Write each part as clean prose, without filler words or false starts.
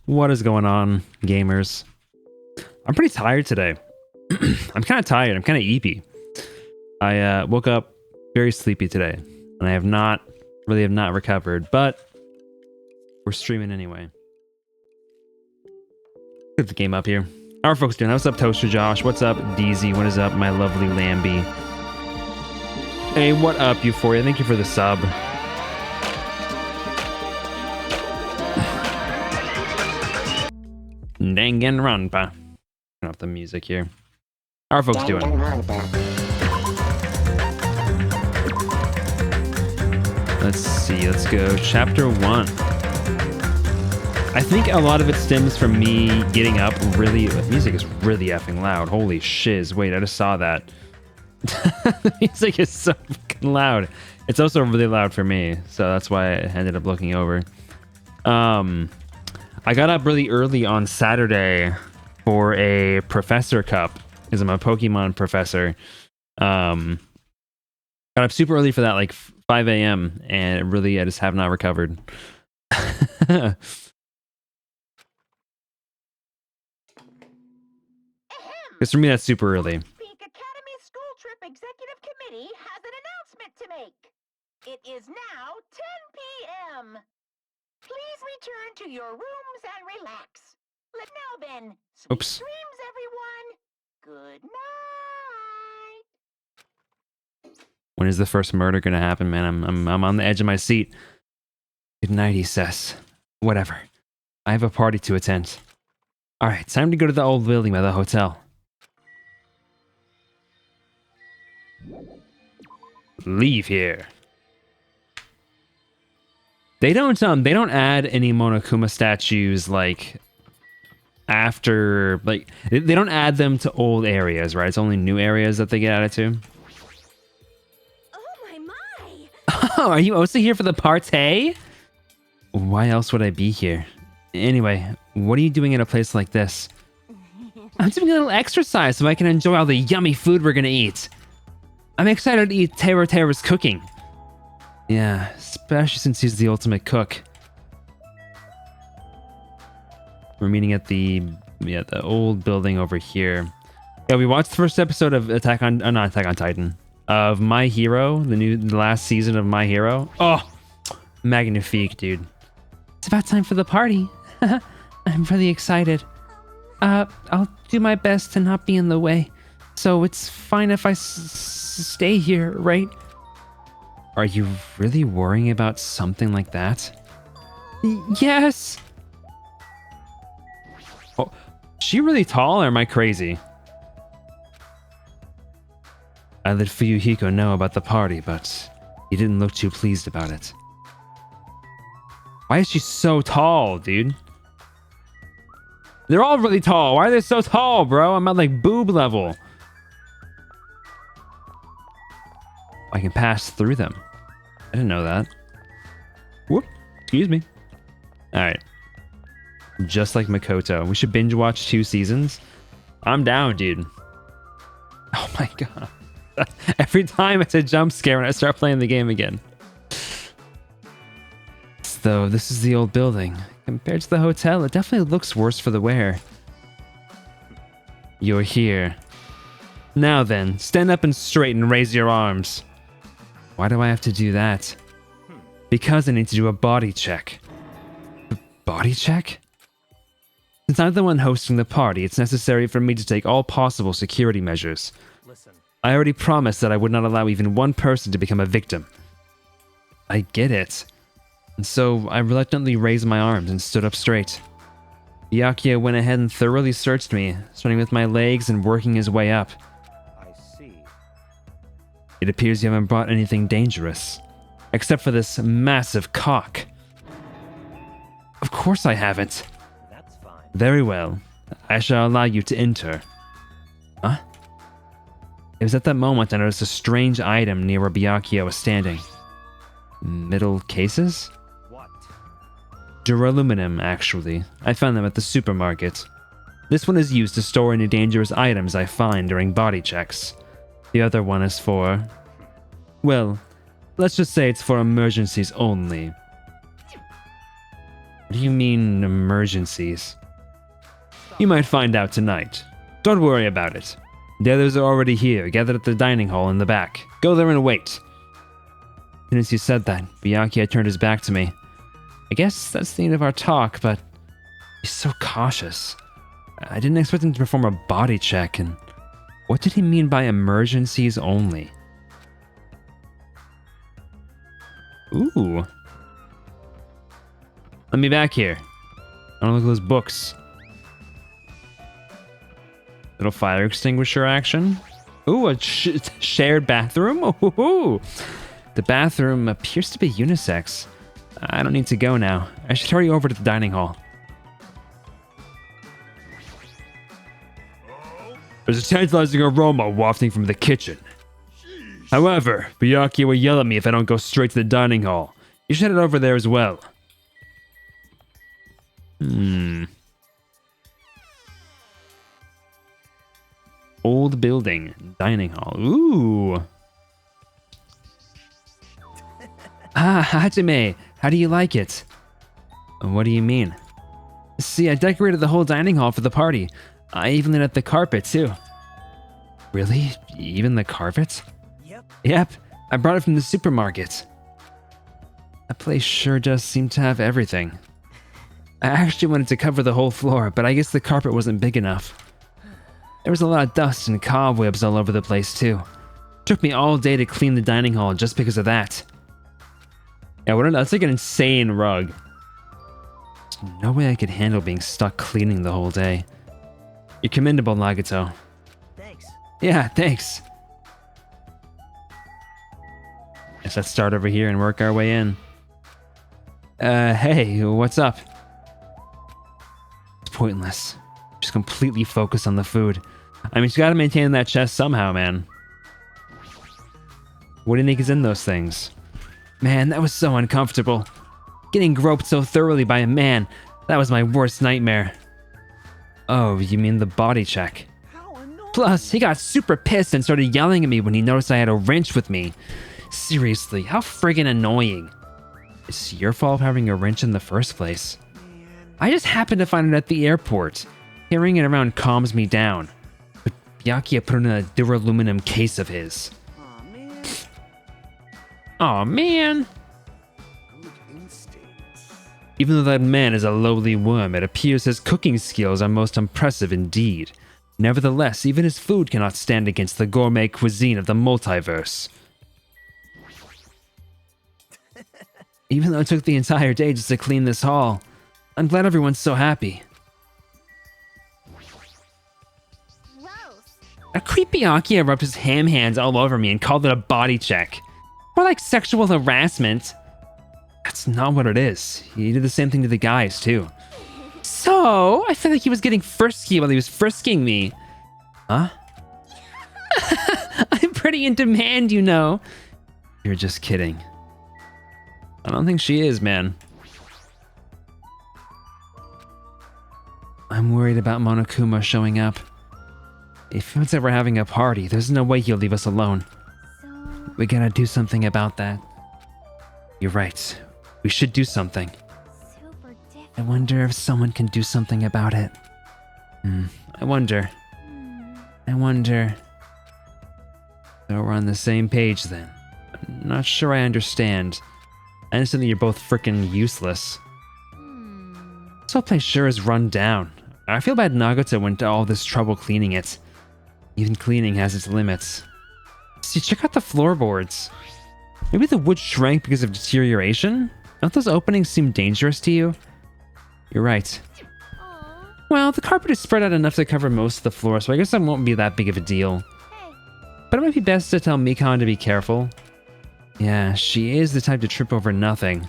What is going on, gamers? I'm pretty tired today. I'm kind of tired. I'm kind of eepy. I woke up very sleepy today, and I have not recovered, but we're streaming anyway. Get the game up here. How are folks doing? What's up, Toaster Josh? What's up, DZ? What is up, my lovely Lambie? Hey, what up, Euphoria? Thank you for the sub. Danganronpa. Turn off the music here. How are folks doing? Let's see. Let's go. Chapter 1. I think a lot of it stems from me getting up really... The music is really effing loud. Holy shiz. Wait, I just saw that. The music is so fucking loud. It's also really loud for me, so that's why I ended up looking over. I got up really early on Saturday for a Professor Cup because I'm a Pokemon professor. Got up super early for that, like 5 a.m. and really I just have not recovered. Because for me that's super early. Peak Academy School Trip Executive Committee has an announcement to make. It is now 10 p.m. Please return to your rooms and relax. Now then, sweet Oops. dreams, everyone. Good night. When is the first murder gonna happen, man? I'm on the edge of my seat. Good night, he says. Whatever. I have a party to attend. Alright, time to go to the old building by the hotel. Leave here. They don't add any Monokuma statues like after, like they don't add them to old areas, right? It's only new areas that they get added to. Oh my. Oh, are you also here for the party? Why else would I be here? Anyway, what are you doing in a place like this? I'm doing a little exercise so I can enjoy all the yummy food we're gonna eat. I'm excited to eat Teru's cooking. Yeah, especially since he's the ultimate cook. We're meeting at the old building over here. Yeah, we watched the first episode of not Attack on Titan, of My Hero, the last season of My Hero. Oh, magnifique, dude. It's about time for the party. I'm really excited. I'll do my best to not be in the way, so it's fine if I stay here, right? Are you really worrying about something like that? Yes! Oh, is she really tall or am I crazy? I let Fuyuhiko know about the party, but he didn't look too pleased about it. Why is she so tall, dude? They're all really tall. Why are they so tall, bro? I'm at like boob level. I can pass through them. I didn't know that. Whoop. Excuse me. Alright. Just like Makoto. We should binge watch 2 seasons. I'm down, dude. Oh my god. Every time it's a jump scare when I start playing the game again. Though this is the old building. Compared to the hotel, it definitely looks worse for the wear. You're here. Now then, stand up and straight and raise your arms. Why do I have to do that? Because I need to do a body check. A body check? Since I'm the one hosting the party, it's necessary for me to take all possible security measures. Listen. I already promised that I would not allow even one person to become a victim. I get it. And so I reluctantly raised my arms and stood up straight. Byakuya went ahead and thoroughly searched me, starting with my legs and working his way up. I see. It appears you haven't brought anything dangerous, except for this massive cock. Of course I haven't. That's fine. Very well. I shall allow you to enter. Huh? It was at that moment I noticed a strange item near where Byakuya was standing. Middle cases? What? Duraluminum, actually. I found them at the supermarket. This one is used to store any dangerous items I find during body checks. The other one is for... well, let's just say it's for emergencies only. What do you mean, emergencies? You might find out tonight. Don't worry about it. The others are already here, gathered at the dining hall in the back. Go there and wait. As soon as you said that, Byakuya turned his back to me. I guess that's the end of our talk, but he's so cautious. I didn't expect him to perform a body check, and what did he mean by emergencies only? Ooh. Let me back here. I don't look at those books. Little fire extinguisher action. Ooh, a shared bathroom? Ooh. The bathroom appears to be unisex. I don't need to go now. I should hurry over to the dining hall. There's a tantalizing aroma wafting from the kitchen. However, Byakuya will yell at me if I don't go straight to the dining hall. You should head over there as well. Old building, dining hall. Ooh. Ah, Hajime, how do you like it? What do you mean? See, I decorated the whole dining hall for the party. I even lit up the carpet, too. Really? Even the carpet? Yep, I brought it from the supermarket. That place sure does seem to have everything. I actually wanted to cover the whole floor, but I guess the carpet wasn't big enough. There was a lot of dust and cobwebs all over the place, too. It took me all day to clean the dining hall just because of that. Yeah, that's like an insane rug. There's no way I could handle being stuck cleaning the whole day. You're commendable, Nagato. Thanks. Yeah, thanks. Guess let's start over here and work our way in. Hey, what's up? It's pointless. Just completely focused on the food. I mean, she's gotta maintain that chest somehow, man. What do you think is in those things? Man, that was so uncomfortable. Getting groped so thoroughly by a man, that was my worst nightmare. Oh, you mean the body check? Plus, he got super pissed and started yelling at me when he noticed I had a wrench with me. Seriously, how friggin' annoying. It's your fault having a wrench in the first place. I just happened to find it at the airport. Carrying it around calms me down. But Byakuya put it in a duraluminum case of his. Aw, man. Even though that man is a lowly worm, it appears his cooking skills are most impressive indeed. Nevertheless, even his food cannot stand against the gourmet cuisine of the multiverse. Even though it took the entire day just to clean this hall, I'm glad everyone's so happy. A creepy Byakuya rubbed his ham hands all over me and called it a body check. More like sexual harassment. That's not what it is. He did the same thing to the guys, too. So, I feel like he was getting frisky while he was frisking me. Huh? I'm pretty in demand, you know. You're just kidding. I don't think she is, man. I'm worried about Monokuma showing up. If it's ever having a party, there's no way he'll leave us alone. We gotta do something about that. You're right. We should do something. I wonder if someone can do something about it. I wonder. So we're on the same page then. I'm not sure I understand. I understand that you're both freaking useless. This whole place sure is run down. I feel bad Nagato went to all this trouble cleaning it. Even cleaning has its limits. See, check out the floorboards. Maybe the wood shrank because of deterioration? Don't those openings seem dangerous to you? You're right. Well, the carpet is spread out enough to cover most of the floor, so I guess that won't be that big of a deal. But it might be best to tell Mikan to be careful. Yeah, she is the type to trip over nothing.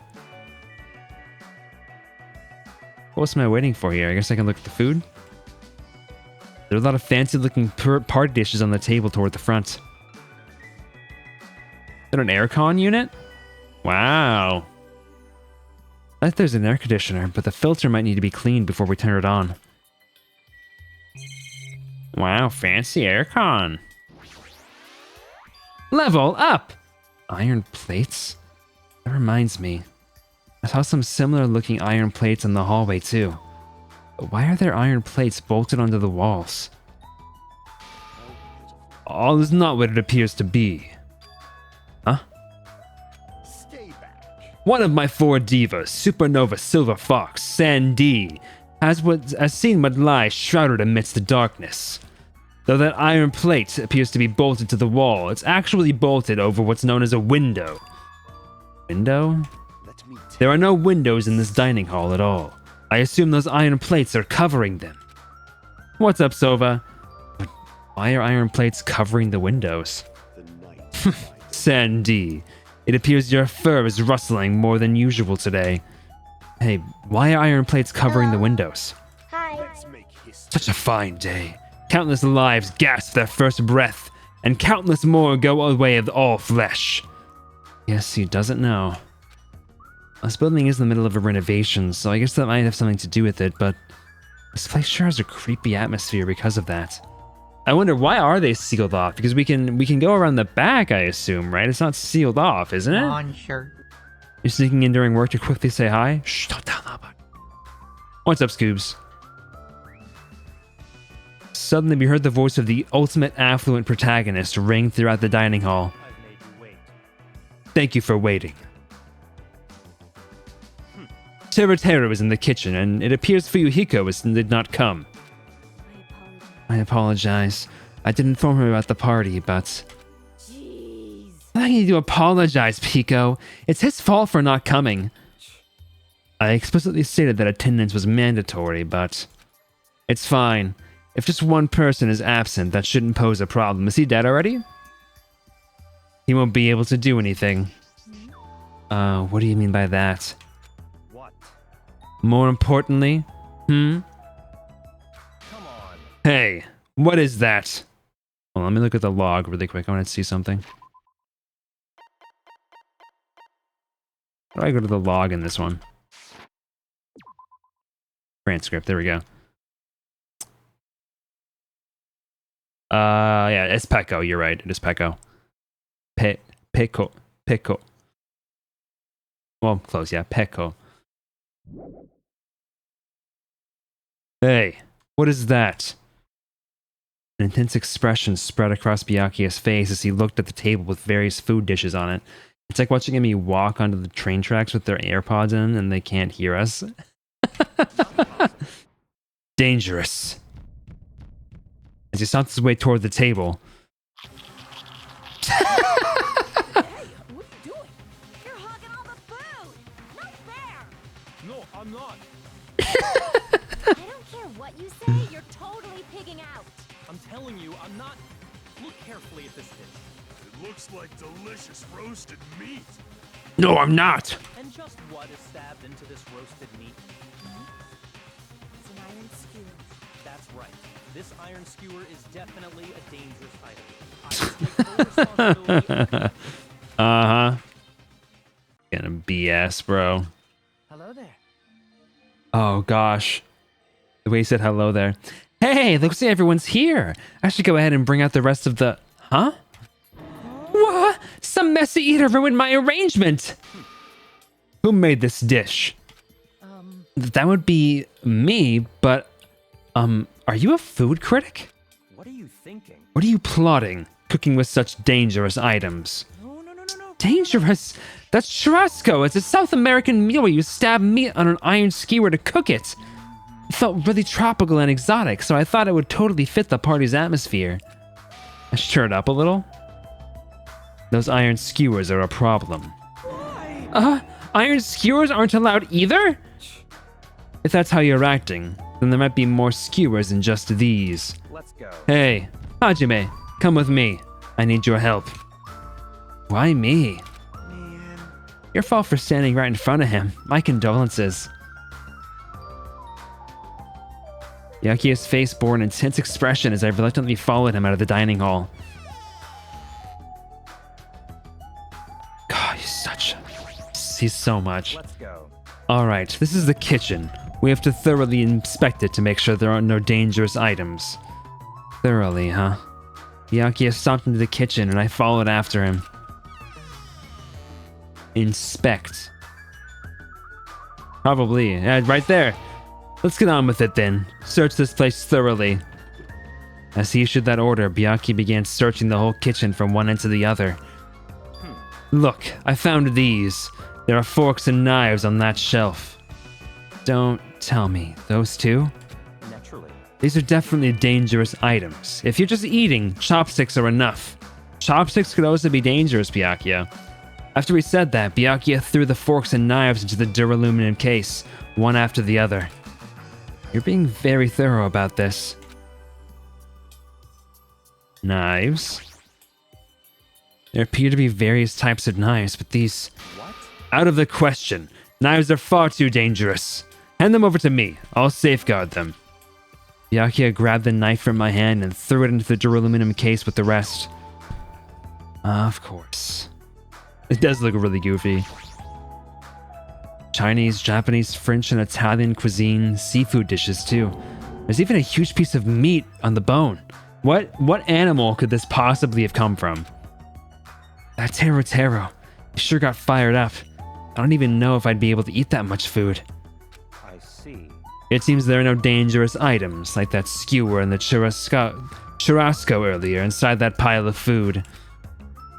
What am I waiting for here? I guess I can look at the food? There are a lot of fancy-looking party dishes on the table toward the front. Is that an aircon unit? Wow. I thought there's an air conditioner, but the filter might need to be cleaned before we turn it on. Wow, fancy aircon. Level up! Iron plates? That reminds me. I saw some similar looking iron plates in the hallway too. But why are there iron plates bolted onto the walls? All is not what it appears to be. Huh? Stay back. One of my 4 divas, Supernova Silver Fox, Sandy, has seen what lies shrouded amidst the darkness. Though that iron plate appears to be bolted to the wall, it's actually bolted over what's known as a window. Window? Let me There are no windows in this dining hall at all. I assume those iron plates are covering them. What's up, Sova? But why are iron plates covering the windows? the night. Sandy, it appears your fur is rustling more than usual today. Hey, why are iron plates covering the windows? Hi. Let's make history. Such a fine day. Countless lives gasp their first breath, and countless more go away of all flesh. Yes, he doesn't know. This building is in the middle of a renovation, so I guess that might have something to do with it, but this place sure has a creepy atmosphere because of that. I wonder, why are they sealed off? Because we can go around the back, I assume, right? It's not sealed off, isn't it? On shirt. You're sneaking in during work to quickly say hi? Shh, don't tell nobody. What's up, Scoobs? Suddenly, we heard the voice of the ultimate affluent protagonist ring throughout the dining hall. I've made you wait. Thank you for waiting. Teru was in the kitchen, and it appears Fuyuhiko did not come. I apologize. I didn't inform her about the party, but... Jeez. I need to apologize, Pico. It's his fault for not coming. I explicitly stated that attendance was mandatory, but... It's fine. If just one person is absent, that shouldn't pose a problem. Is he dead already? He won't be able to do anything. What do you mean by that? What? More importantly, Come on. Hey, what is that? Well, let me look at the log really quick. I want to see something. How do I go to the log in this one? Transcript, there we go. Yeah, it's Pecco, you're right. It is Pecco. Pecco. Well, close, yeah, Pecco. Hey, what is that? An intense expression spread across Byakuya's face as he looked at the table with various food dishes on it. It's like watching Emmy walk onto the train tracks with their AirPods in and they can't hear us. Dangerous. As he stomps his way toward the table. Hey, what are you doing? You're hogging all the food. Not fair. No, I'm not. I don't care what you say. You're totally pigging out. I'm telling you, I'm not. Look carefully at this dish. It looks like delicious roasted meat. No, I'm not. And just what is stabbed into this roasted meat? It's an iron skewer. That's right. This iron skewer is definitely a dangerous item. I will take full responsibility. Uh-huh. Gonna BS, bro. Hello there. Oh, gosh. The way he said hello there. Hey, looks like everyone's here. I should go ahead and bring out the rest of the... Huh? What? Some messy eater ruined my arrangement. Who made this dish? That would be me, but... are you a food critic? What are you thinking? What are you plotting, cooking with such dangerous items? No. Dangerous? That's churrasco. It's a South American meal where you stab meat on an iron skewer to cook it. It felt really tropical and exotic, so I thought it would totally fit the party's atmosphere. I stirred up a little. Those iron skewers are a problem. Why? Iron skewers aren't allowed either? If that's how you're acting, then there might be more skewers than just these. Let's go. Hey, Hajime, come with me. I need your help. Why me? Man. Your fault for standing right in front of him. My condolences. Yakiya's face bore an intense expression as I reluctantly followed him out of the dining hall. God, he's so much. Let's go. Alright, this is the kitchen. We have to thoroughly inspect it to make sure there are no dangerous items. Thoroughly, huh? Yakiya stomped into the kitchen and I followed after him. Inspect. Probably. Yeah, right there. Let's get on with it then. Search this place thoroughly. As he issued that order, Byakuya began searching the whole kitchen from one end to the other. Look, I found these. There are forks and knives on that shelf. Don't tell me, those two? Naturally. These are definitely dangerous items. If you're just eating, chopsticks are enough. Chopsticks could also be dangerous, Byakuya. After he said that, Byakuya threw the forks and knives into the duraluminum case, one after the other. You're being very thorough about this. Knives. There appear to be various types of knives, but these... What? Out of the question. Knives are far too dangerous. Hand them over to me. I'll safeguard them. Byakuya grabbed the knife from my hand and threw it into the duraluminum case with the rest. Of course. It does look really goofy. Chinese, Japanese, French, and Italian cuisine, seafood dishes too. There's even a huge piece of meat on the bone. What animal could this possibly have come from? That Taro. He sure got fired up. I don't even know if I'd be able to eat that much food. I see. It seems there are no dangerous items, like that skewer and the churrasco earlier inside that pile of food.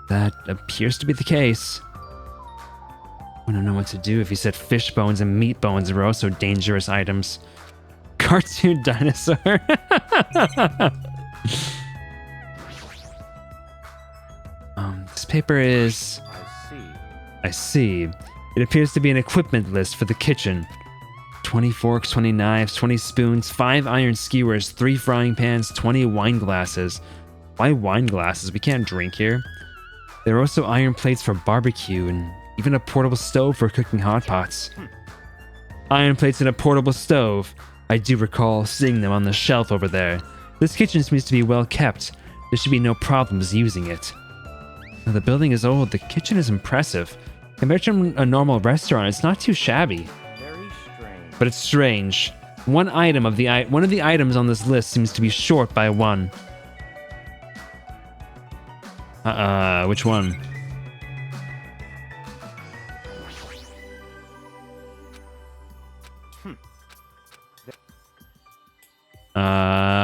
That appears to be the case. I don't know what to do if he said fish bones and meat bones were also dangerous items. Cartoon dinosaur. This paper is... I see. It appears to be an equipment list for the kitchen. 20 forks, 20 knives, 20 spoons, 5 iron skewers, 3 frying pans, 20 wine glasses. Why wine glasses? We can't drink here. There are also iron plates for barbecue and even a portable stove for cooking hot pots. Iron plates and a portable stove. I do recall seeing them on the shelf over there. This kitchen seems to be well kept. There should be no problems using it. Now, the building is old. The kitchen is impressive. Compared to a normal restaurant, it's not too shabby. Very strange. But it's strange. One of the items on this list seems to be short by 1. Which one?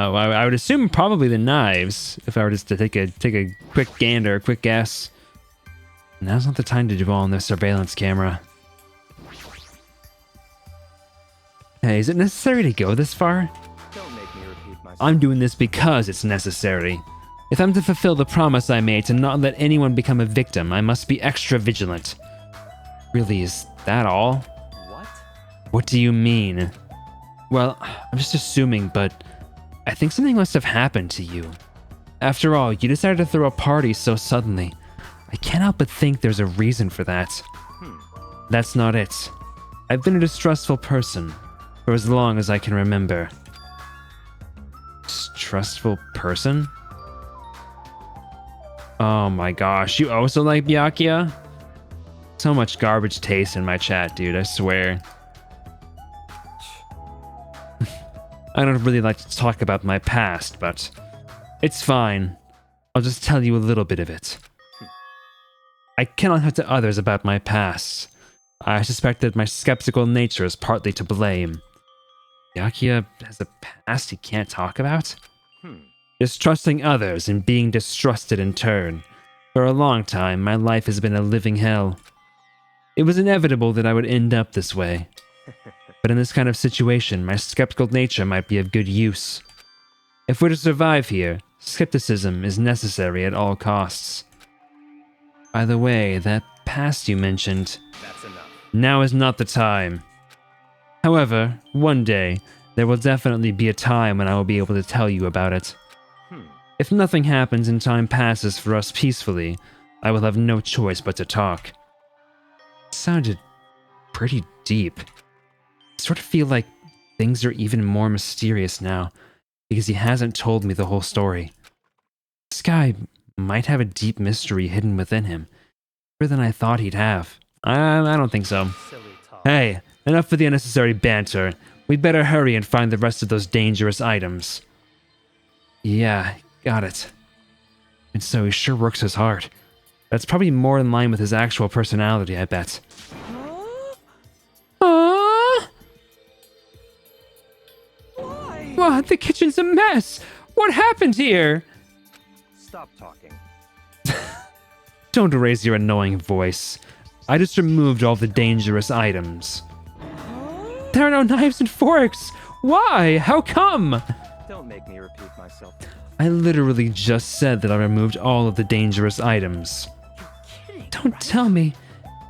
Well, I would assume probably the knives, if I were just to take a quick gander, a quick guess. Now's not the time to do all on the surveillance camera. Hey, is it necessary to go this far? Don't make me repeat myself. I'm doing this because it's necessary. If I'm to fulfill the promise I made to not let anyone become a victim, I must be extra vigilant. Really, is that all? What? What do you mean? Well, I'm just assuming, but I think something must have happened to you. After all, you decided to throw a party so suddenly. I can't help but think there's a reason for that. That's not it. I've been a distrustful person for as long as I can remember. Distrustful person? Oh my gosh, you also like Byakuya? So much garbage taste in my chat, dude, I swear. I don't really like to talk about my past, but it's fine. I'll just tell you a little bit of it. I cannot talk to others about my past. I suspect that my skeptical nature is partly to blame. Byakuya has a past he can't talk about? Distrusting others and being distrusted in turn. For a long time, my life has been a living hell. It was inevitable that I would end up this way. But in this kind of situation, my skeptical nature might be of good use. If we're to survive here, skepticism is necessary at all costs. By the way, that past you mentioned, That's enough. now is not the time. However, one day, there will definitely be a time when I will be able to tell you about it. If nothing happens and time passes for us peacefully, I will have no choice but to talk. It sounded pretty deep. I sort of feel like things are even more mysterious now, because he hasn't told me the whole story. This guy might have a deep mystery hidden within him, deeper than I thought he'd have. I don't think so. Silly talk. Hey, enough with the unnecessary banter. We'd better hurry and find the rest of those dangerous items. Yeah, got it. And so he sure works his heart. That's probably more in line with his actual personality, I bet. What? The kitchen's a mess. What happened here? Stop talking. Don't raise your annoying voice. I just removed all the dangerous items. There are no knives and forks. Why? How come? Don't make me repeat myself. I literally just said that I removed all of the dangerous items. Don't tell me.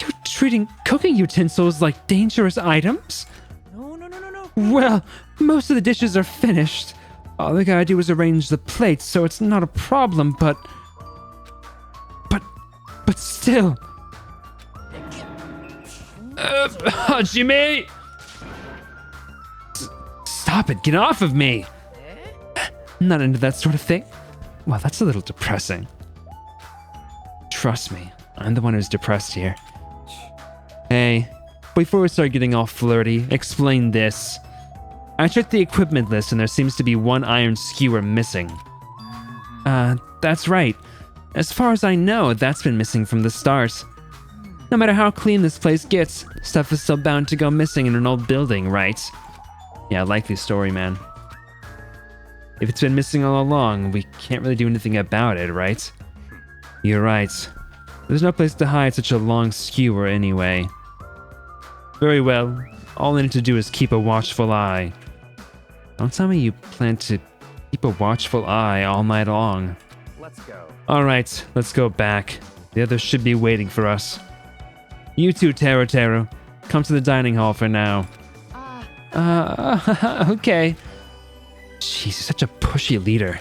You're treating cooking utensils like dangerous items? No. Well, most of the dishes are finished. All I gotta do is arrange the plates, so it's not a problem, but still. Hajime! Stop it, get off of me! Not into that sort of thing. Well, that's a little depressing. Trust me, I'm the one who's depressed here. Hey, before we start getting all flirty, explain this. I checked the equipment list and there seems to be one iron skewer missing. That's right. As far as I know, that's been missing from the start. No matter how clean this place gets, stuff is still bound to go missing in an old building, right? Yeah, likely story, man. If it's been missing all along, we can't really do anything about it, right? You're right. There's no place to hide such a long skewer anyway. Very well. All I need to do is keep a watchful eye. Don't tell me you plan to keep a watchful eye all night long. Let's go. Alright, let's go back. The others should be waiting for us. You too, Teru. Come to the dining hall for now. Okay. Jeez, he's such a pushy leader.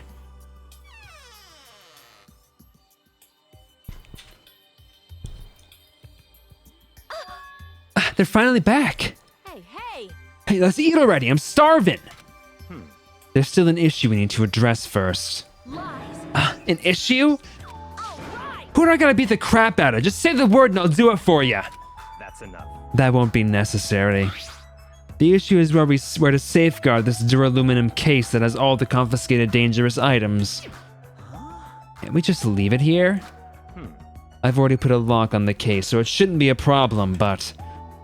They're finally back. Hey. Hey, let's eat already. I'm starving. There's still an issue we need to address first. Lies. An issue? All right. Who do I gotta beat the crap out of? Just say the word and I'll do it for you. That's enough. That won't be necessary. The issue is where to safeguard this duraluminum case that has all the confiscated dangerous items. Can't we just leave it here? I've already put a lock on the case, so it shouldn't be a problem, but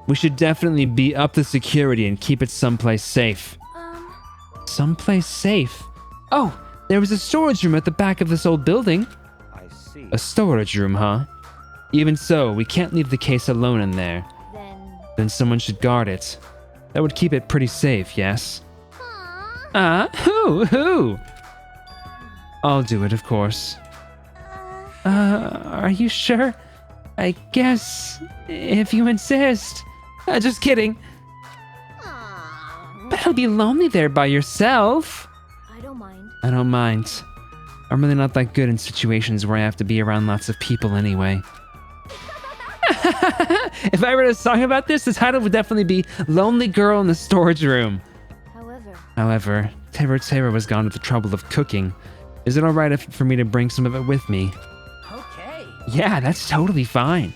we should definitely be up the security and keep it someplace safe. Someplace safe? Oh, there was a storage room at the back of this old building. I see. A storage room, huh? Even so, we can't leave the case alone in there. Then someone should guard it. That would keep it pretty safe, yes? Who? I'll do it, of course. Are you sure? I guess, if you insist. Just kidding. But it'll be lonely there by yourself. I don't mind. I don't mind. I'm really not that good in situations where I have to be around lots of people anyway. If I wrote a song about this, the title would definitely be Lonely Girl in the Storage Room. However, Teru has gone to the trouble of cooking. Is it alright for me to bring some of it with me? Okay. Yeah, that's totally fine.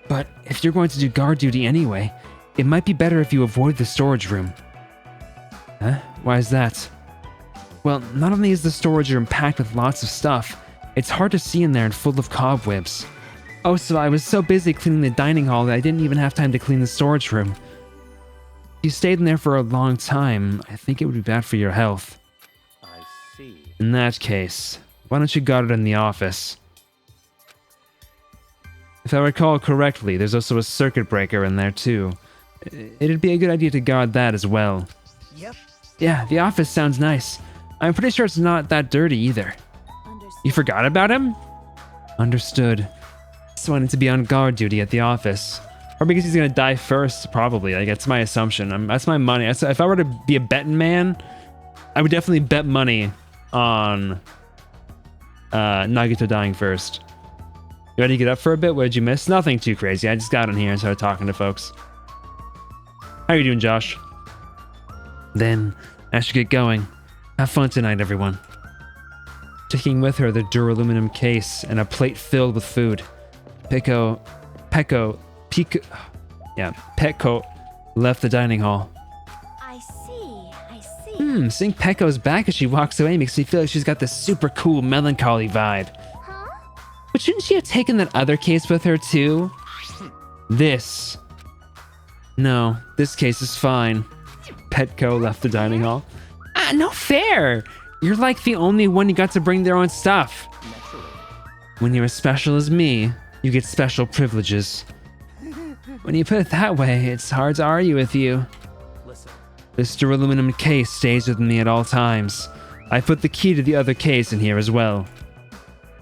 But if you're going to do guard duty anyway, it might be better if you avoid the storage room. Huh? Why is that? Well, not only is the storage room packed with lots of stuff, it's hard to see in there and full of cobwebs. Oh, so I was so busy cleaning the dining hall that I didn't even have time to clean the storage room. If you stayed in there for a long time, I think it would be bad for your health. I see. In that case, why don't you guard it in the office? If I recall correctly, there's also a circuit breaker in there too. It'd be a good idea to guard that as well. Yep. Yeah, the office sounds nice. I'm pretty sure it's not that dirty either. You forgot about him? Understood. So I need to be on guard duty at the office. Or because he's gonna die first, probably. Like, that's my assumption. That's my money. If I were to be a betting man, I would definitely bet money on Nagito dying first. You ready to get up for a bit? What did you miss? Nothing too crazy. I just got in here and started talking to folks. How you doing, Josh? Then, I should get going. Have fun tonight, everyone. Taking with her the duraluminum case and a plate filled with food. Petco left the dining hall. I see. Seeing Petco's back as she walks away makes me feel like she's got this super cool melancholy vibe. Huh? But shouldn't she have taken that other case with her too? This. No, this case is fine. Petco left the dining hall. No fair. You're like the only one who got to bring their own stuff. Naturally. When you're as special as me, you get special privileges. When you put it that way, it's hard to argue with you. Listen, Mr. Aluminum case stays with me at all times. I put the key to the other case in here as well.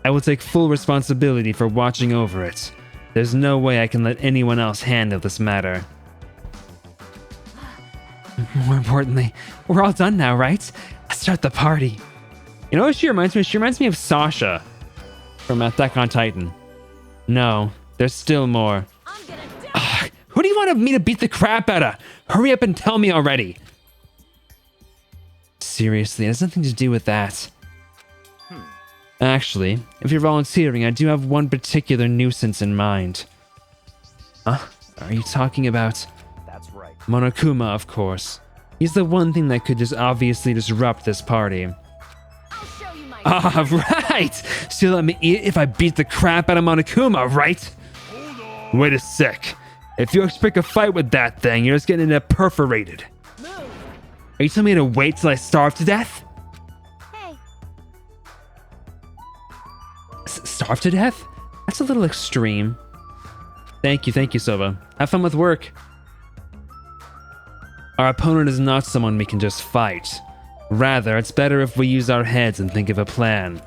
I will take full responsibility for watching over it. There's no way I can let anyone else handle this matter. More importantly, we're all done now, right? Let's start the party. You know what she reminds me of? She reminds me of Sasha from Attack on Titan. No, there's still more. I'm gonna die. Ugh, who do you want me to beat the crap out of? Hurry up and tell me already. Seriously, it has nothing to do with that. Actually, if you're volunteering, I do have one particular nuisance in mind. Huh? Are you talking about that's right. Monokuma, of course? He's the one thing that could just obviously disrupt this party. I'll show you my. Ah, right! So you let me eat if I beat the crap out of Monokuma, right? Wait a sec. If you expect a fight with that thing, you're just getting it perforated. Move. Are you telling me to wait till I starve to death? Hey. Starve to death? That's a little extreme. Thank you, Sova. Have fun with work. Our opponent is not someone we can just fight. Rather, it's better if we use our heads and think of a plan.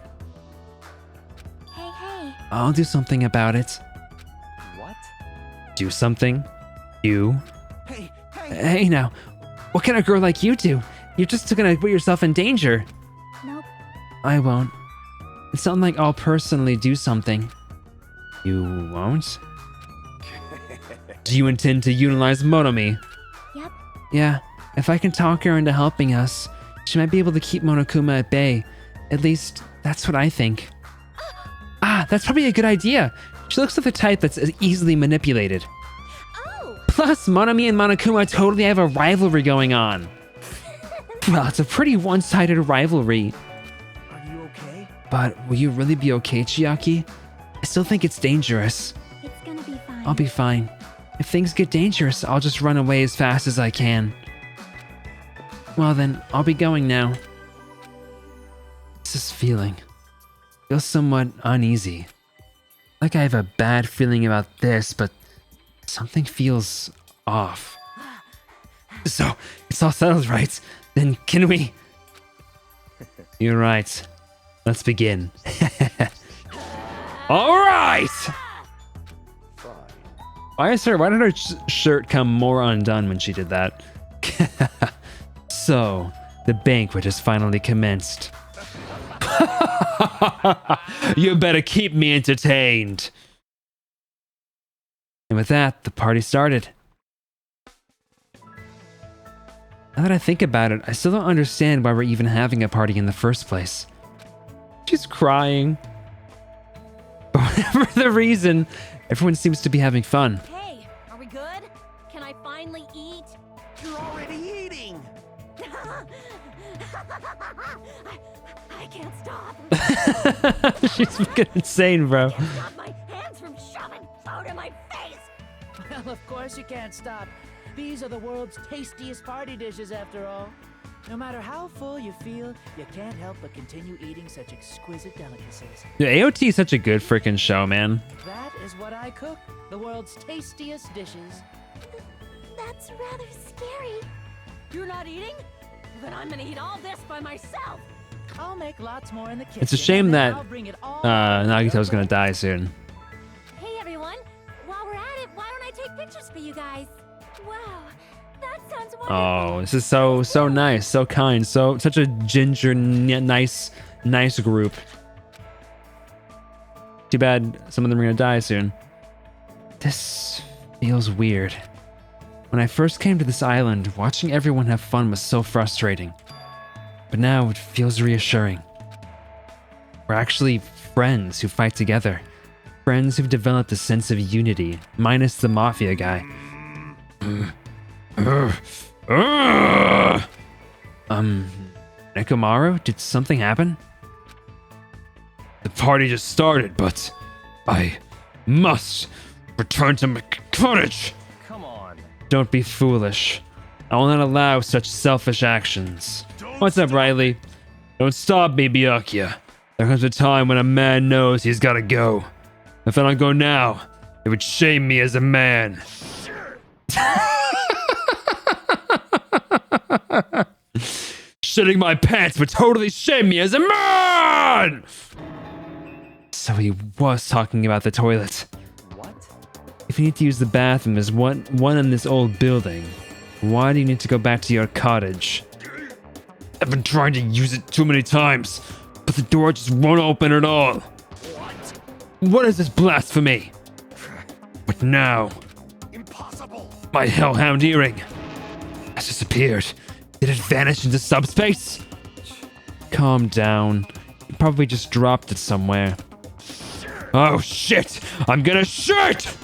Hey. I'll do something about it. What? Do something? You? Hey. Hey now, what can a girl like you do? You're just gonna put yourself in danger. Nope. I won't. It's not like I'll personally do something. You won't? Do you intend to utilize Monomi? Yep. Yeah, if I can talk her into helping us, she might be able to keep Monokuma at bay. At least, that's what I think. Ah, that's probably a good idea. She looks like the type that's easily manipulated. Oh. Plus, Monomi and Monokuma totally have a rivalry going on. Well, it's a pretty one-sided rivalry. Are you okay? But will you really be okay, Chiaki? I still think it's dangerous. It's gonna be fine. I'll be fine. If things get dangerous, I'll just run away as fast as I can. Well then, I'll be going now. What's this feeling? Feels somewhat uneasy. Like I have a bad feeling about this, but something feels off. So, it's all settled, right? Then can we... You're right. Let's begin. All right! Why did her shirt come more undone when she did that? So, the banquet has finally commenced. You better keep me entertained. And with that, the party started. Now that I think about it, I still don't understand why we're even having a party in the first place. She's crying. But whatever the reason, everyone seems to be having fun. Hey, are we good? Can I finally eat? You're already eating. I can't stop. She's fucking insane, bro. Can't stop my hands from shoving food in my face. Well, of course you can't stop. These are the world's tastiest party dishes, after all. No matter how full you feel, you can't help but continue eating such exquisite delicacies. Dude, AOT is such a good freaking show, man. That is what I cook. The world's tastiest dishes. That's rather scary. You're not eating? Then I'm gonna eat all this by myself. I'll make lots more in the kitchen. It's a shame and then that I'll bring it all Nagito's gonna die soon. Hey everyone, while we're at it, why don't I take pictures for you guys? Wow, that sounds wonderful. Oh, this is so nice, so kind, such a ginger, nice group. Too bad some of them are gonna die soon. This feels weird. When I first came to this island, watching everyone have fun was so frustrating. But now it feels reassuring. We're actually friends who fight together. Friends who've developed a sense of unity, minus the mafia guy. Nekomaru, did something happen? The party just started, but I must return to my cottage. Come on. Don't be foolish. I will not allow such selfish actions. Don't What's up, Riley? Don't stop me, Byakuya. There comes a time when a man knows he's gotta go. If I don't go now, it would shame me as a man. Shitting my pants would totally shame me as a man! So he was talking about the toilet. What? If you need to use the bathroom, there's one in this old building. Why do you need to go back to your cottage? I've been trying to use it too many times, but the door just won't open at all. What? What is this blasphemy? But now, Impossible. my hellhound earring has disappeared. Did it vanish into subspace? Calm down. You probably just dropped it somewhere. Oh shit! I'm gonna shit!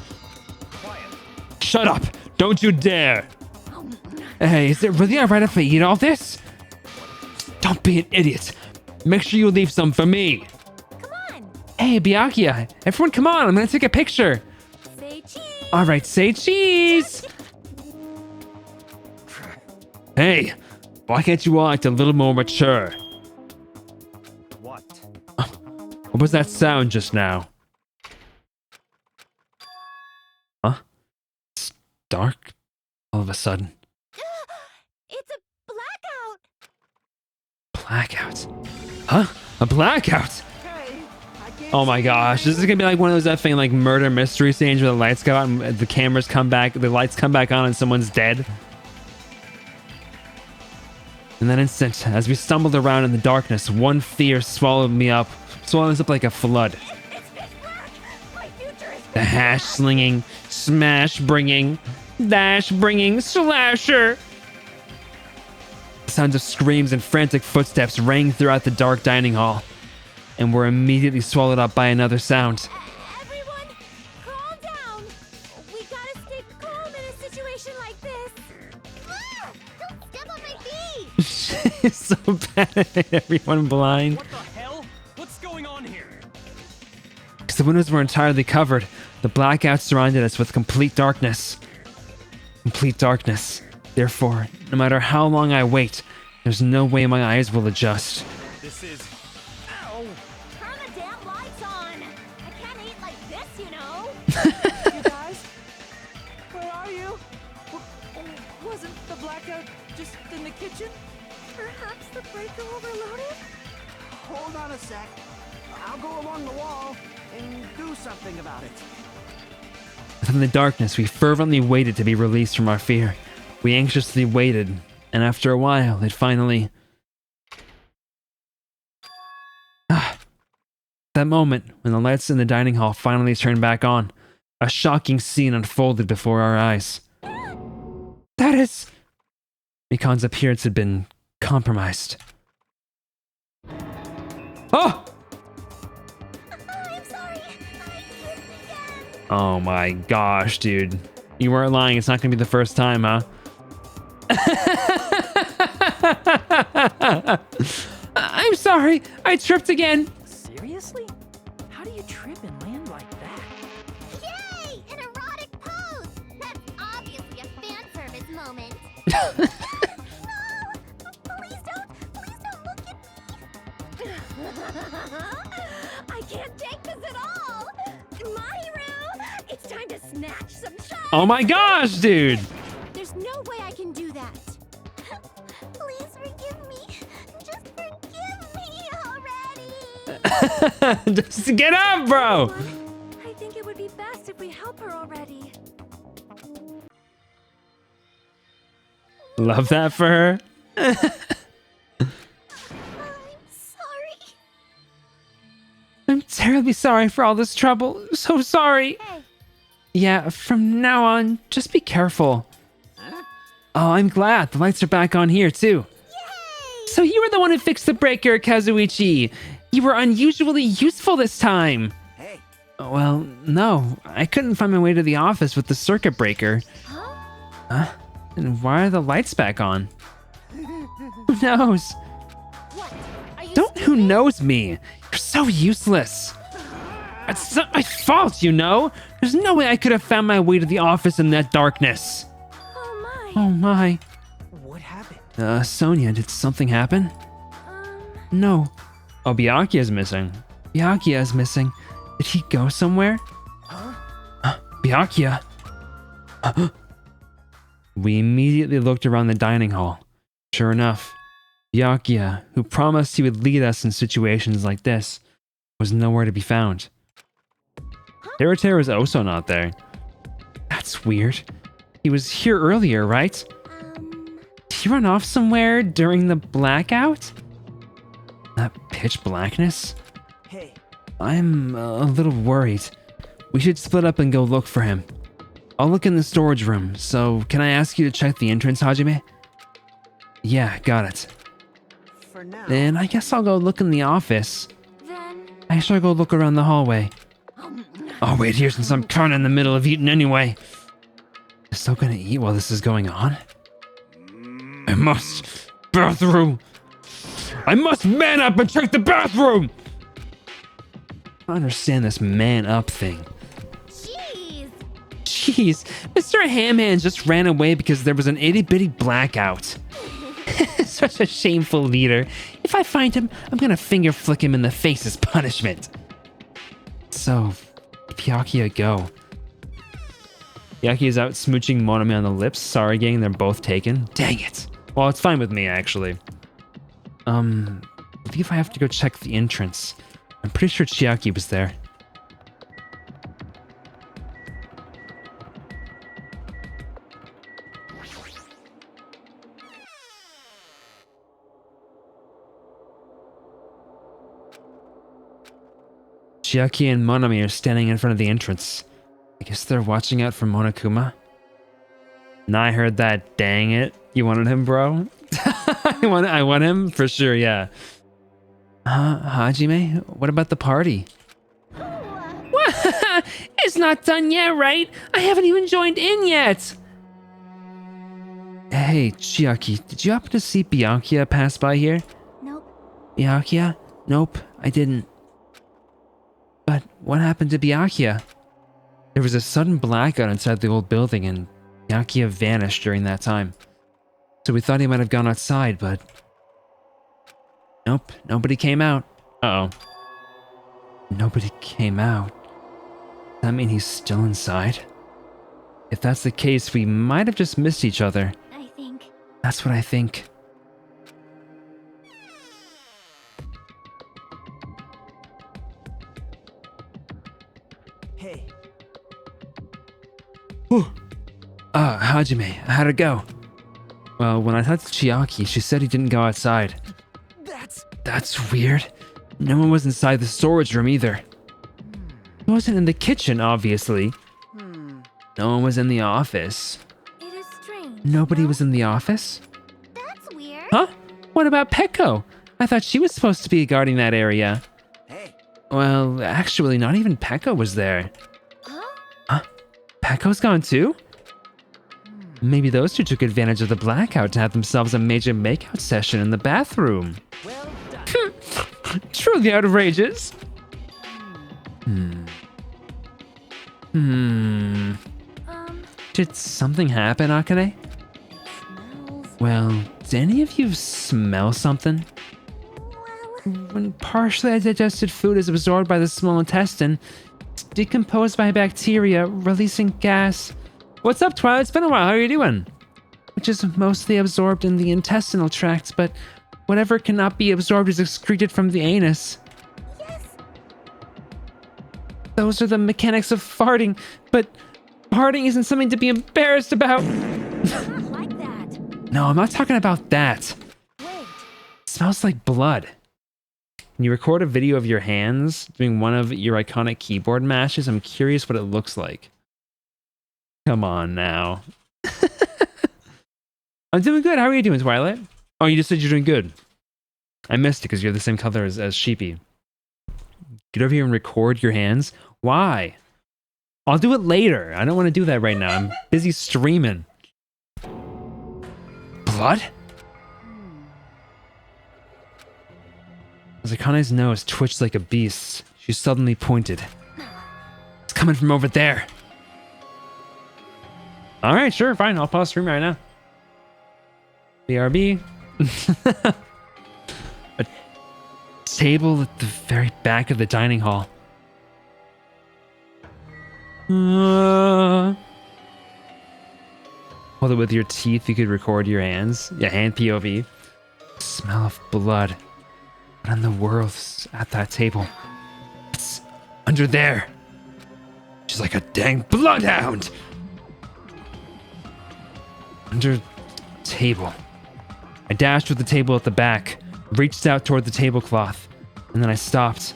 Shut up! Don't you dare! Hey, is it really alright if I eat all this? Don't be an idiot. Make sure you leave some for me. Come on. Hey, Byakuya, everyone come on, I'm gonna take a picture. Say cheese. Alright, say cheese! Hey, why can't you all act a little more mature? What? What was that sound just now? Huh? It's dark all of a sudden. It's a blackout. Blackout? Huh? A blackout? Oh my gosh, this is gonna be like one of those effing like murder mystery scenes where the lights go out and the cameras come back, the lights come back on and someone's dead. In that instant, as we stumbled around in the darkness, one fear swallowed us up like a flood. It's pitch black. My future is The hash slinging, smash bringing, dash bringing slasher. The sounds of screams and frantic footsteps rang throughout the dark dining hall, and were immediately swallowed up by another sound. Everyone, calm down. We gotta stay calm in a situation like this. Ah, don't step on my feet. It's so bad. Everyone blind. What the hell? What's going on here? Because the windows were entirely covered, the blackout surrounded us with complete darkness. Complete darkness. Therefore, no matter how long I wait, there's no way my eyes will adjust. This is... Ow! Turn the damn lights on. I can't eat like this, you know. You guys? Where are you? Wasn't the blackout just in the kitchen? Perhaps the breaker overloaded? Hold on a sec. I'll go along the wall and do something about it. Within the darkness, we fervently waited to be released from our fear. We anxiously waited, and after a while, it finally... That moment, when the lights in the dining hall finally turned back on, a shocking scene unfolded before our eyes. That is... Mikan's appearance had been compromised. Oh! I'm sorry. I did it again. Oh my gosh, dude. You weren't lying. It's not going to be the first time, huh? I'm sorry. I tripped again. Seriously? How do you trip and land like that? Yay! An erotic pose. That's obviously a fan service moment. No! Please don't look at me. I can't take this at all. My hero, it's time to snatch some shots. Oh my gosh, dude. There's no way I can do that. Please forgive me. Just forgive me already. Just get up, bro. I think it would be best if we help her already. Love that for her. I'm sorry. I'm terribly sorry for all this trouble. So sorry. Hey, Yeah, from now on, just be careful. Oh, I'm glad. The lights are back on here, too. yay! So you were the one who fixed the breaker, Kazuichi. You were unusually useful this time. Hey, Well, no. I couldn't find my way to the office with the circuit breaker. Huh? And why are the lights back on? Who knows? What? Are you Don't who knows me. You're so useless. It's not my fault, you know. There's no way I could have found my way to the office in that darkness. Oh my. Oh my. what happened? Sonia, did something happen? No. Oh, Byakuya's missing. Byakuya is missing. Did he go somewhere? Byakuya. We immediately looked around the dining hall. Sure enough, Byakuya, who promised he would lead us in situations like this, was nowhere to be found. Teruteru was also not there. That's weird. He was here earlier, right? Did he run off somewhere during the blackout? That pitch blackness? Hey, I'm a little worried. We should split up and go look for him. I'll look in the storage room, so can I ask you to check the entrance, Hajime? Yeah, got it. For now. Then I guess I'll go look in the office. Then, I shall go look around the hallway. I'll wait here since I'm kinda in the middle of eating anyway. Still gonna eat while this is going on? I must. Bathroom! I must man up and check the bathroom! I don't understand this man up thing. jeez. Jeez, Mr. Hamhand just ran away because there was an itty-bitty blackout. Such a shameful leader. If I find him, I'm gonna finger flick him in the face as punishment. So, Byakuya go. Byakuya's out smooching Monami on the lips. Sorry, gang, they're both taken. Dang it. Well, it's fine with me, actually. I believe I have to go check the entrance. I'm pretty sure Chiaki was there. Chiaki and Monami are standing in front of the entrance. I guess they're watching out for Monokuma. Nah, I heard that. Dang it. You wanted him, bro? I want him for sure, yeah. Hajime, what about the party? What? It's not done yet, right? I haven't even joined in yet. Hey, Chiaki, did you happen to see Byakuya pass by here? Nope. Byakuya? Nope, I didn't. But what happened to Byakuya? There was a sudden blackout inside the old building and Byakuya vanished during that time. So we thought he might have gone outside, but... Nope, nobody came out. Uh-oh. Nobody came out. Does that mean he's still inside? If that's the case, we might have just missed each other. I think. That's what I think. hey. Hajime, how'd it go? Well, when I talked to Chiaki, she said he didn't go outside. That's weird. No one was inside the storage room either. He wasn't in the kitchen, obviously. No one was in the office. It is strange. Nobody was in the office? That's weird. Huh? What about Peko? I thought she was supposed to be guarding that area. Hey, Well, actually, not even Peko was there. Huh? Peko's gone too? Maybe those two took advantage of the blackout to have themselves a major makeout session in the bathroom. Well done. Truly outrageous. Did something happen, Akane? Smells. Well, did any of you smell something? Well, When partially digested food is absorbed by the small intestine, it's decomposed by bacteria, releasing gas. What's up, Twilight? It's been a while. How are you doing? Which is mostly absorbed in the intestinal tract, but whatever cannot be absorbed is excreted from the anus. yes. Those are the mechanics of farting, but farting isn't something to be embarrassed about. Not like that. No, I'm not talking about that. Wait. It smells like blood. Can you record a video of your hands doing one of your iconic keyboard mashes? I'm curious what it looks like. Come on now. I'm doing good. How are you doing, Twilight? Oh, you just said you're doing good. I missed it because you're the same color as Sheepy. Get over here and record your hands. Why? I'll do it later. I don't want to do that right now. I'm busy streaming. Blood? As Akane's nose twitched like a beast's, she suddenly pointed. It's coming from over there. Alright, sure, fine. I'll pause stream right now. BRB. A table at the very back of the dining hall. Hold it with your teeth, you could record your hands. Yeah, hand POV. Smell of blood. What in the world's at that table? It's under there. She's like a dang bloodhound. Under table. I dashed with the table at the back, reached out toward the tablecloth, and then I stopped.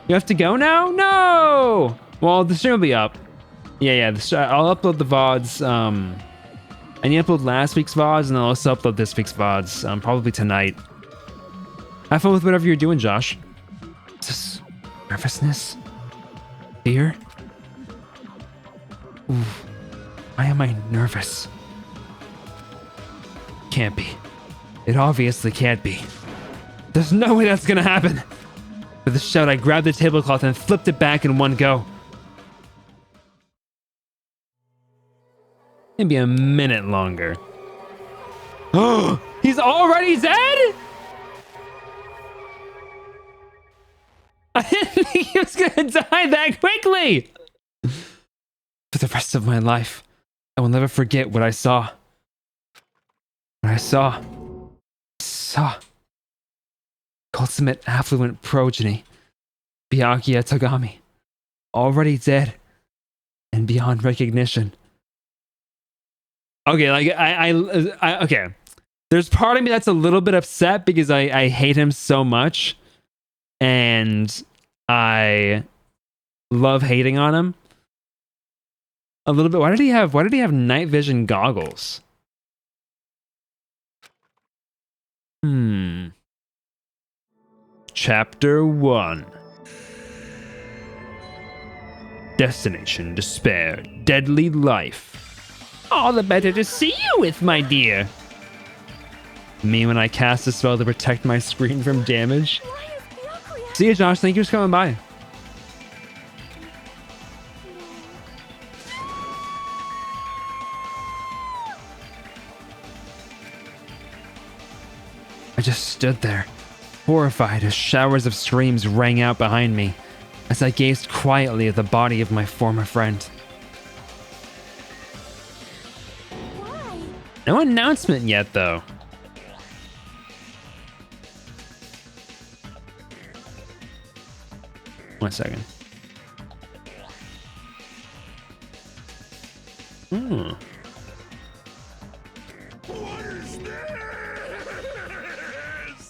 You have to go now? No! Well, the stream will be up. Yeah, I'll upload the VODs. I need to upload last week's VODs, and I'll also upload this week's VODs, probably tonight. Have fun with whatever you're doing, Josh. Is this nervousness? Fear? Ooh. Why am I nervous? Can't be. It obviously can't be. There's no way that's gonna happen. With a shout, I grabbed the tablecloth and flipped it back in one go. Maybe a minute longer. Oh, he's already dead? I didn't think he was gonna die that quickly. For the rest of my life, I will never forget what I saw. What I saw. Consummate affluent progeny, Byakuya Togami, already dead and beyond recognition. Okay, like I okay. There's part of me that's a little bit upset because I hate him so much, and I love hating on him a little bit. Why did he have night vision goggles? Chapter 1. Destination Despair, Deadly Life. All the better to see you with, my dear. Me when I cast a spell to protect my screen from damage. See you, Josh. Thank you for coming by. I just stood there, horrified as showers of screams rang out behind me as I gazed quietly at the body of my former friend. Why? No announcement yet, though. One second.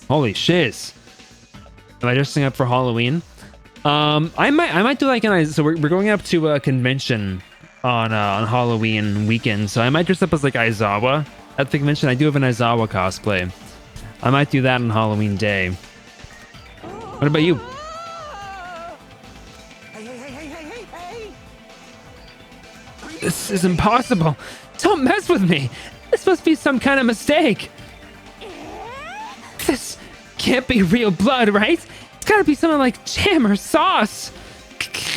Holy shiz. Am I dressing up for Halloween? I might do like so we're going up to a convention on Halloween weekend, so I might dress up as like Aizawa at the convention. I do have an Aizawa cosplay. I might do that on Halloween day. What about you? Hey! This is impossible. Don't mess with me. This must be some kind of mistake. This can't be real blood, right? It's gotta be something like jam or sauce.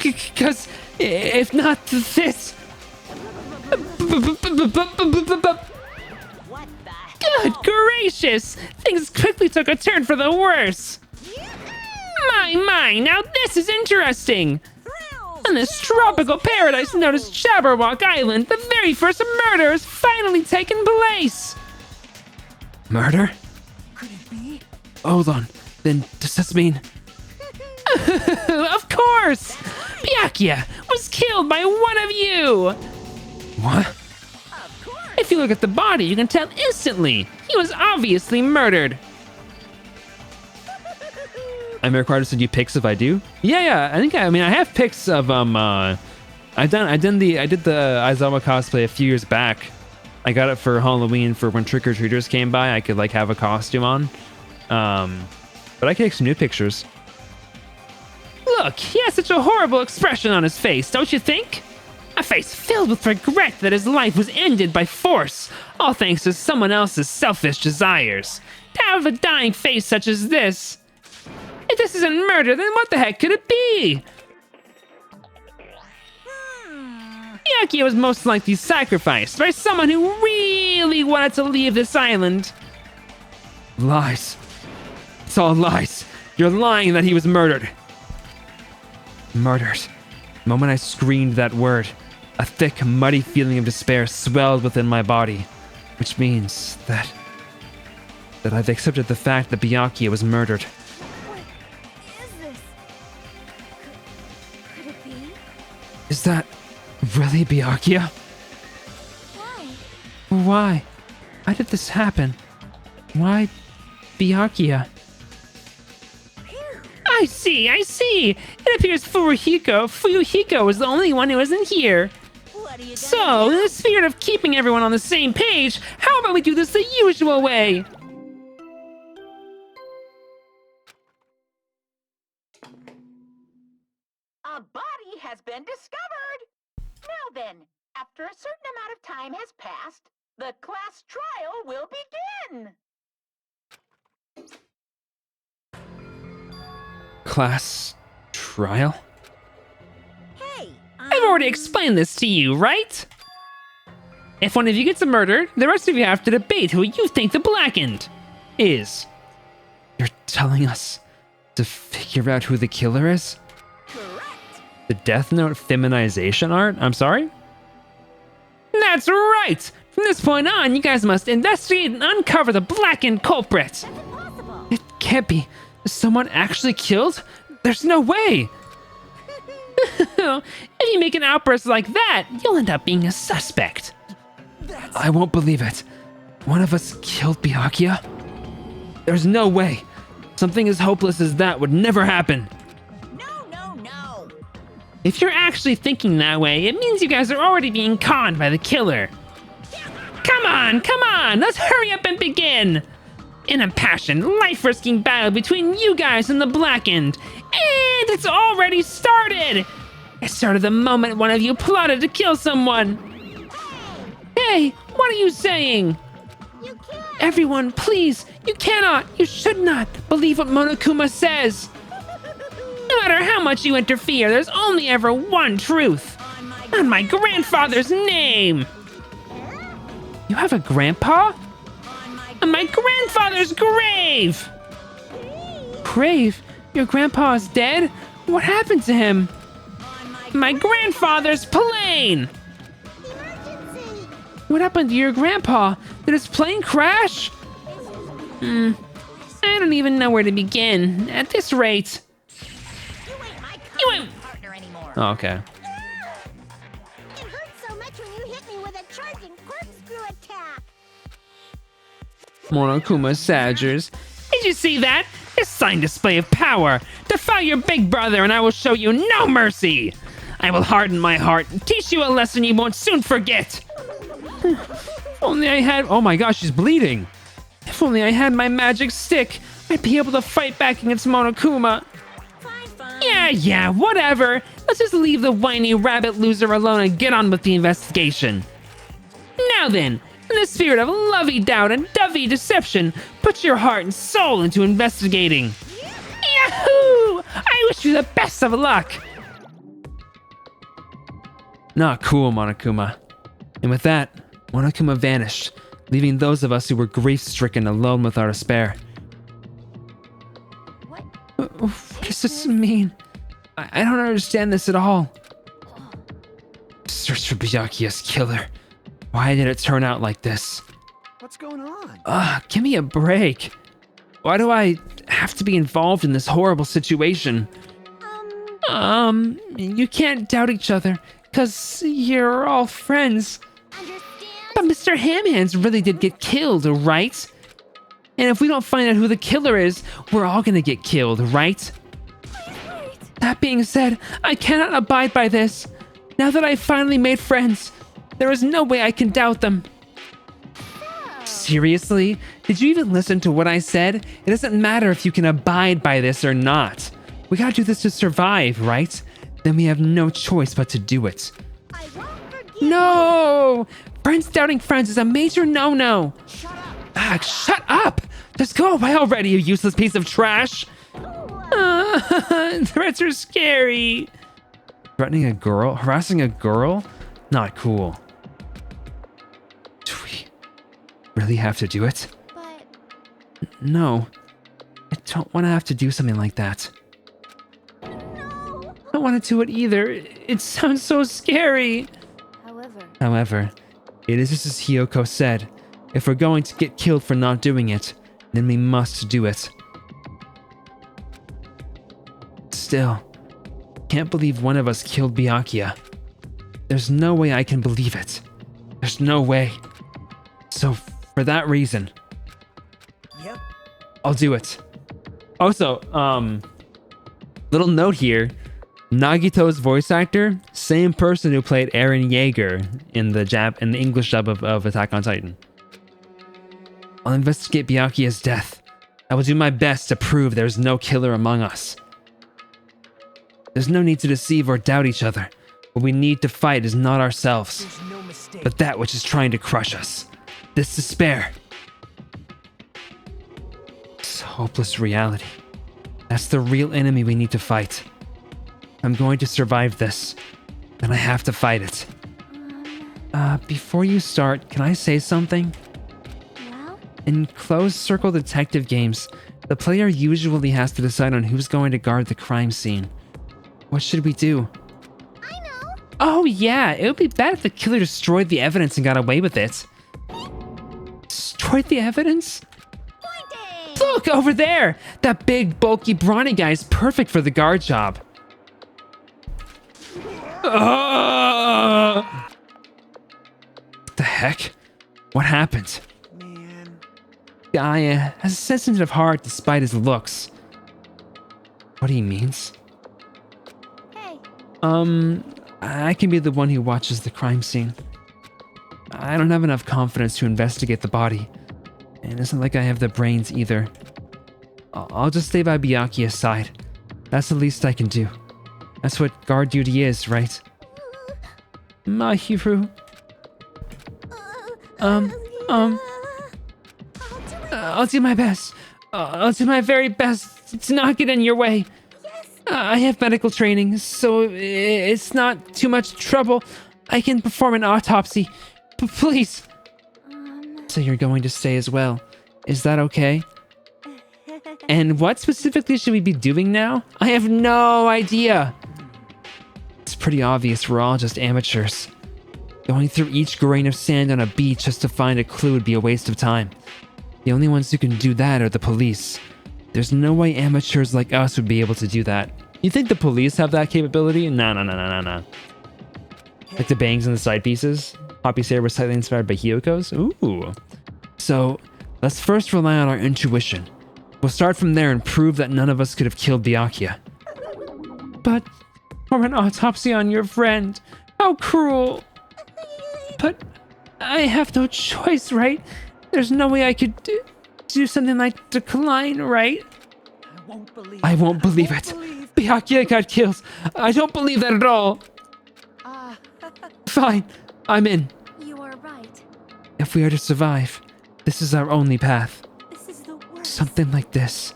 Because if not this... What the Good gracious! Things quickly took a turn for the worse. My, now this is interesting. On this tropical paradise known as Jabberwock Island, the very first murder has finally taken place. Murder? Could it be? Hold on. Then does this mean... Of course! Byakuya was killed by one of you! What? If you look at the body, you can tell instantly. He was obviously murdered. I'm required to send you pics if I do? Yeah. I have pics of I did the Aizawa cosplay a few years back. I got it for Halloween for when trick-or-treaters came by. I could like have a costume on. But I can take some new pictures. Look, he has such a horrible expression on his face, don't you think? A face filled with regret that his life was ended by force, all thanks to someone else's selfish desires. To have a dying face such as this. If this isn't murder, then what the heck could it be? Byakuya was most likely sacrificed by someone who really wanted to leave this island. Lies. It's all lies. You're lying that he was murdered. Murdered. The moment I screamed that word, a thick, muddy feeling of despair swelled within my body, which means that I've accepted the fact that Byakuya was murdered. What is this? Could it be? Is that really Byakuya? Why? Why? Why did this happen? Why Byakuya? I see. It appears Fuyuhiko is the only one who isn't here. What are you gonna So, do? in the spirit of keeping everyone on the same page, how about we do this the usual way? A body has been discovered! Now then, after a certain amount of time has passed, the class trial will begin! Class trial? Hey, I've already explained this to you, right? If one of you gets murdered, the rest of you have to debate who you think the blackened is. You're telling us to figure out who the killer is? correct. The Death Note feminization art? I'm sorry? That's right! From this point on, you guys must investigate and uncover the blackened culprit. That's impossible. It can't be. Is someone actually killed? There's no way! If you make an outburst like that, you'll end up being a suspect. I won't believe it. One of us killed Byakuya? There's no way. Something as hopeless as that would never happen. No. If you're actually thinking that way, it means you guys are already being conned by the killer. Come on, let's hurry up and begin. An impassioned, life-risking battle between you guys and the Blackened. And it's already started! It started the moment one of you plotted to kill someone. Hey, what are you saying? You can't. Everyone, please, you cannot, you should not believe what Monokuma says. No matter how much you interfere, there's only ever one truth. On my grandfather's name. You have a grandpa? On my grandfather's grave! Grave? Your grandpa is dead? What happened to him? My grandfather's plane! Emergency. What happened to your grandpa? Did his plane crash? I don't even know where to begin. At this rate. You ain't my You common ain't- partner anymore. Oh, okay. It hurts so much when you hit me with a charging corkscrew attack. Monokuma Sagers. Did you see that? A sign display of power. Defy your big brother and I will show you no mercy. I will harden my heart and teach you a lesson you won't soon forget. If only I had... Oh my gosh, she's bleeding. If only I had my magic stick, I'd be able to fight back against Monokuma. Fine. Yeah, whatever. Let's just leave the whiny rabbit loser alone and get on with the investigation. Now then, in the spirit of lovey-doubt and dovey deception, put your heart and soul into investigating. Yahoo! I wish you the best of luck. Not cool, Monokuma. And with that, Monokuma vanished, leaving those of us who were grief-stricken alone with our despair. What? What does this mean? I don't understand this at all. Search for Byakuya's killer. Why did it turn out like this? What's going on? Give me a break. Why do I have to be involved in this horrible situation? You can't doubt each other, 'cause you're all friends. Understand? But Mr. Hamhands really did get killed, right? And if we don't find out who the killer is, we're all gonna get killed, right? Wait. That being said, I cannot abide by this. Now that I've finally made friends, there is no way I can doubt them. Seriously? Did you even listen to what I said? It doesn't matter if you can abide by this or not. We gotta do this to survive, right? Then we have no choice but to do it. I won't forget. No! Friends doubting friends is a major no-no. Shut up. Shut up! Just go away already, you useless piece of trash! Threats are scary. Threatening a girl? Harassing a girl? Not cool. really have to do it? But No. I don't want to have to do something like that. no. I don't want to do it either. It sounds so scary. However, it is just as Hiyoko said. If we're going to get killed for not doing it, then we must do it. Still, can't believe one of us killed Byakuya. There's no way I can believe it. There's no way. So, for that reason, Yep. I'll do it. Also, little note here. Nagito's voice actor, same person who played Eren Yeager in the English dub of Attack on Titan. I'll investigate Byakuya's death. I will do my best to prove there's no killer among us. There's no need to deceive or doubt each other. What we need to fight is not ourselves, There's no mistake. but that which is trying to crush us. This despair. This hopeless reality. That's the real enemy we need to fight. I'm going to survive this, and I have to fight it. Before you start, can I say something? Well, In closed circle detective games, the player usually has to decide on who's going to guard the crime scene. What should we do? I know. Oh yeah, it would be bad if the killer destroyed the evidence and got away with it. Destroyed the evidence? Pointing. Look, over there! That big, bulky, brawny guy is perfect for the guard job. What the heck? What happened? Man. Guy has a sensitive heart despite his looks. What he means? Hey, I can be the one who watches the crime scene. I don't have enough confidence to investigate the body. And it isn't like I have the brains either. I'll just stay by Byakuya's side. That's the least I can do. That's what guard duty is, right? Mahiru. I'll do my best. I'll do my very best to not get in your way. I have medical training, so it's not too much trouble. I can perform an autopsy. Please. So you're going to stay as well. Is that okay? And what specifically should we be doing now? I have no idea. It's pretty obvious we're all just amateurs. Going through each grain of sand on a beach just to find a clue would be a waste of time. The only ones who can do that are the police. There's no way amateurs like us would be able to do that. You think the police have that capability? No. Like the bangs and the side pieces? Poppy Sayer was slightly inspired by Hiyoko's? Ooh. So, let's first rely on our intuition. We'll start from there and prove that none of us could have killed Byakuya. But, for an autopsy on your friend. How cruel. But, I have no choice, right? There's no way I could do something like decline, right? I I won't believe it. Byakuya got killed. I don't believe that at all. Fine, I'm in. you are right. If we are to survive, this is our only path. This is the worst. Something like this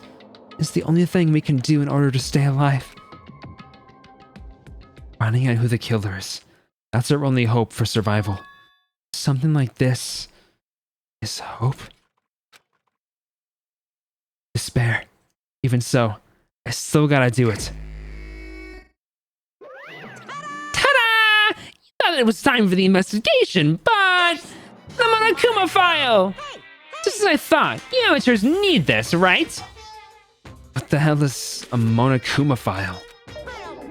is the only thing we can do in order to stay alive. Finding out who the killer is. That's our only hope for survival. Something like this is hope. Despair. Even so, I still gotta do it. Ta-da! You thought it was time for the investigation, but the Monokuma file! Just as I thought, you amateurs need this, right? What the hell is a Monokuma file?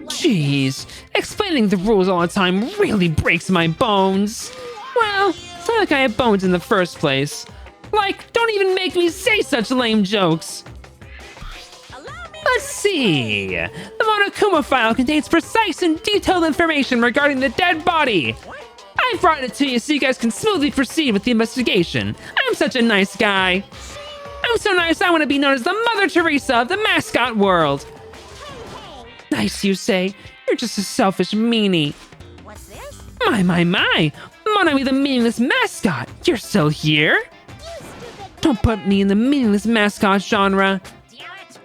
Jeez, explaining the rules all the time really breaks my bones. Well, it's not like I have bones in the first place. Like, don't even make me say such lame jokes. Let's see. The Monokuma file contains precise and detailed information regarding the dead body. I brought it to you so you guys can smoothly proceed with the investigation. I'm such a nice guy. I'm so nice I want to be known as the Mother Teresa of the mascot world. Nice, you say. You're just a selfish meanie. What's this? My. Monomi the meaningless mascot. You're still here? Don't put me in the meaningless mascot genre. Damn it.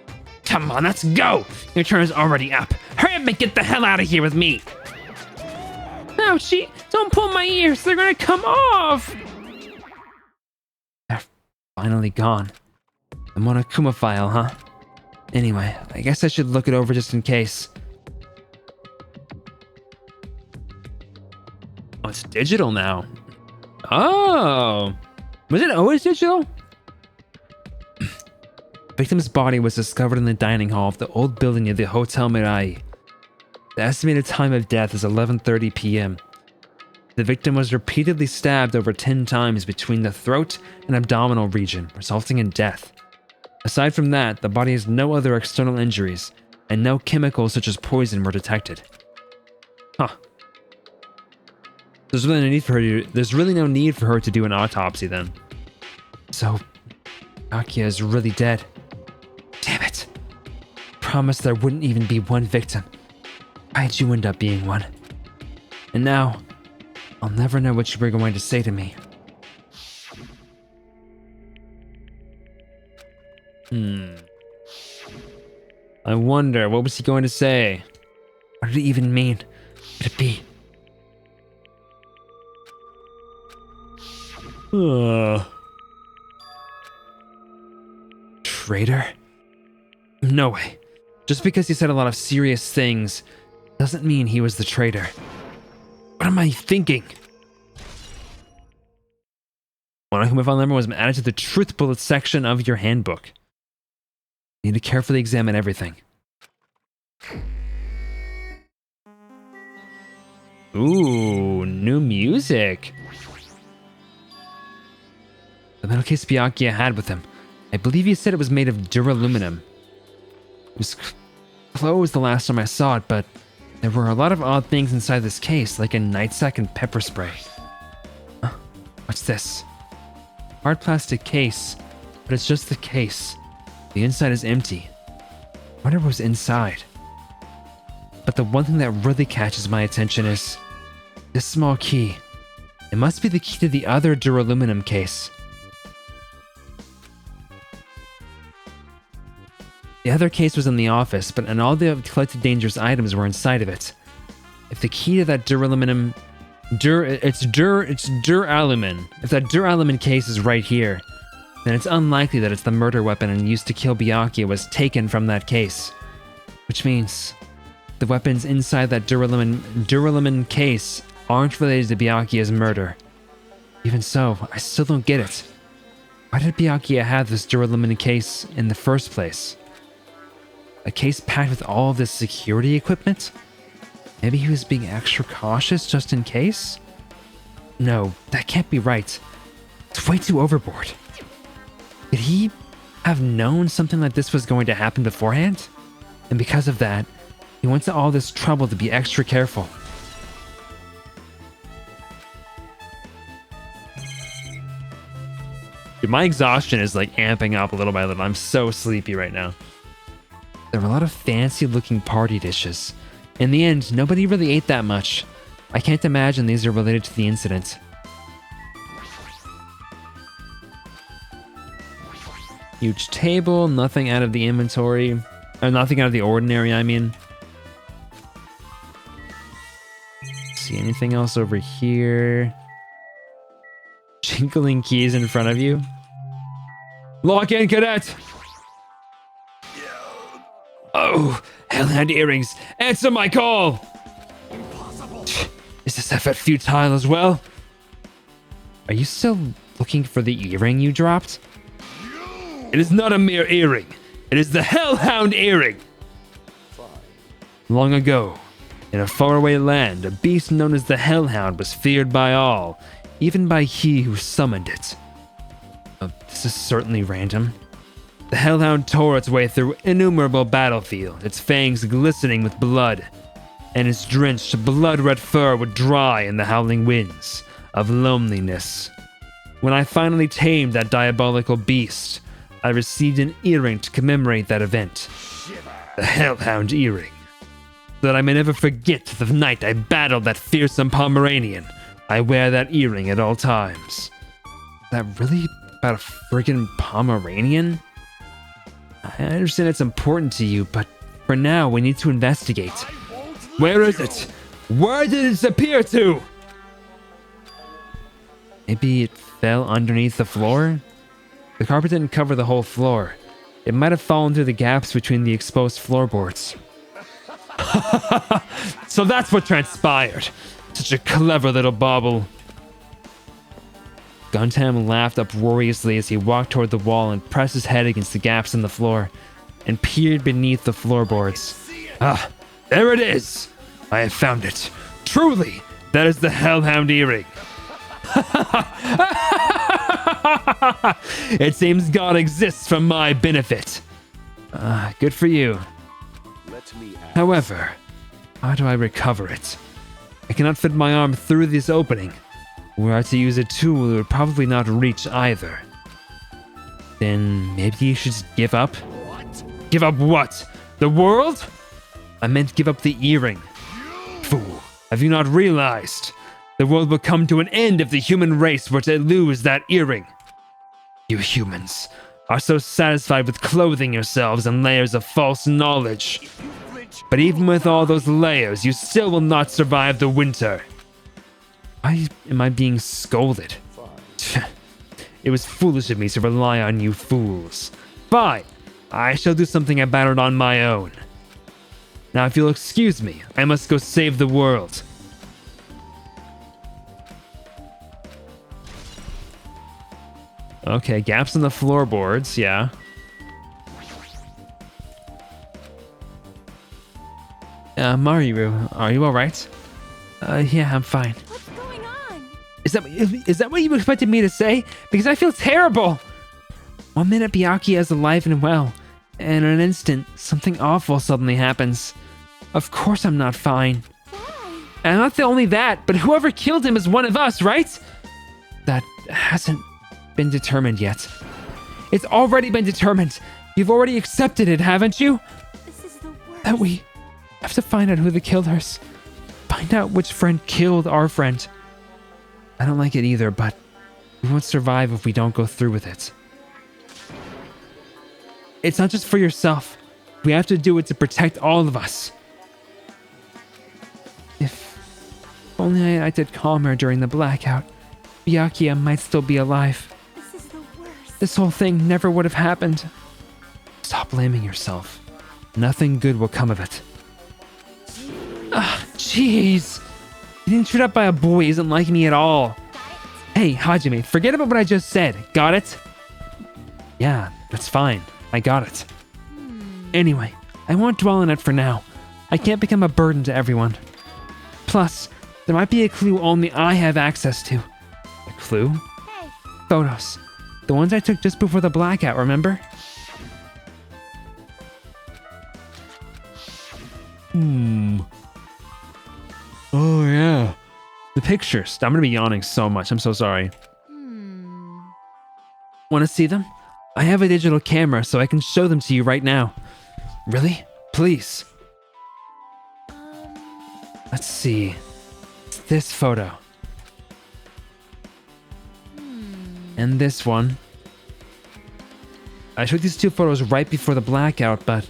Come on, let's go. Your turn is already up. Hurry up and get the hell out of here with me. Ouchie, don't pull my ears. They're gonna come off. Finally gone. The Monokuma file, huh? Anyway, I guess I should look it over just in case. Oh, it's digital now. Oh! Was it always digital? Victim's body was discovered in the dining hall of the old building near the Hotel Mirai. The estimated time of death is 11:30 p.m. The victim was repeatedly stabbed over 10 times between the throat and abdominal region, resulting in death. Aside from that, the body has no other external injuries, and no chemicals such as poison were detected. Huh. There's really no need for her to do an autopsy then. So, Akia is really dead. Damn it. Promised there wouldn't even be one victim. Why'd you end up being one? And now, I'll never know what you were going to say to me. I wonder, what was he going to say? What did it even mean? What could it be? Traitor? No way. Just because he said a lot of serious things doesn't mean he was the traitor. What am I thinking? Monokuma file number was added to the truth bullet section of your handbook. You need to carefully examine everything. Ooh, new music. The metal case Byakuya had with him. I believe he said it was made of duraluminum. It was closed the last time I saw it, but there were a lot of odd things inside this case, like a nightsack and pepper spray. Huh? What's this? Hard plastic case, but it's just the case. The inside is empty. I wonder what was inside. But the one thing that really catches my attention is this small key. It must be the key to the other duraluminum case. The other case was in the office, and all the collected dangerous items were inside of it. If the key to that duralumin. If that duralumin case is right here, then it's unlikely that it's the murder weapon and used to kill Byakuya was taken from that case. Which means the weapons inside that duralumin case aren't related to Byakuya's murder. Even so, I still don't get it. Why did Byakuya have this duralumin case in the first place? A case packed with all of this security equipment? Maybe he was being extra cautious just in case? No, that can't be right. It's way too overboard. Did he have known something like this was going to happen beforehand? And because of that, he went to all this trouble to be extra careful. Dude, my exhaustion is like amping up little by little. I'm so sleepy right now. There were a lot of fancy looking party dishes. In the end, nobody really ate that much. I can't imagine these are related to the incident. Huge table, nothing out of the inventory. Nothing out of the ordinary, I mean. See anything else over here? Jingling keys in front of you. Lock in, cadet! Oh, hellhound earrings! Answer my call! Impossible. Is this effort futile as well? Are you still looking for the earring you dropped? It is not a mere earring. It is the hellhound earring! Fine. Long ago, in a faraway land, a beast known as the hellhound was feared by all, even by he who summoned it. This is certainly random. The hellhound tore its way through innumerable battlefields, its fangs glistening with blood, and its drenched, blood-red fur would dry in the howling winds of loneliness. When I finally tamed that diabolical beast, I received an earring to commemorate that event. The hellhound earring. So that I may never forget the night I battled that fearsome Pomeranian. I wear that earring at all times. Is that really about a friggin' Pomeranian? I understand it's important to you, but for now, we need to investigate. Where is it? Where did it disappear to? Maybe it fell underneath the floor? The carpet didn't cover the whole floor. It might have fallen through the gaps between the exposed floorboards. So that's what transpired. Such a clever little bauble. Guntam laughed uproariously as he walked toward the wall and pressed his head against the gaps in the floor and peered beneath the floorboards. Ah, there it is! I have found it. Truly, that is the Hellhound earring. It seems God exists for my benefit. Good for you. However, how do I recover it? I cannot fit my arm through this opening. Were I to use a tool, it would probably not reach either. Then maybe you should just give up? What? Give up what? The world? I meant give up the earring. Fool, have you not realized? The world will come to an end if the human race were to lose that earring. You humans are so satisfied with clothing yourselves in layers of false knowledge. But even with all those layers, you still will not survive the winter. Why am I being scolded? It was foolish of me to rely on you fools. Fine, I shall do something about it on my own. Now if you'll excuse me, I must go save the world. Okay, gaps in the floorboards, yeah. Maru, are you alright? Yeah, I'm fine. What's going on? Is that what you expected me to say? Because I feel terrible! 1 minute Byakuya is alive and well, and in an instant, something awful suddenly happens. Of course I'm not fine. Why? And not only that, but whoever killed him is one of us, right? That hasn't been determined yet. It's already been determined. You've already accepted it, haven't you? This is the worst. That we have to find out who the killers. Find out which friend killed our friend. I don't like it either, but we won't survive if we don't go through with it. It's not just for yourself. We have to do it to protect all of us. If only I acted calmer during the blackout, Byakuya might still be alive. This is the worst. This whole thing never would have happened. Stop blaming yourself. Nothing good will come of it. Jeez. Getting treated up by a boy isn't like me at all. Hey, Hajime, forget about what I just said. Got it? Yeah, that's fine. I got it. Anyway, I won't dwell on it for now. I can't become a burden to everyone. Plus, there might be a clue only I have access to. A clue? Hey, Photos. The ones I took just before the blackout, remember? Oh, yeah. The pictures. I'm gonna be yawning so much. I'm so sorry. Want to see them? I have a digital camera, so I can show them to you right now. Really? Please. Let's see. It's this photo. And this one. I showed these two photos right before the blackout, but...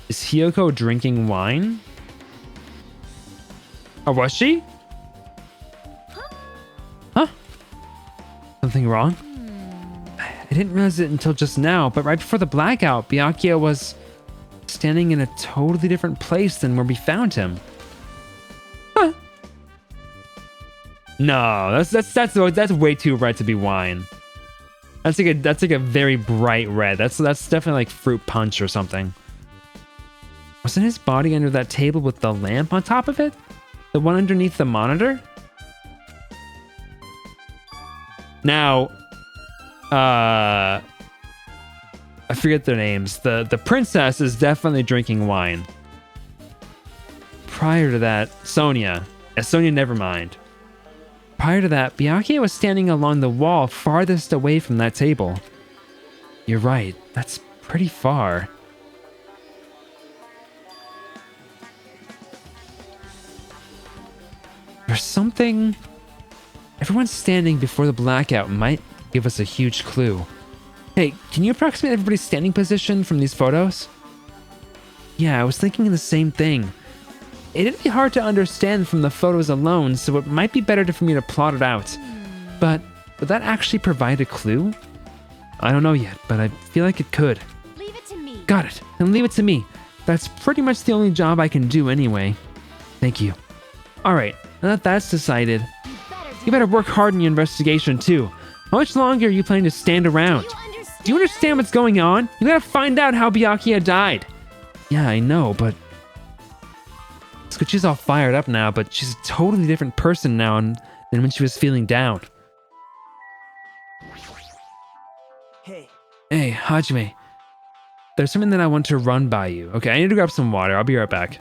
Is Hiyoko drinking wine? Or was she? Huh? Something wrong? I didn't realize it until just now, but right before the blackout, Byakuya was standing in a totally different place than where we found him. Huh? No, that's way too red to be wine. That's like a very bright red. That's definitely like fruit punch or something. Wasn't his body under that table with the lamp on top of it? The one underneath the monitor? Now, I forget their names. The princess is definitely drinking wine. Prior to that, Sonia. Sonia, never mind. Prior to that, Byakuya was standing along the wall farthest away from that table. You're right, that's pretty far. There's something... Everyone standing before the blackout might give us a huge clue. Hey, can you approximate everybody's standing position from these photos? Yeah, I was thinking the same thing. It'd be hard to understand from the photos alone, so it might be better for me to plot it out. But would that actually provide a clue? I don't know yet, but I feel like it could. Leave it to me. Got it. And leave it to me. That's pretty much the only job I can do anyway. Thank you. Alright, now that that's decided, you better work hard in your investigation too. How much longer are you planning to stand around? Do you understand what's going on? You gotta find out how Byakuya died. Yeah, I know, but... It's 'cause she's all fired up now, but she's a totally different person now than when she was feeling down. Hey, Hey, Hajime. There's something that I want to run by you. Okay, I need to grab some water. I'll be right back.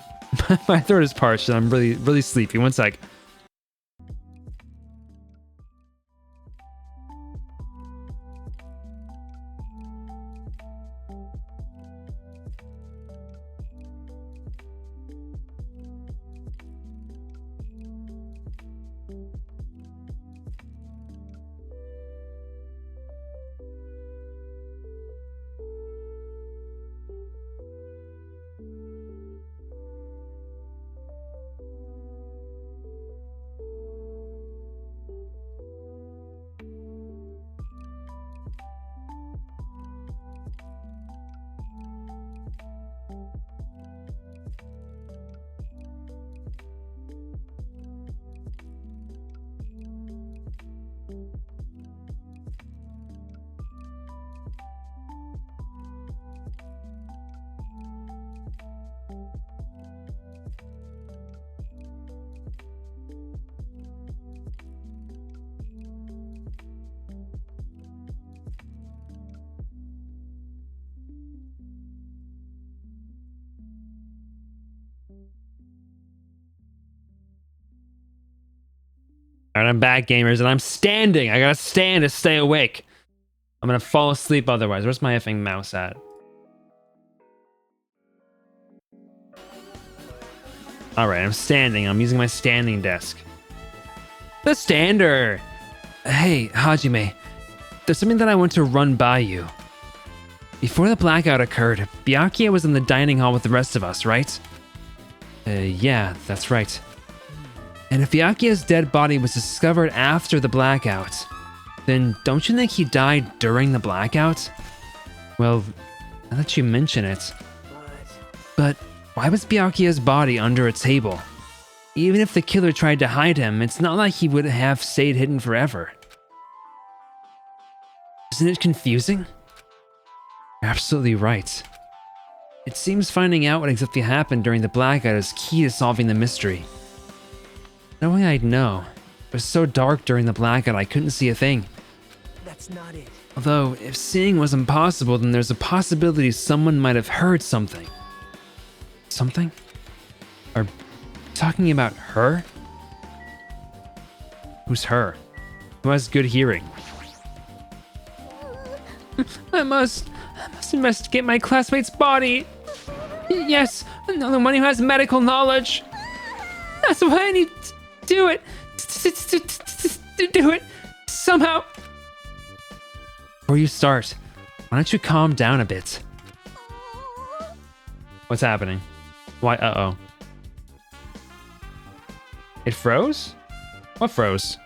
My throat is parched and I'm really sleepy. One sec. Alright, I'm back, gamers, and I'm standing. I gotta stand to stay awake. I'm gonna fall asleep otherwise. Where's my effing mouse at? Alright, I'm standing. I'm using my standing desk. The stander! Hey, Hajime. There's something that I want to run by you. Before the blackout occurred, Byakuya was in the dining hall with the rest of us, right? Yeah, that's right. And if Byakuya's dead body was discovered after the blackout, then don't you think he died during the blackout? Well, now that you mention it. But why was Byakuya's body under a table? Even if the killer tried to hide him, it's not like he would have stayed hidden forever. Isn't it confusing? You're absolutely right. It seems finding out what exactly happened during the blackout is key to solving the mystery. Knowing I'd know. It was so dark during the blackout I couldn't see a thing. that's not it. Although, if seeing was impossible, then there's a possibility someone might have heard something. Something? Are talking about her? Who's her? Who has good hearing? I must investigate my classmate's body. Yes, another one who has medical knowledge. That's why I need to do it. To do it somehow. Before you start, why don't you calm down a bit? What's happening? Why? Uh-oh. It froze? What froze?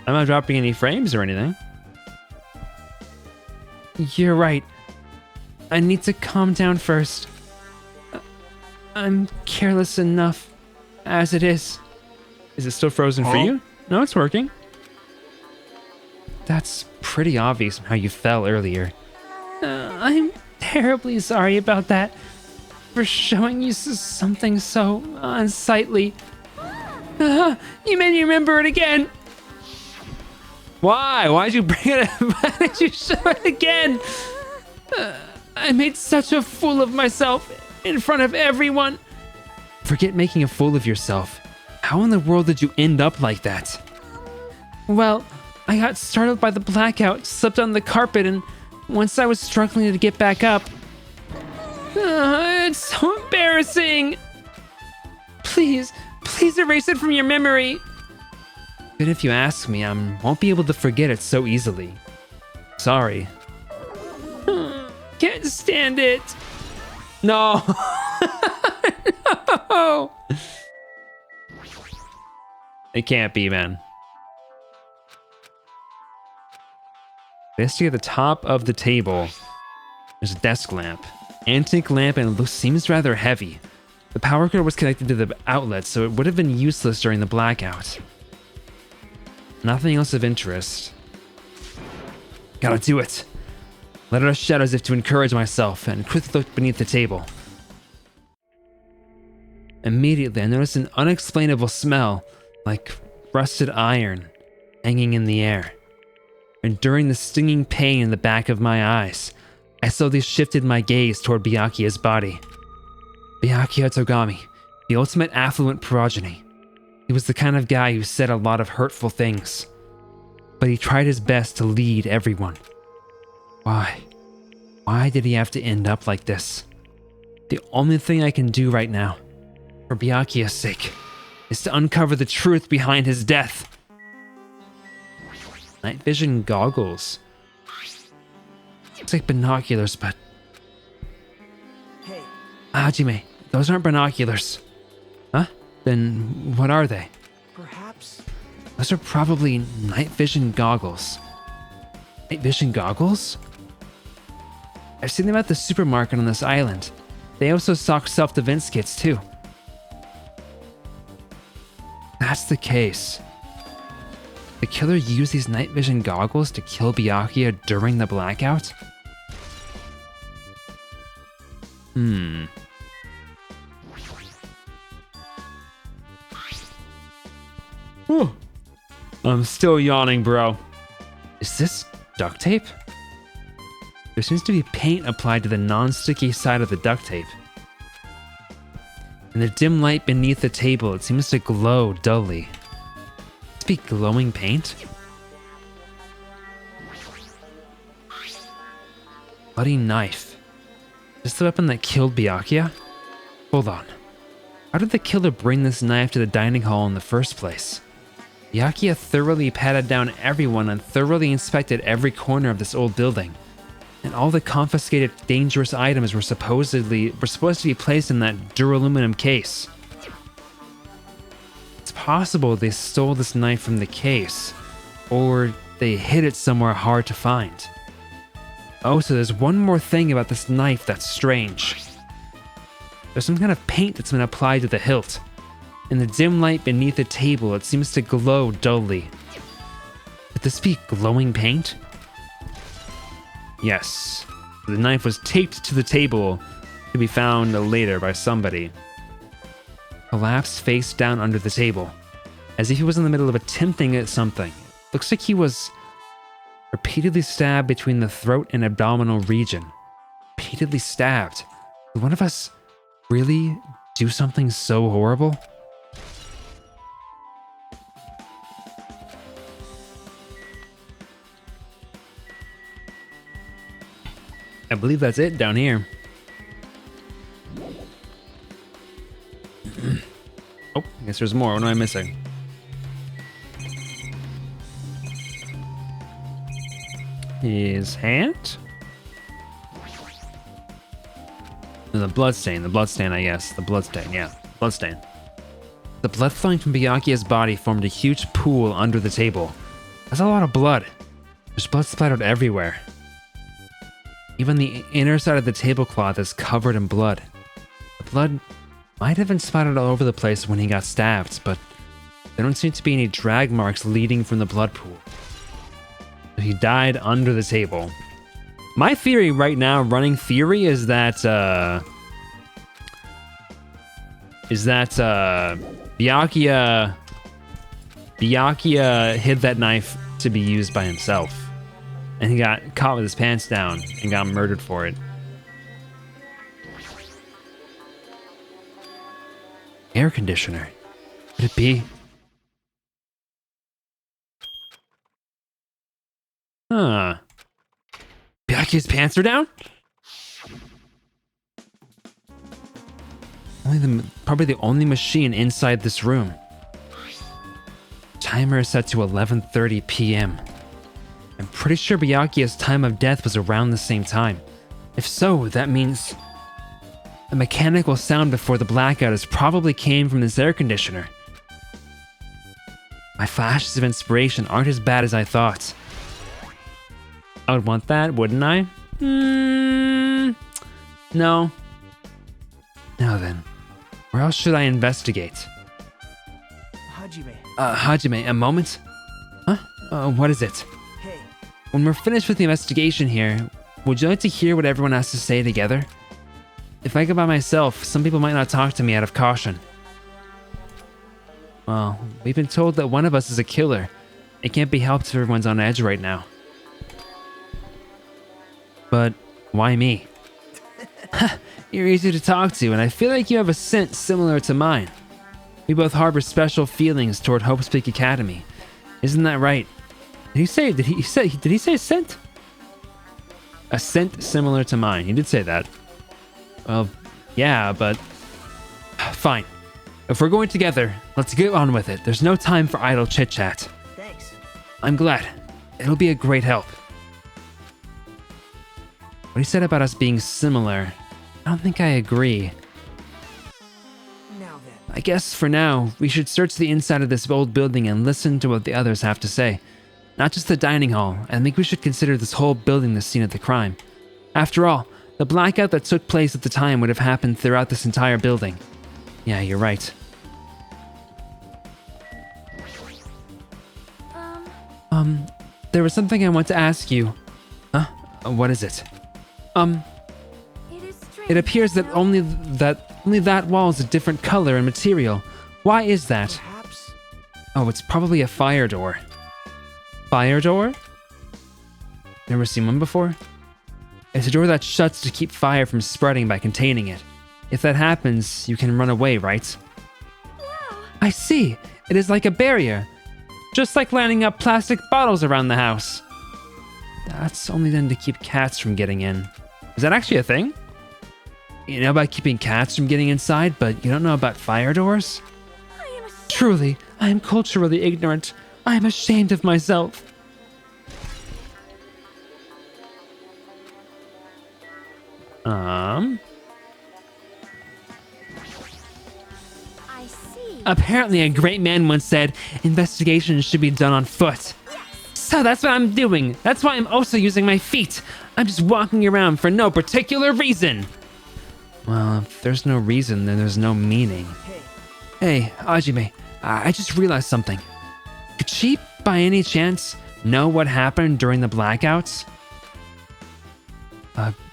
I'm not dropping any frames or anything. You're right. I need to calm down first. I'm careless enough as it is. Is it still frozen for you? No, it's working. That's pretty obvious how you fell earlier. I'm terribly sorry about that. For showing you something so unsightly. You made me remember it again. Why? Why'd you bring it up? Why did you show it again? I made such a fool of myself in front of everyone. Forget making a fool of yourself. How in the world did you end up like that? Well, I got startled by the blackout, slipped on the carpet, and once I was struggling to get back up. It's so embarrassing. Please erase it from your memory. But if you ask me, I won't be able to forget it so easily. Sorry. Can't stand it. No. No. It can't be, man. Basically, at the top of the table, there's a desk lamp. Antique lamp, and it seems rather heavy. The power cord was connected to the outlet, so it would have been useless during the blackout. Nothing else of interest. Gotta do it. Let out a shout as if to encourage myself, and quickly looked beneath the table. Immediately, I noticed an unexplainable smell, like rusted iron, hanging in the air. And during the stinging pain in the back of my eyes, I slowly shifted my gaze toward Byakuya's body. Byakuya Togami, the ultimate affluent progeny. He was the kind of guy who said a lot of hurtful things, but he tried his best to lead everyone. Why? Why did he have to end up like this? The only thing I can do right now, for Byakuya's sake, is to uncover the truth behind his death. Night vision goggles. Looks like binoculars, but... Hey, Hajime, those aren't binoculars. Huh? Then what are they? perhaps... Those are probably night vision goggles. Night vision goggles? I've seen them at the supermarket on this island. They also stock self-defense kits too. That's the case. The killer used these night vision goggles to kill Byakuya during the blackout? Whew. I'm still yawning, bro. Is this duct tape? There seems to be paint applied to the non-sticky side of the duct tape. In the dim light beneath the table, it seems to glow dully. Must be glowing paint? Bloody knife. Is this the weapon that killed Byakuya? Hold on. How did the killer bring this knife to the dining hall in the first place? Byakuya thoroughly patted down everyone and thoroughly inspected every corner of this old building. And all the confiscated dangerous items were supposed to be placed in that duraluminum case. It's possible they stole this knife from the case, or they hid it somewhere hard to find. Oh, so there's one more thing about this knife that's strange. There's some kind of paint that's been applied to the hilt. In the dim light beneath the table, it seems to glow dully. Could this be glowing paint? Yes. The knife was taped to the table to be found later by somebody. Collapsed face down under the table, as if he was in the middle of attempting at something. Looks like he was repeatedly stabbed between the throat and abdominal region. Repeatedly stabbed. Did one of us really do something so horrible? I believe that's it down here. Oh, I guess there's more. What am I missing? His hand? The bloodstain. The bloodstain, I guess. The bloodstain, yeah. Bloodstain. The blood flowing from Byakuya's body formed a huge pool under the table. That's a lot of blood. There's blood splattered everywhere. Even the inner side of the tablecloth is covered in blood. The blood might have been splattered all over the place when he got stabbed, but there don't seem to be any drag marks leading from the blood pool. He died under the table. My theory right now, running theory, is that Byakuya hid that knife to be used by himself. And he got caught with his pants down and got murdered for it. Air conditioner. Could it be? Huh. Byakuya's pants are down? Probably the only machine inside this room. Timer is set to 11:30 p.m. I'm pretty sure Byakuya's time of death was around the same time. If so, that means the mechanical sound before the blackout probably came from this air conditioner. My flashes of inspiration aren't as bad as I thought. I would want that, wouldn't I? No. Now then, where else should I investigate? Hajime. Hajime, a moment? Huh? What is it? Hey, When we're finished with the investigation here, would you like to hear what everyone has to say together? If I go by myself, some people might not talk to me out of caution. Well, we've been told that one of us is a killer. It can't be helped if everyone's on edge right now. But why me? You're easy to talk to, and I feel like you have a scent similar to mine. We both harbor special feelings toward Hope's Peak Academy. Isn't that right? Did he say scent? A scent similar to mine. He did say that. Well, yeah, but fine. If we're going together, let's get on with it. There's no time for idle chit-chat. thanks. I'm glad. It'll be a great help. What he said about us being similar, I don't think I agree. Now then. I guess for now, we should search the inside of this old building and listen to what the others have to say. Not just the dining hall. I think we should consider this whole building the scene of the crime. After all, the blackout that took place at the time would have happened throughout this entire building. Yeah, you're right. There was something I want to ask you. Huh? What is it? It is strange. It appears that only that wall is a different color and material. Why is that? Perhaps. Oh, it's probably a fire door. Fire door? Never seen one before? It's a door that shuts to keep fire from spreading by containing it. If that happens, you can run away, right? Yeah. I see. It is like a barrier. Just like lining up plastic bottles around the house. That's only then to keep cats from getting in. Is that actually a thing? You know about keeping cats from getting inside, but you don't know about fire doors? I am ashamed. Truly, I am culturally ignorant. I am ashamed of myself. I see. Apparently a great man once said, investigations should be done on foot. So that's what I'm doing. That's why I'm also using my feet. I'm just walking around for no particular reason. Well, if there's no reason, then there's no meaning. Hey, Hajime, I just realized something. Could she, by any chance, know what happened during the blackouts?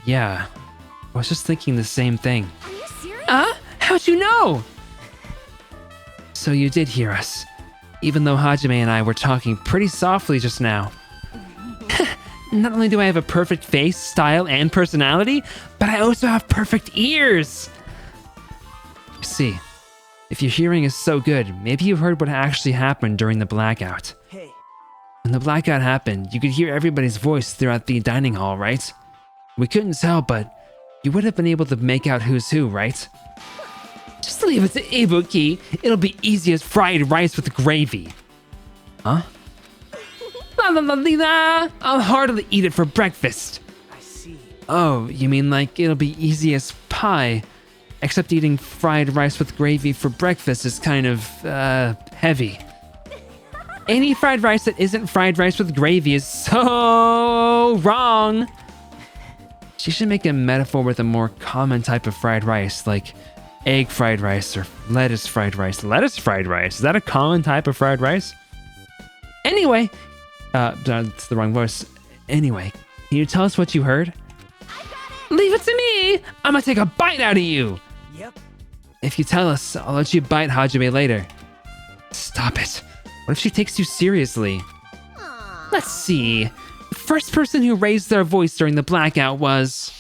Yeah. I was just thinking the same thing. Are you serious? How'd you know? So you did hear us, even though Hajime and I were talking pretty softly just now. Not only do I have a perfect face, style, and personality, but I also have perfect ears. You see, if your hearing is so good, maybe you heard what actually happened during the blackout. Hey, When the blackout happened, you could hear everybody's voice throughout the dining hall, right? We couldn't tell, but you would have been able to make out who's who, right? Just leave it to Ibuki. It'll be easy as fried rice with gravy. Huh? La la la la la. I'll heartily eat it for breakfast. I see. Oh, you mean like it'll be easy as pie? Except eating fried rice with gravy for breakfast is kind of, heavy. Any fried rice that isn't fried rice with gravy is so wrong. She should make a metaphor with a more common type of fried rice, like egg fried rice or lettuce fried rice. Lettuce fried rice? Is that a common type of fried rice? Anyway, that's the wrong voice. Anyway, can you tell us what you heard? Leave it to me! I'm gonna take a bite out of you! Yep. If you tell us, I'll let you bite Hajime later. Stop it. What if she takes you seriously? Let's see. The first person who raised their voice during the blackout was...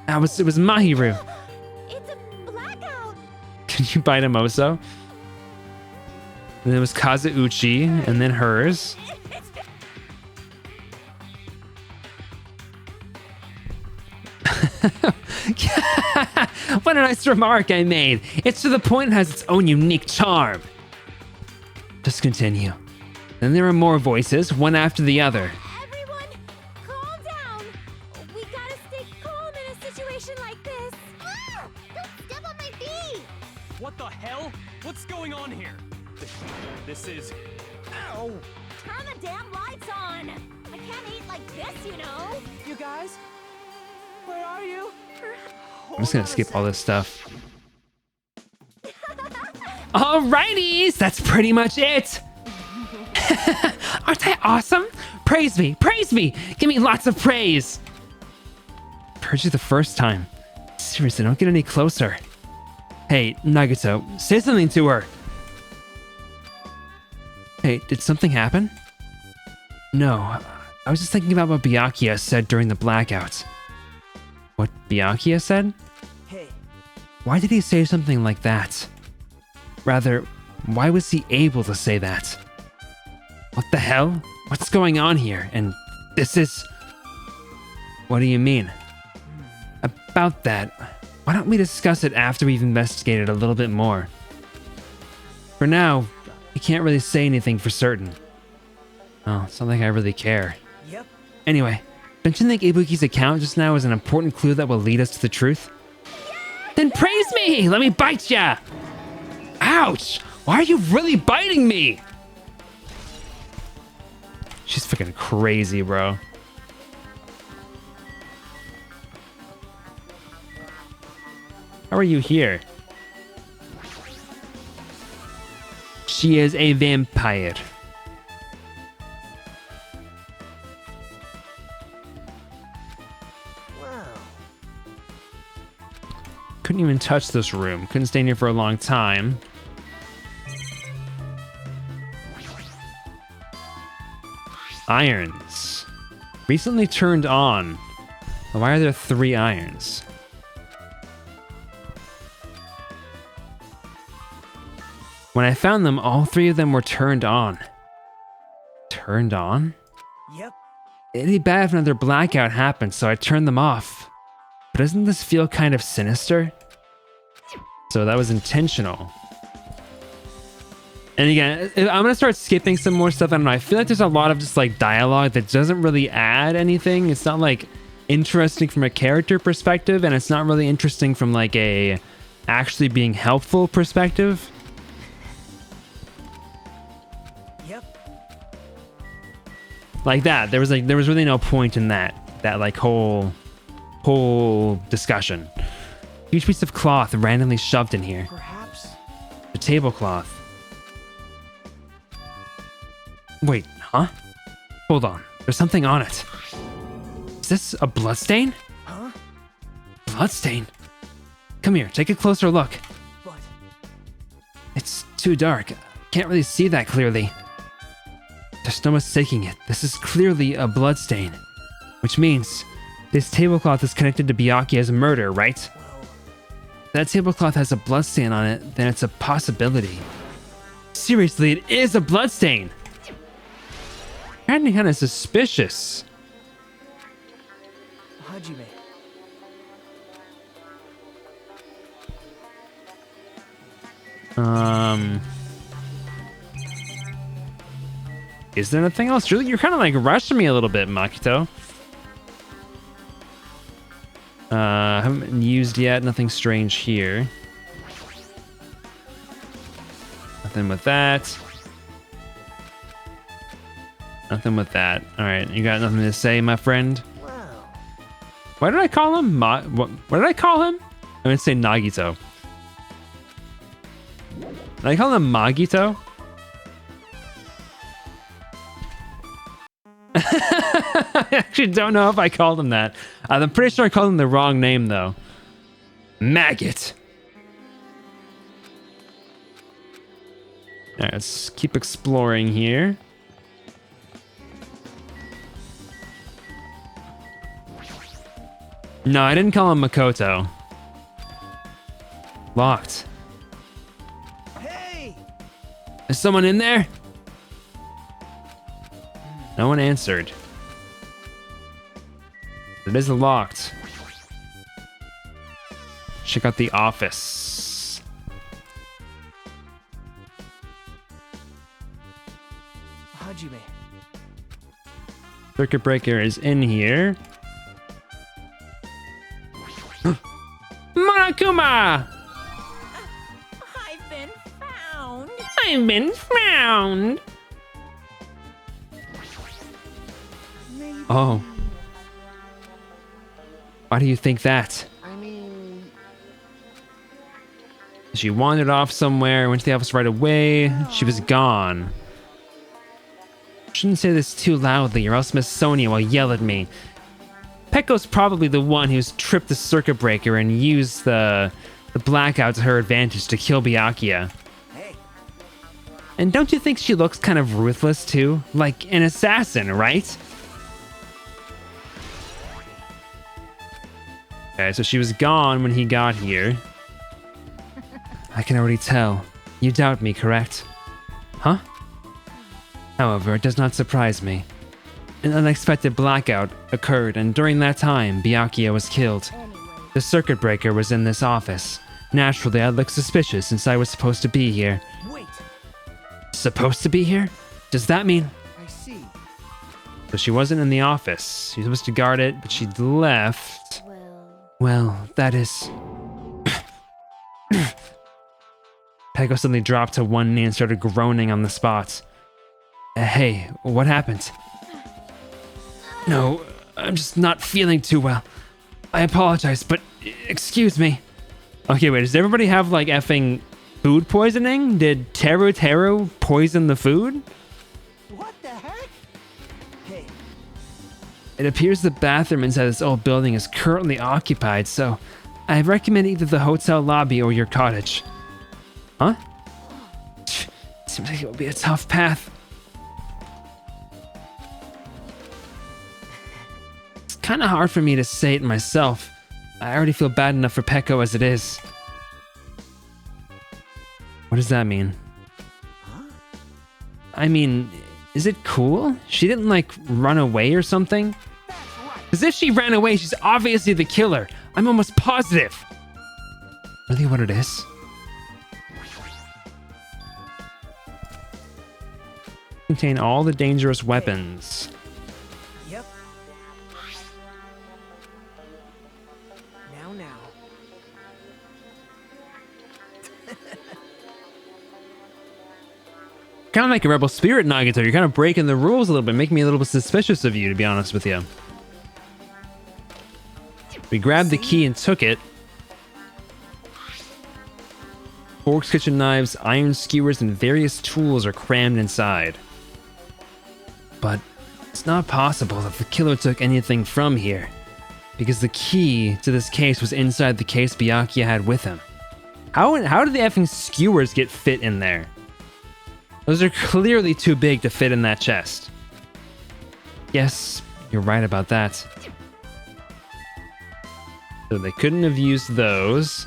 It was Mahiru. It's a blackout. Can you bite him also? And then it was Kazeuchi, and then hers. What a nice remark I made. It's to the point, it has its own unique charm. Just continue. Then there are more voices, one after the other. Everyone, calm down. We gotta stay calm in a situation like this. Don't step on my feet. What the hell? What's going on here? The Turn the damn lights on! I can't eat like this, you know! You guys? Where are you? I'm just gonna skip all this stuff. Alrighties, that's pretty much it. Aren't I awesome? Praise me, give me lots of praise. Heard you the first time. Seriously, don't get any closer. Hey, Nagito, say something to her. Hey, did something happen? No, I was just thinking about what Byakuya said during the blackout. What Byakuya said? Hey, Why did he say something like that? Rather, why was he able to say that? What the hell? What's going on here? And this is... What do you mean? About that, why don't we discuss it after we've investigated a little bit more? For now, I can't really say anything for certain. Oh, it's not like I really care. yep. Anyway, don't you think Ibuki's account just now is an important clue that will lead us to the truth? Then praise me! Let me bite ya! Ouch! Why are you really biting me? She's freaking crazy, bro. How are you here? She is a vampire. Wow. Couldn't even touch this room. Couldn't stay in here for a long time. Irons. Recently turned on. Why are there 3 irons? When I found them, all 3 of them were turned on. Turned on? Yep. It'd be bad if another blackout happened, so I turned them off. But doesn't this feel kind of sinister? So that was intentional. And again, I'm gonna start skipping some more stuff. I don't know. I feel like there's a lot of just like dialogue that doesn't really add anything. It's not like interesting from a character perspective, and it's not really interesting from like a actually being helpful perspective. Yep. Like that. There was really no point in that like whole discussion. Huge piece of cloth randomly shoved in here. Perhaps. The tablecloth. Wait, huh? Hold on. There's something on it. Is this a bloodstain? Huh? Bloodstain? Come here, take a closer look. But It's too dark. Can't really see that clearly. There's no mistaking it. This is clearly a bloodstain. Which means this tablecloth is connected to Byakuya's murder, right? If that tablecloth has a bloodstain on it, then it's a possibility. Seriously, it is a bloodstain! Kind of suspicious. Hajime. Is there anything else? You're kind of like rushing me a little bit, Makito. Haven't been used yet. Nothing strange here. Nothing with that. Nothing with that. All right, you got nothing to say, my friend? Wow. What did I call him? What did I call him? I'm gonna say Nagito. Did I call him Magito? I actually don't know if I called him that. I'm pretty sure I called him the wrong name, though. Maggot. All right, let's keep exploring here. No, I didn't call him Makoto. Locked. Hey! Is someone in there? No one answered. It is locked. Check out the office. Hajime. Circuit breaker is in here. Monokuma! I've been found. I've been found. Oh. Why do you think that? I mean, She wandered off somewhere, went to the office right away. She was gone. Shouldn't say this too loudly or else Miss Sonia will yell at me. Pecco's probably the one who's tripped the circuit breaker and used the blackout to her advantage to kill Byakuya. hey, And don't you think she looks kind of ruthless too? Like an assassin, right? Okay, so she was gone when he got here. I can already tell. You doubt me, correct? Huh? However, it does not surprise me. An unexpected blackout occurred, and during that time, Byakuya was killed. The circuit breaker was in this office. Naturally, I looked suspicious since I was supposed to be here. wait. Supposed to be here? Does that mean... I see. So she wasn't in the office. She was supposed to guard it, but she left. Well, that is... Pecco suddenly dropped to one knee and started groaning on the spot. Hey, what happened? No, I'm just not feeling too well. I apologize, but excuse me. Okay, wait, does everybody have like effing food poisoning? Did Teru poison the food? What the heck? Hey, It appears the bathroom inside this old building is currently occupied, so I recommend either the hotel lobby or your cottage. Huh? Seems like it will be a tough path. It's kind of hard for me to say it myself. I already feel bad enough for Pecco as it is. What does that mean? I mean, is it cool? She didn't like run away or something? Because if she ran away, she's obviously the killer. I'm almost positive. Really what it is? Contain all the dangerous weapons. yep. Now. Kind of like a rebel spirit, Nagato. You're kind of breaking the rules a little bit, making me a little bit suspicious of you, to be honest with you. We grabbed the key and took it. Forks, kitchen knives, iron skewers, and various tools are crammed inside. But it's not possible that the killer took anything from here, because the key to this case was inside the case Byakuya had with him. How did the effing skewers get fit in there? Those are clearly too big to fit in that chest. Yes, you're right about that. So they couldn't have used those.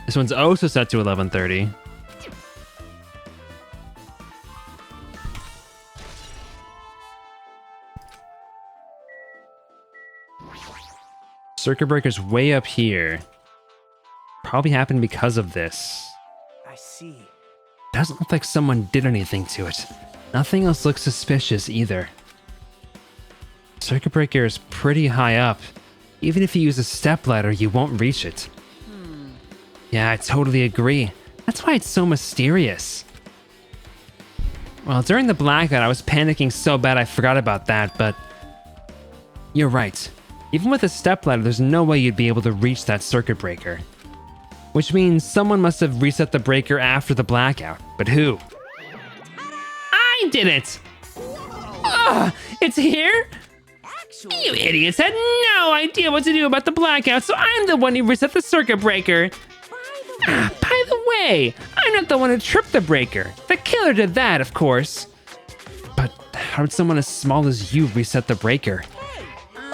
This one's also set to 11:30. Circuit breaker's way up here. Probably happened because of this. I see. Doesn't look like someone did anything to it. Nothing else looks suspicious either. Circuit breaker is pretty high up. Even if you use a stepladder, you won't reach it. Yeah, I totally agree. That's why it's so mysterious. Well, during the blackout, I was panicking so bad I forgot about that, but... You're right. Even with a stepladder, there's no way you'd be able to reach that circuit breaker. Which means someone must have reset the breaker after the blackout. But who? I did it! Ugh, it's here? You idiots had no idea what to do about the blackout, so I'm the one who reset the circuit breaker. By the way, I'm not the one who tripped the breaker. The killer did that, of course. But how did someone as small as you reset the breaker?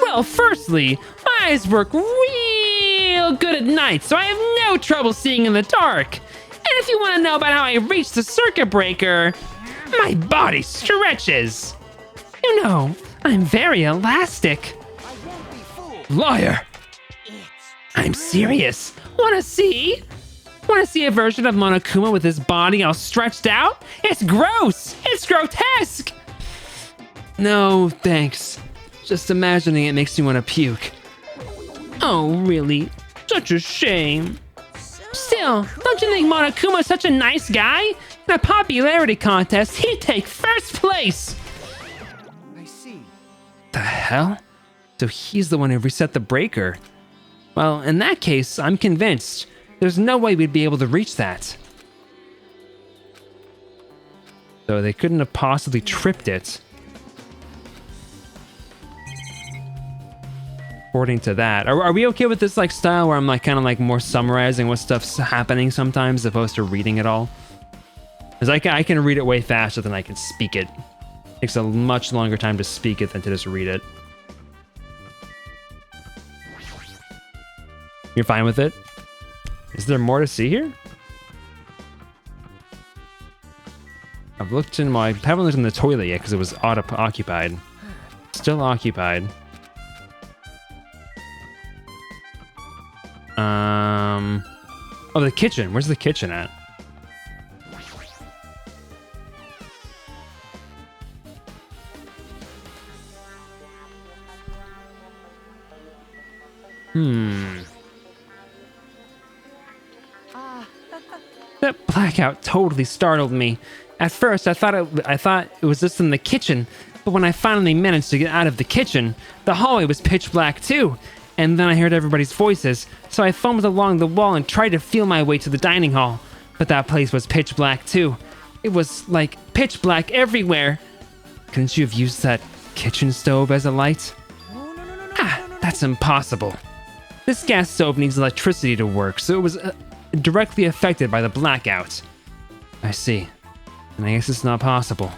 Well, firstly, my eyes work real good at night, so I have no trouble seeing in the dark. And if you want to know about how I reached the circuit breaker, my body stretches. You know, I'm very elastic. I won't be fooled. Liar! I'm serious. Wanna see? Wanna see a version of Monokuma with his body all stretched out? It's gross! It's grotesque! No, thanks. Just imagining it makes me want to puke. Oh, really? Such a shame. Still, don't you think Monokuma's such a nice guy? In a popularity contest, he'd take first place! I see. The hell? So he's the one who reset the breaker. Well, in that case, I'm convinced. There's no way we'd be able to reach that. So they couldn't have possibly tripped it. According to that. Are we okay with this like style where I'm like kind of like more summarizing what stuff's happening sometimes as opposed to reading it all? Because I can read it way faster than I can speak it. Takes a much longer time to speak it than to just read it. You're fine with it? Is there more to see here? I've looked in my... I haven't looked in the toilet yet because it was occupied. Still occupied. Oh, the kitchen. Where's the kitchen at? That blackout totally startled me. At first, I thought it was just in the kitchen, but when I finally managed to get out of the kitchen, the hallway was pitch black too. And then I heard everybody's voices, so I fumbled along the wall and tried to feel my way to the dining hall. But that place was pitch black too. It was like pitch black everywhere. Couldn't you have used that kitchen stove as a light? That's impossible. This gas stove needs electricity to work, so it was directly affected by the blackout. I see. And I guess it's not possible.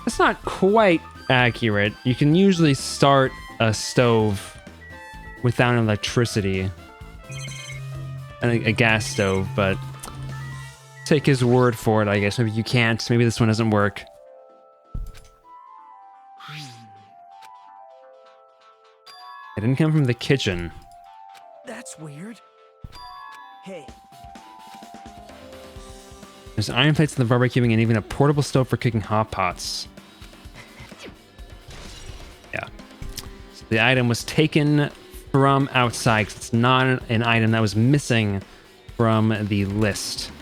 That's not quite accurate. You can usually start a stove without electricity. And a gas stove, but take his word for it, I guess. Maybe you can't. Maybe this one doesn't work. It didn't come from the kitchen. That's weird. Hey. There's iron plates in the barbecuing and even a portable stove for cooking hot pots. Yeah. So the item was taken from outside 'cause it's not an item that was missing from the list.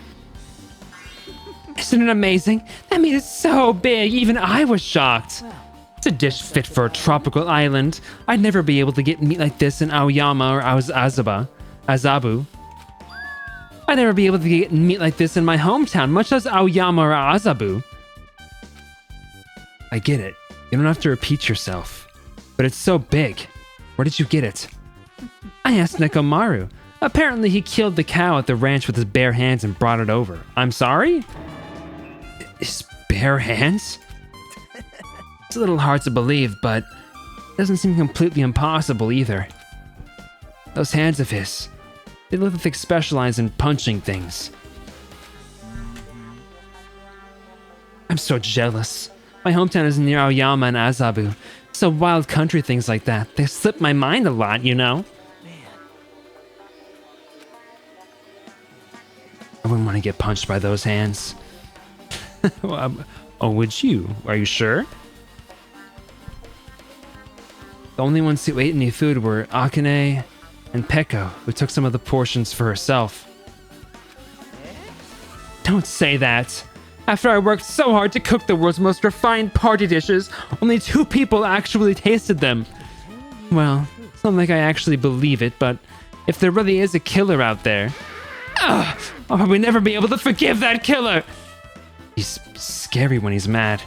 Isn't it amazing? That meat is so big, even I was shocked. It's a dish fit for a tropical island. I'd never be able to get meat like this in Aoyama or Azabu. I'd never be able to get meat like this in my hometown, much less Aoyama or Azabu. I get it. You don't have to repeat yourself. But it's so big. Where did you get it? I asked Nekomaru. Apparently he killed the cow at the ranch with his bare hands and brought it over. I'm sorry? His bare hands? It's a little hard to believe, but it doesn't seem completely impossible either. Those hands of his, they look like they specialize in punching things. I'm so jealous. My hometown is near Aoyama and Azabu, so wild country things like that, they slip my mind a lot, you know? I wouldn't want to get punched by those hands. Oh, would you? Are you sure? The only ones who ate any food were Akane and Peko, who took some of the portions for herself. Don't say that. After I worked so hard to cook the world's most refined party dishes, only 2 people actually tasted them. Well, it's not like I actually believe it, but if there really is a killer out there, I'll probably never be able to forgive that killer. He's scary when he's mad.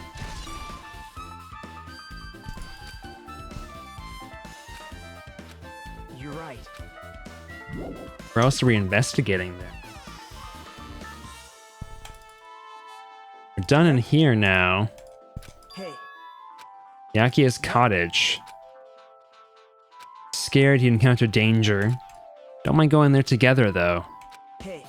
You're right. Where else are we investigating there? We're done in here now. Hey. Yakiya's cottage. Scared he'd encounter danger. Don't mind going there together, though. Hey.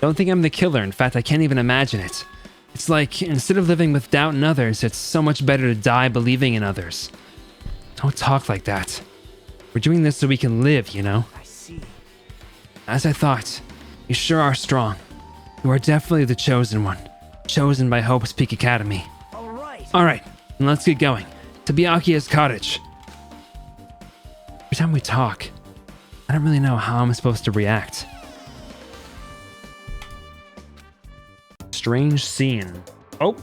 Don't think I'm the killer. In fact, I can't even imagine it. It's like, instead of living with doubt in others, it's so much better to die believing in others. Don't talk like that. We're doing this so we can live, you know? I see. As I thought, you sure are strong. You are definitely the chosen one. Chosen by Hope's Peak Academy. All right. Alright, then let's get going. to Byakuya's cottage. Every time we talk, I don't really know how I'm supposed to react. Strange scene. Oh,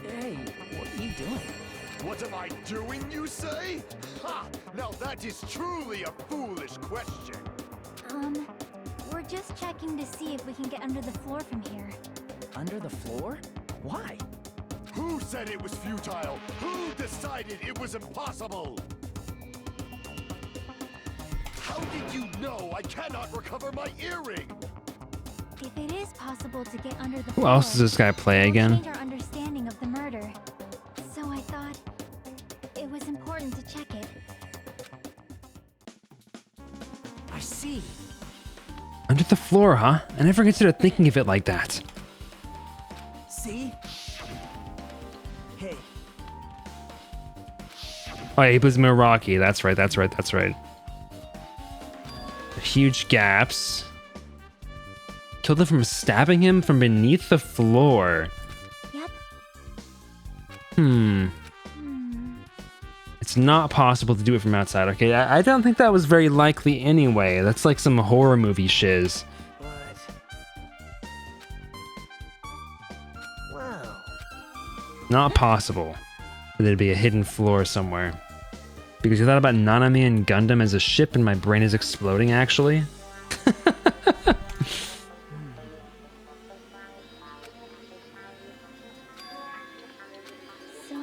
Hey, what are you doing? What am I doing, you say? Ha! Now that is truly a foolish question. We're just checking to see if we can get under the floor from here. Under the floor? Why? Who said it was futile? Who decided it was impossible? How did you know I cannot recover my earring? If it is possible to get under the who floor, else does this guy play it'll again? change our understanding of the murder. So I thought it was important to check it. I see. Under the floor, huh? I never considered thinking of it like that. See? Hey, Oh, yeah, he plays Meraki. That's right, that's right, that's right. Huge gaps. Killed him from stabbing him from beneath the floor. Yep. It's not possible to do it from outside. Okay, I don't think that was very likely anyway. That's like some horror movie shiz. but... Well... Not possible for there to be a hidden floor somewhere. Because you thought about Nanami and Gundam as a ship and my brain is exploding, actually. So,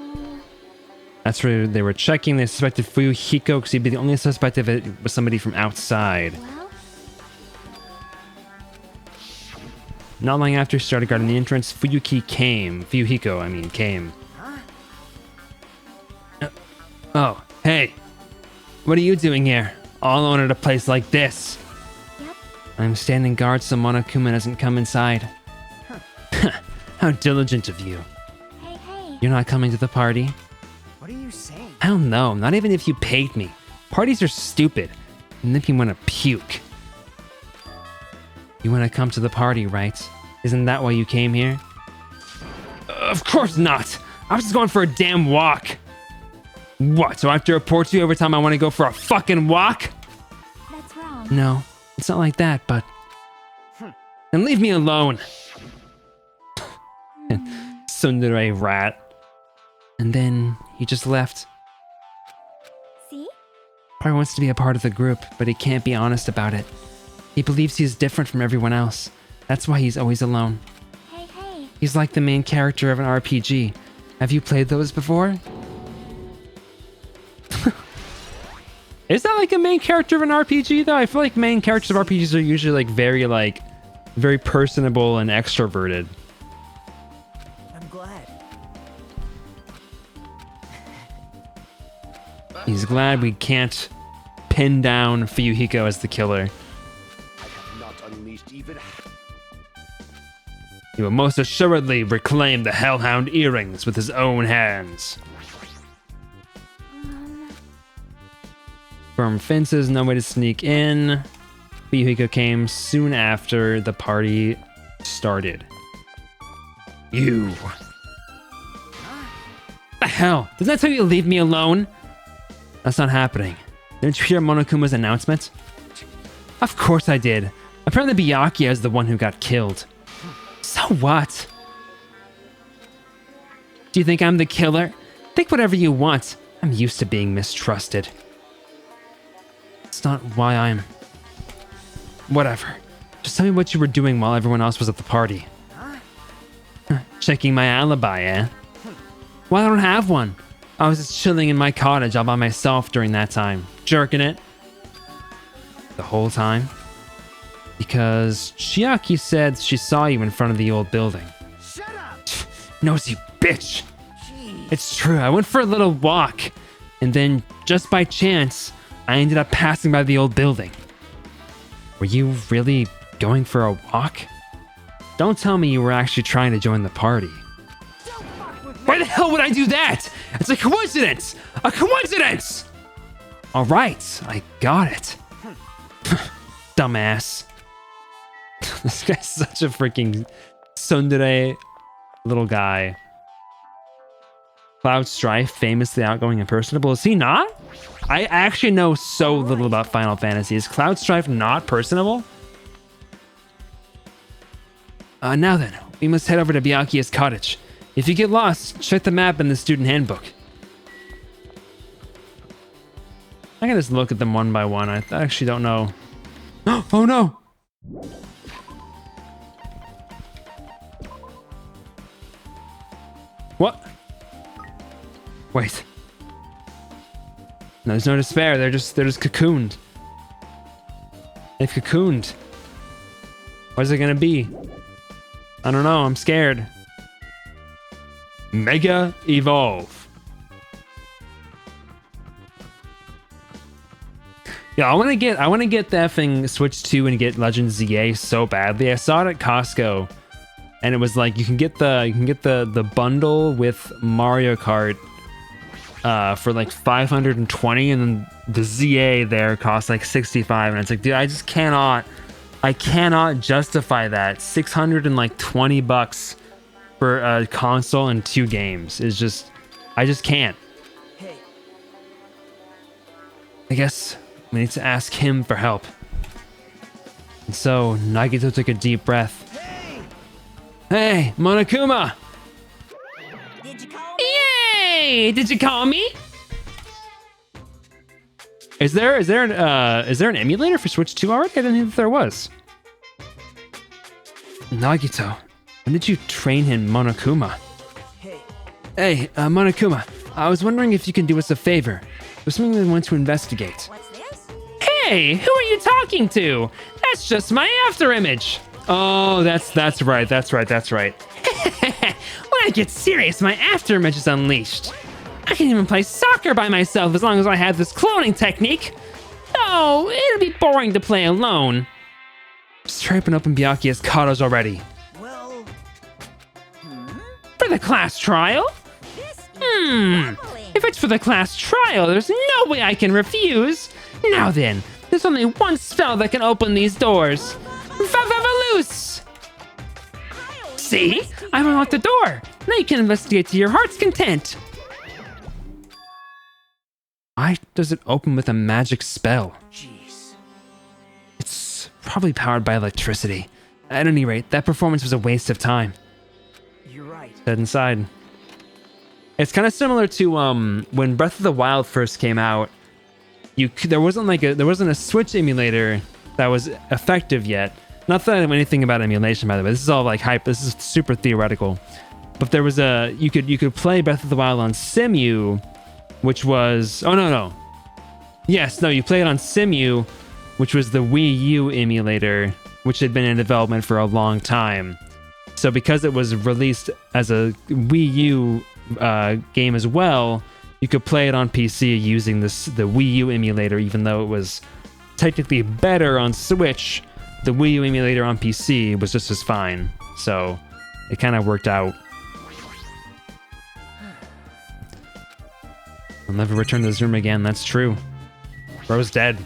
That's where they were checking. They suspected Fuyuhiko because he'd be the only suspect if it was somebody from outside. well, Not long after he started guarding the entrance, Fuyuhiko came. Oh, hey. What are you doing here? All alone at a place like this? yep. I'm standing guard so Monokuma doesn't come inside. How diligent of you. Hey, hey. You're not coming to the party? What are you saying? Hell no, not even if you paid me. Parties are stupid. And if you want to puke. You want to come to the party, right? Isn't that why you came here? Of course not. I was just going for a damn walk. What, so I have to report to you every time I want to go for a fucking walk? That's wrong. No, it's not like that, but... Then leave me alone. Tsundere rat. And then he just left. See? Probably wants to be a part of the group, but he can't be honest about it. He believes he's different from everyone else. That's why he's always alone. Hey, hey. He's like the main character of an RPG. Have you played those before? Is that like a main character of an RPG though? I feel like main characters of RPGs are usually very personable and extroverted. I'm glad. He's glad we can't pin down Fuyuhiko as the killer. I have not unleashed even... He will most assuredly reclaim the Hellhound earrings with his own hands. From fences, no way to sneak in. Fuyuhiko came soon after the party started. You. The hell? Didn't I tell you to leave me alone? That's not happening. Didn't you hear Monokuma's announcement? Of course I did. Apparently Byakuya is the one who got killed. So what? Do you think I'm the killer? Think whatever you want. I'm used to being mistrusted. It's not why I'm... Whatever. Just tell me what you were doing while everyone else was at the party. Checking my alibi, eh? Well, I don't have one. I was just chilling in my cottage all by myself during that time. Jerking it. The whole time. Because Chiaki said she saw you in front of the old building. Shut up! Nosy bitch! Jeez. It's true, I went for a little walk. And then, just by chance, I ended up passing by the old building. Were you really going for a walk? Don't tell me you were actually trying to join the party. Don't fuck with me! Why the hell would I do that? It's a coincidence! A coincidence! Alright, I got it. Dumbass. This guy's such a freaking tsundere little guy. Cloud Strife, famously outgoing and personable. Is he not? I actually know so little about Final Fantasy. Is Cloud Strife not personable? Now then, we must head over to Byakuya's cottage. If you get lost, check the map in the student handbook. I can just look at them one by one. I actually don't know. Oh no! What? Wait. No, there's no despair. They're just cocooned. They've cocooned. What is it gonna be? I don't know. I'm scared. Mega Evolve. Yeah, I want to get that thing Switch 2 and get Legend ZA so badly. I saw it at Costco, and it was like you can get the bundle with Mario Kart for like 520, and then the ZA there costs like 65, and it's like, dude, I cannot justify that. $620 for a console and 2 games is just, I just can't. Hey. I guess we need to ask him for help. And so Nagito took a deep breath. Hey, Monokuma! Did you call me? Yay! Did you call me? Is there an emulator for Switch 2 already? I didn't think there was. Nagito, when did you train him, Monokuma? Hey, Monokuma, I was wondering if you can do us a favor. There's something we want to investigate. What's this? Hey, who are you talking to? That's just my afterimage. Oh, that's right. When I get serious, my afterimage is unleashed. I can even play soccer by myself as long as I have this cloning technique. Oh, it'll be boring to play alone. Just hurry up and open Byakuya's katas already. Well, For the class trial? This is baffling. If it's for the class trial, there's no way I can refuse. Now then, there's only one spell that can open these doors. Vavavalus! See? I've unlocked the door. Now you can investigate to your heart's content. Why does it open with a magic spell? jeez. It's probably powered by electricity. At any rate, that performance was a waste of time. You're right. Head inside. It's kind of similar to when Breath of the Wild first came out. There wasn't a Switch emulator that was effective yet. Not that I know anything about emulation, by the way. This is all like hype. This is super theoretical. But there was you could play Breath of the Wild on Simu, which was you play it on Simu, which was the Wii U emulator, which had been in development for a long time. So because it was released as a Wii U game as well, you could play it on PC using the Wii U emulator, even though it was technically better on Switch. The Wii U emulator on PC was just as fine. So it kind of worked out. I'll never return to this room again, that's true. Bro's dead.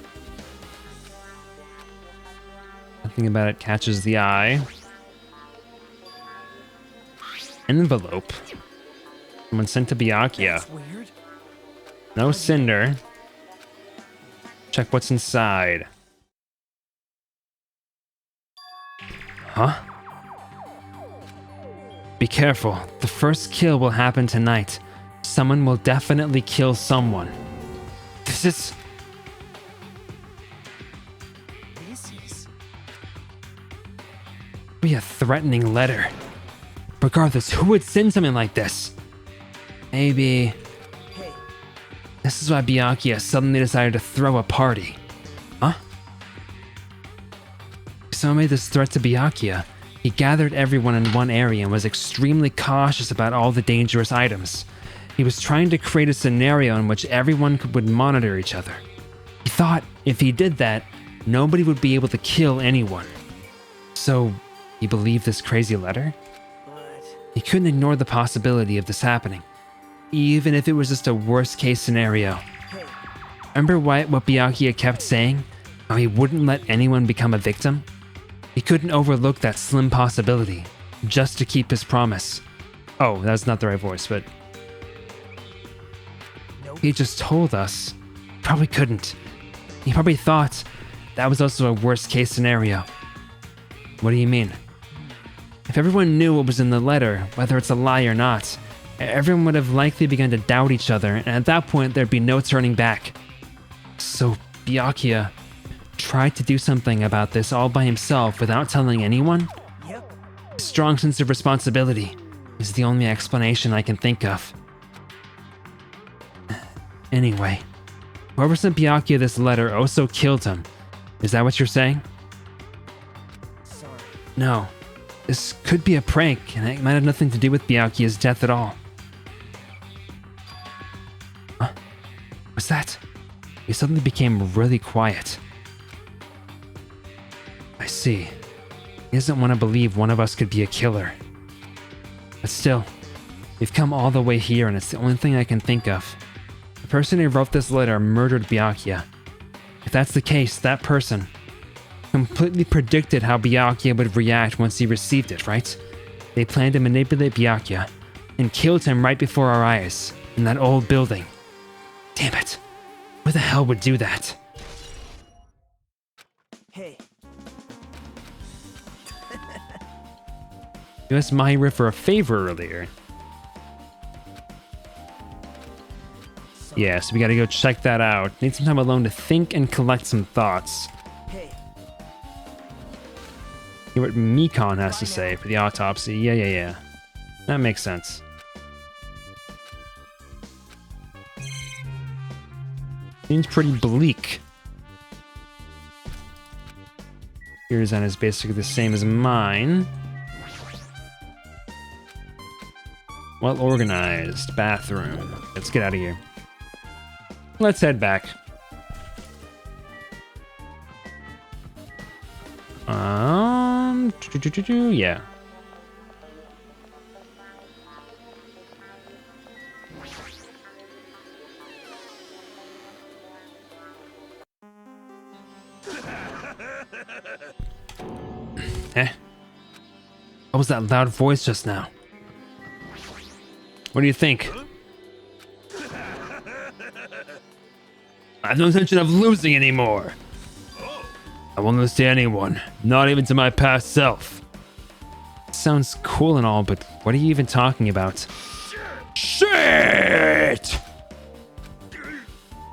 Nothing about it catches the eye. Envelope. Someone sent to Byakuya. That's weird. No cinder. Check what's inside. Huh? Be careful. The first kill will happen tonight. Someone will definitely kill someone. This is... Be a threatening letter. Regardless, who would send something like this? Maybe... This is why Byakuya suddenly decided to throw a party. Huh? Someone made this threat to Byakuya. He gathered everyone in one area and was extremely cautious about all the dangerous items. He was trying to create a scenario in which everyone would monitor each other. He thought if he did that, nobody would be able to kill anyone. So, he believed this crazy letter? He couldn't ignore the possibility of this happening, even if it was just a worst-case scenario. Remember what Byakuya kept saying? How he wouldn't let anyone become a victim? He couldn't overlook that slim possibility, just to keep his promise. Oh, that's not the right voice, but... He just told us. Probably couldn't. He probably thought that was also a worst case scenario. What do you mean? If everyone knew what was in the letter, whether it's a lie or not, everyone would have likely begun to doubt each other, and at that point there'd be no turning back. So Byakuya tried to do something about this all by himself without telling anyone? Yep. A strong sense of responsibility is the only explanation I can think of. Anyway, whoever sent Byakuya this letter also killed him. Is that what you're saying? Sorry. No. This could be a prank, and it might have nothing to do with Byakuya's death at all. Huh? What's that? He suddenly became really quiet. I see. He doesn't want to believe one of us could be a killer. But still, we've come all the way here, and it's the only thing I can think of. The person who wrote this letter murdered Byakuya. If that's the case, that person completely predicted how Byakuya would react once he received it, right? They planned to manipulate Byakuya and killed him right before our eyes in that old building. Damn it. Who the hell would do that? Hey, You asked Mahira for a favor earlier. Yeah, so we gotta go check that out. Need some time alone to think and collect some thoughts. hey. Hear what Mikon has to say for the autopsy. Yeah. That makes sense. Seems pretty bleak. Your design is basically the same as mine. Well organized. Bathroom. Let's get out of here. Let's head back. Yeah. Eh? What was that loud voice just now? What do you think? I have no intention of losing anymore. I won't lose to anyone, not even to my past self. Sounds cool and all, but what are you even talking about? Shit!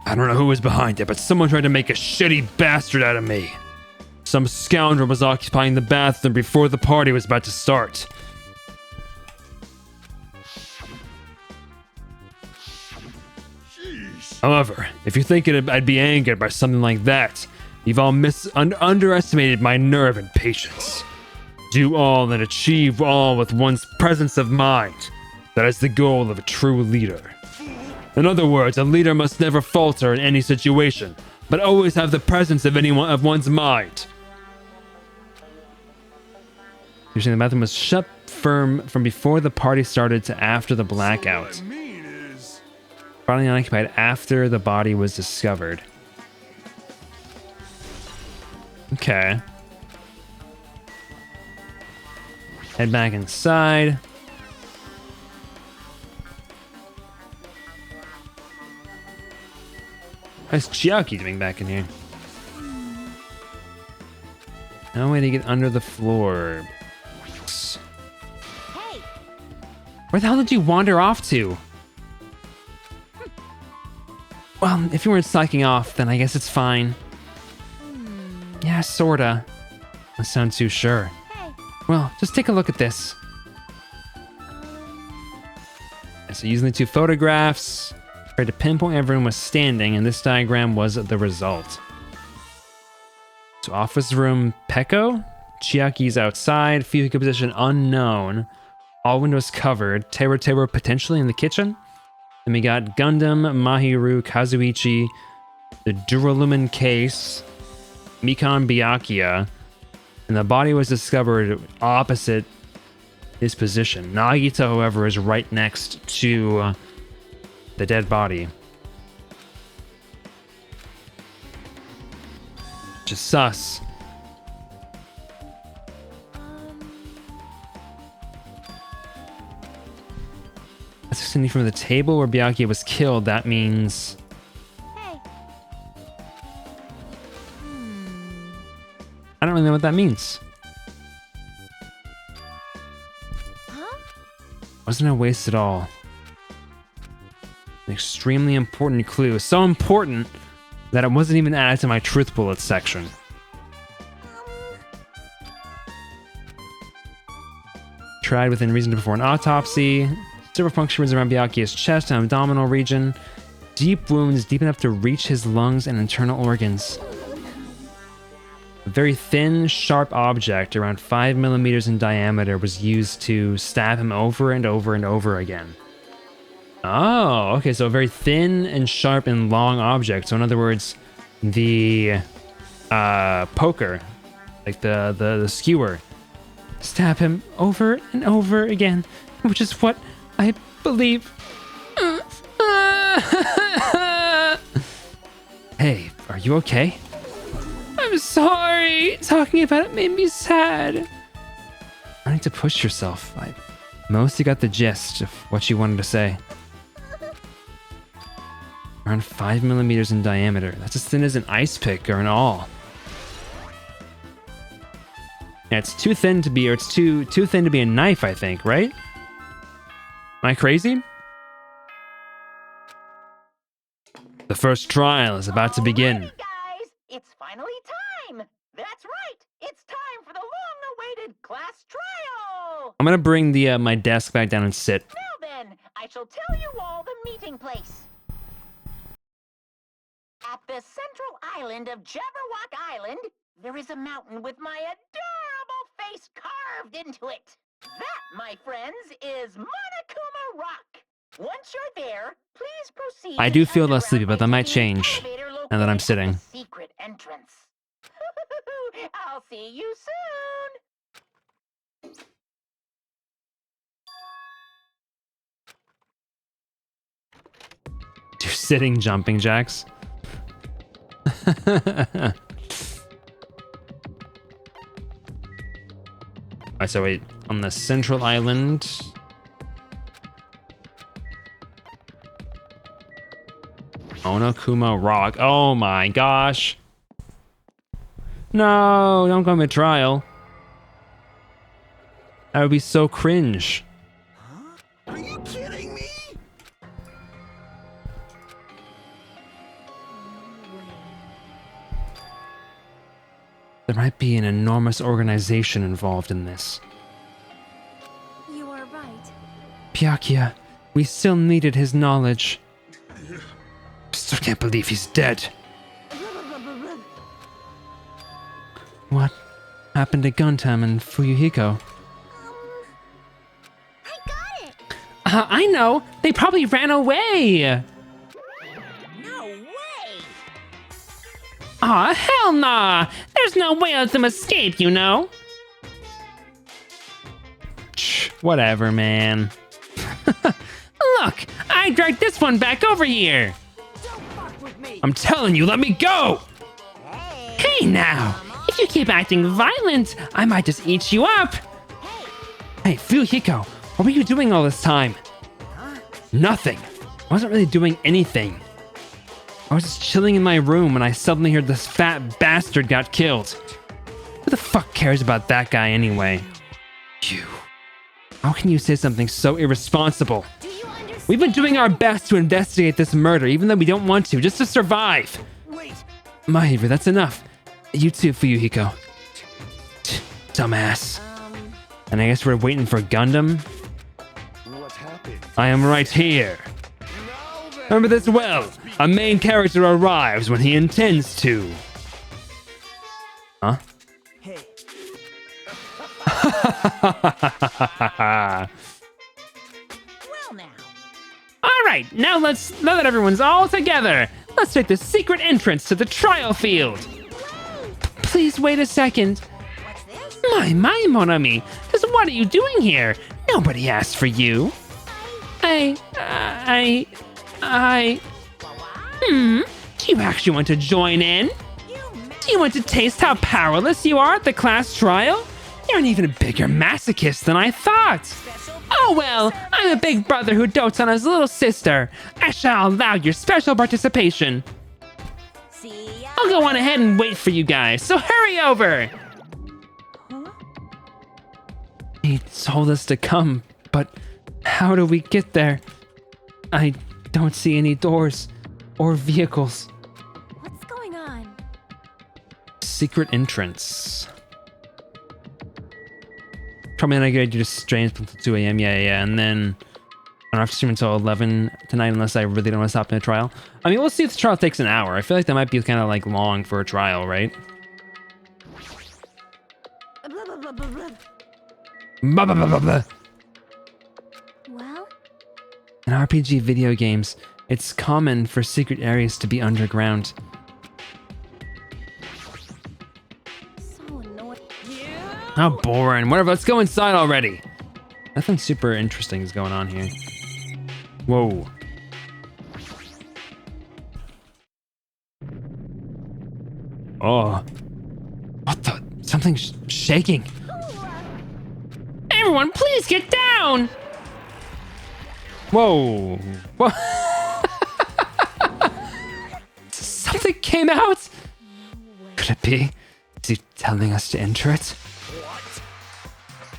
I don't know who was behind it, but someone tried to make a shitty bastard out of me. Some scoundrel was occupying the bathroom before the party was about to start. However, if you're thinking I'd be angered by something like that, you've all underestimated my nerve and patience. Do all and achieve all with one's presence of mind. That is the goal of a true leader. In other words, a leader must never falter in any situation, but always have the presence of one's mind. You're saying the bathroom was shut firm from before the party started to after the blackout. Finally unoccupied after the body was discovered. Okay. Head back inside. How's Chiaki doing back in here? No way to get under the floor. Hey, Where the hell did you wander off to? Well, if you weren't slacking off, then I guess it's fine. Yeah, sorta. Don't sound too sure. hey. Well, just take a look at this. So using the two photographs, tried to pinpoint where everyone was standing, and this diagram was the result. So office room Peko, Chiaki's outside, Fuyuka position unknown, all windows covered, Teru potentially in the kitchen. Then we got Gundam, Mahiru, Kazuichi, the Duralumin case, Mikon Byakuya, and the body was discovered opposite his position. Nagita, however, is right next to the dead body. Which is sus. descending from the table where Byakuya was killed. That means... Hey. I don't really know what that means. Huh? Wasn't a waste at all. An extremely important clue. So important that it wasn't even added to my truth bullets section. Tried within reason to perform an autopsy. Several punctures around Byakuya's chest and abdominal region. Deep wounds deep enough to reach his lungs and internal organs. A very thin, sharp object around 5 millimeters in diameter was used to stab him over and over and over again. Oh, okay, so a very thin and sharp and long object. So in other words, the poker, like the skewer, stab him over and over again, which is what I believe. Hey, are you okay? I'm sorry. Talking about it made me sad. I need to push yourself. I mostly got the gist of what you wanted to say. Around 5 millimeters in diameter. That's as thin as an ice pick or an awl. Yeah, it's too thin to be, or it's too thin to be a knife, I think, right? Am I crazy? The first trial is about to begin. Alrighty, guys, it's finally time. That's right. It's time for the long-awaited class trial. I'm gonna bring the my desk back down and sit. Now then, I shall tell you all the meeting place. At the central island of Jabberwock Island, there is a mountain with my adorable face carved into it. That, my friends, is Monokuma Rock. Once you're there, please proceed. I do feel less sleepy, but that might change now that I'm sitting. Secret entrance. I'll see you soon. Do sitting jumping jacks. Alright, so wait, on the central island. Monokuma Rock. Oh my gosh. No, don't go mid-trial. That would be so cringe. Are you kidding me? There might be an enormous organization involved in this. You are right. Byakuya, we still needed his knowledge. Still can't believe he's dead. What happened to Guntam and Fuyuhiko? I got it. I know. They probably ran away. No way. Aw, hell nah. There's no way of them escape, you know. Whatever, man. Look, I dragged this one back over here. Don't fuck with me. I'm telling you, let me go. Hey now, if you keep acting violent, I might just eat you up. Hey, Fuyuhiko, what were you doing all this time? Nothing. I wasn't really doing anything. I was just chilling in my room when I suddenly heard this fat bastard got killed. Who the fuck cares about that guy anyway? You. How can you say something so irresponsible? Do you understand? We've been doing our best to investigate this murder, even though we don't want to, just to survive. Wait. Mahiru, that's enough. You too, Fuyuhiko. Dumbass. And I guess we're waiting for Gundam? What happened? I am right here. Remember this well. A main character arrives when he intends to. Huh? Hey. Well now. All right, now that everyone's all together, let's take the secret entrance to the trial field. Please wait a second. What's this? My, mon ami, just what are you doing here? Nobody asked for you. Do you actually want to join in? Do you want to taste how powerless you are at the class trial? You're an even bigger masochist than I thought. Oh well, I'm a big brother who dotes on his little sister. I shall allow your special participation. See ya. I'll go on ahead and wait for you guys, so hurry over. He told us to come, but how do we get there? I don't see any doors or vehicles. What's going on? Secret entrance. Probably not a good idea to stay until 2 a.m. Yeah. And then I don't have to stream until 11 tonight unless I really don't want to stop in a trial. I mean, we'll see if the trial takes an hour. I feel like that might be kind of like long for a trial, right? Blah, blah, blah, blah, blah. Blah, blah, blah, blah, blah. Well, In RPG video games, it's common for secret areas to be underground. so annoying. How boring. Whatever, let's go inside already. Nothing super interesting is going on here. Whoa. Oh. What the? Something's shaking. Everyone, please get down! Whoa. Whoa. Something came out? Could it be? Is he telling us to enter it?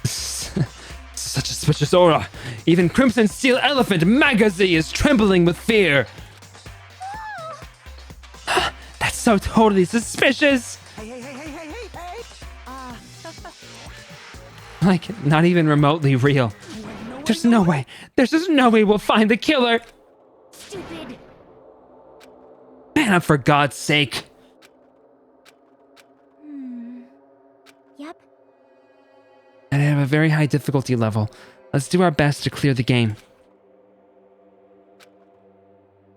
Such a suspicious aura. Even Crimson Steel Elephant Magazine is trembling with fear. That's so totally suspicious. Like, not even remotely real. There's no way. There's just no way we'll find the killer. Stupid. Man up for God's sake. Yep. And I have a very high difficulty level. Let's do our best to clear the game.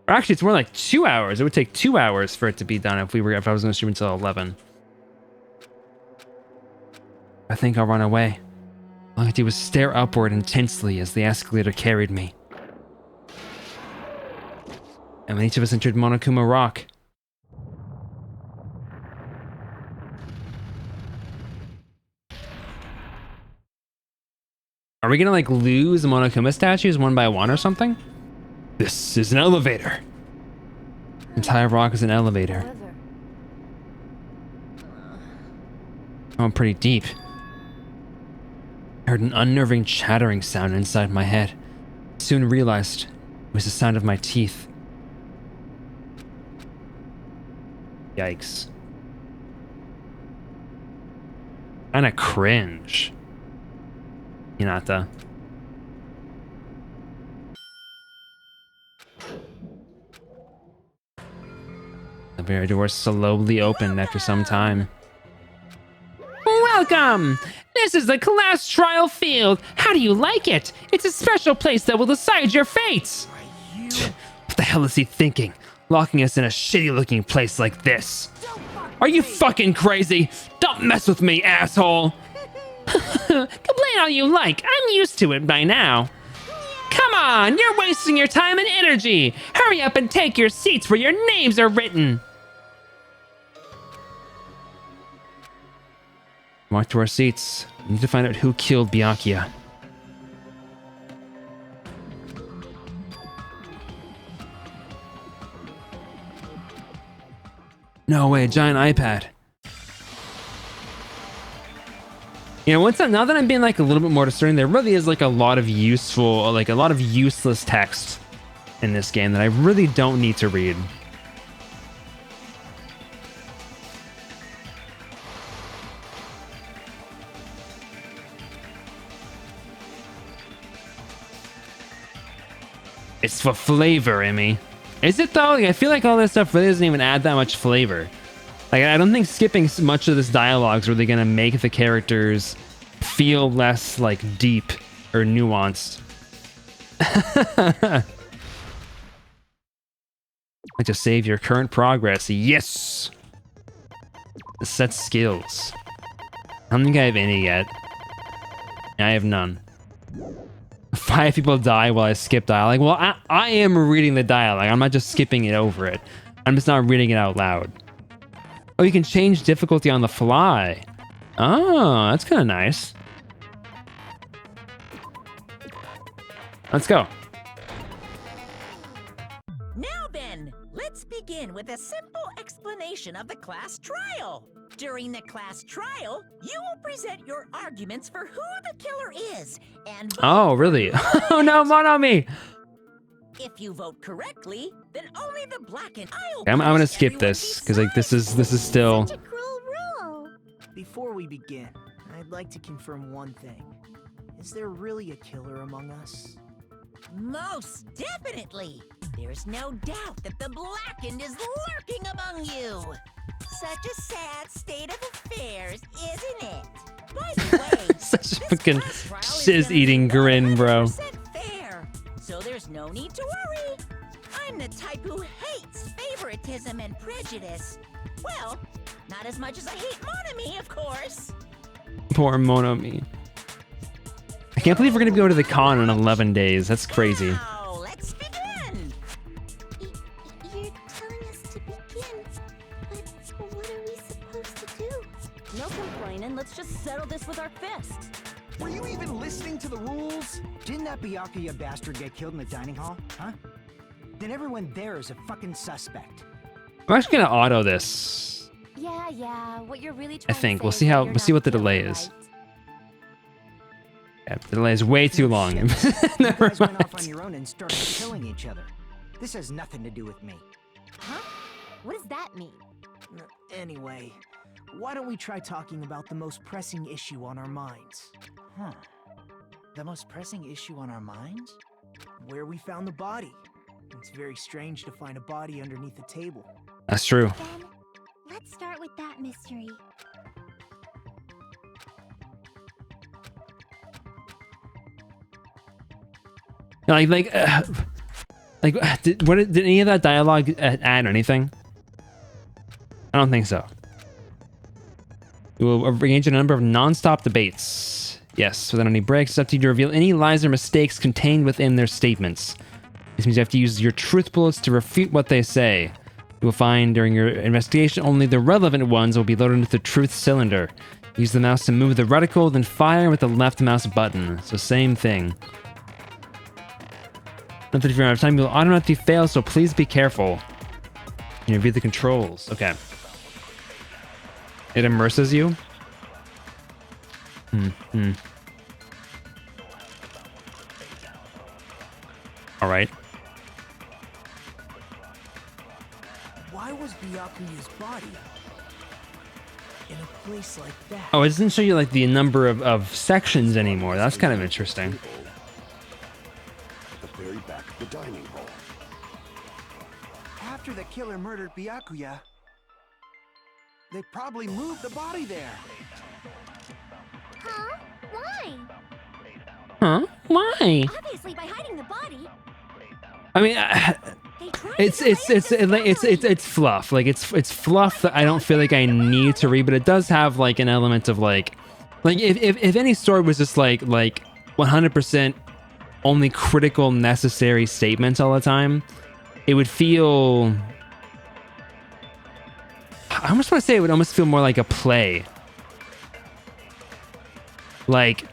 Or actually, it's more like 2 hours. It would take 2 hours for it to be done if I was going to stream until 11. I think I'll run away. All I do was stare upward intensely as the escalator carried me. And when each of us entered Monokuma Rock, are we gonna like lose the Monokuma statues one by one or something? This is an elevator. The entire rock is an elevator. However, Oh, pretty deep. I heard an unnerving chattering sound inside my head. Soon realized it was the sound of my teeth. Yikes. Kinda cringe. Hinata. The very door slowly opened after some time. Welcome! This is the class trial field. How do you like it? It's a special place that will decide your fates. What the hell is he thinking? Locking us in a shitty looking place like this. Are you fucking crazy? Don't mess with me, asshole. Complain all you like. I'm used to it by now. Come on, you're wasting your time and energy. Hurry up and take your seats where your names are written. Walk to our seats. We need to find out who killed Byakuya. No way, a giant iPad. You know, now that I'm being like a little bit more discerning, there really is like a lot of useful, like a lot of useless text in this game that I really don't need to read. It's for flavor, Emmy. Is it though? Like, I feel like all this stuff really doesn't even add that much flavor. Like, I don't think skipping much of this dialogue is really gonna make the characters feel less like deep or nuanced. Like to save your current progress. Yes! Set skills. I don't think I have any yet. I have none. 5 people die while I skip dialogue. Well, I am reading the dialogue. I'm not just skipping it over it. I'm just not reading it out loud. Oh, you can change difficulty on the fly. Oh, that's kind of nice. Let's go. Now then, let's begin with a simple explanation of the class trial. During the class trial, you will present your arguments for who the killer is and vote Oh, really? Oh no, Monomi! If you vote correctly, then only the black and I'm gonna skip this because like this is still. Such a cruel rule. Before we begin, I'd like to confirm one thing. Is there really a killer among us? Most definitely. There's no doubt that the blackened is lurking among you. Such a sad state of affairs, isn't it? By the way, Such a this fucking class trial is shiz-eating gonna be grin, bro. 100% fair, so there's no need to worry. I'm the type who hates favoritism and prejudice. Well, not as much as I hate Monami, of course. Poor Monomi. I can't believe we're gonna go to the con in 11 days. That's crazy. Now, let's begin. You're telling us to begin, but what are we supposed to do? No complaining. Let's just settle this with our fists. Were you even listening to the rules? Didn't that Byakuya bastard get killed in the dining hall? Huh? Then everyone there is a fucking suspect. I'm actually gonna auto this. Yeah. What you're really I trying think to we'll say see is that how you're we'll see not what the killer, delay is. right? Yeah, the delay is way too long. You Never guys went off on mind. your own and started killing each other. This has nothing to do with me. Huh? What does that mean? Anyway, why don't we try talking about the most pressing issue on our minds? Huh. The most pressing issue on our minds? Where we found the body. It's very strange to find a body underneath the table. That's true. Then, let's start with that mystery. Did any of that dialogue add anything? I don't think so. We will engage in a number of non-stop debates. Yes, without any breaks, it's up to you to reveal any lies or mistakes contained within their statements. This means you have to use your truth bullets to refute what they say. You will find during your investigation only the relevant ones will be loaded into the truth cylinder. Use the mouse to move the reticle, then fire with the left mouse button. So same thing. Not that if you're out of time, you'll automatically fail, so please be careful. You review the controls. Okay. It immerses you. All right. Why was Byakuya's body in a place like that? Oh, it doesn't show you like the number of sections anymore. That's kind of interesting. At the very back of the dining hall. After the killer murdered Byakuya, they probably moved the body there. Huh? Why? Huh? Why? Obviously by hiding the body. I mean, They tried it's to delay it's the discovery. fluff. Like it's fluff that I don't feel like I need to read, but it does have like an element of like if any story was just like 100% only critical necessary statements all the time, it would feel. I almost want to say it would almost feel more like a play. Like,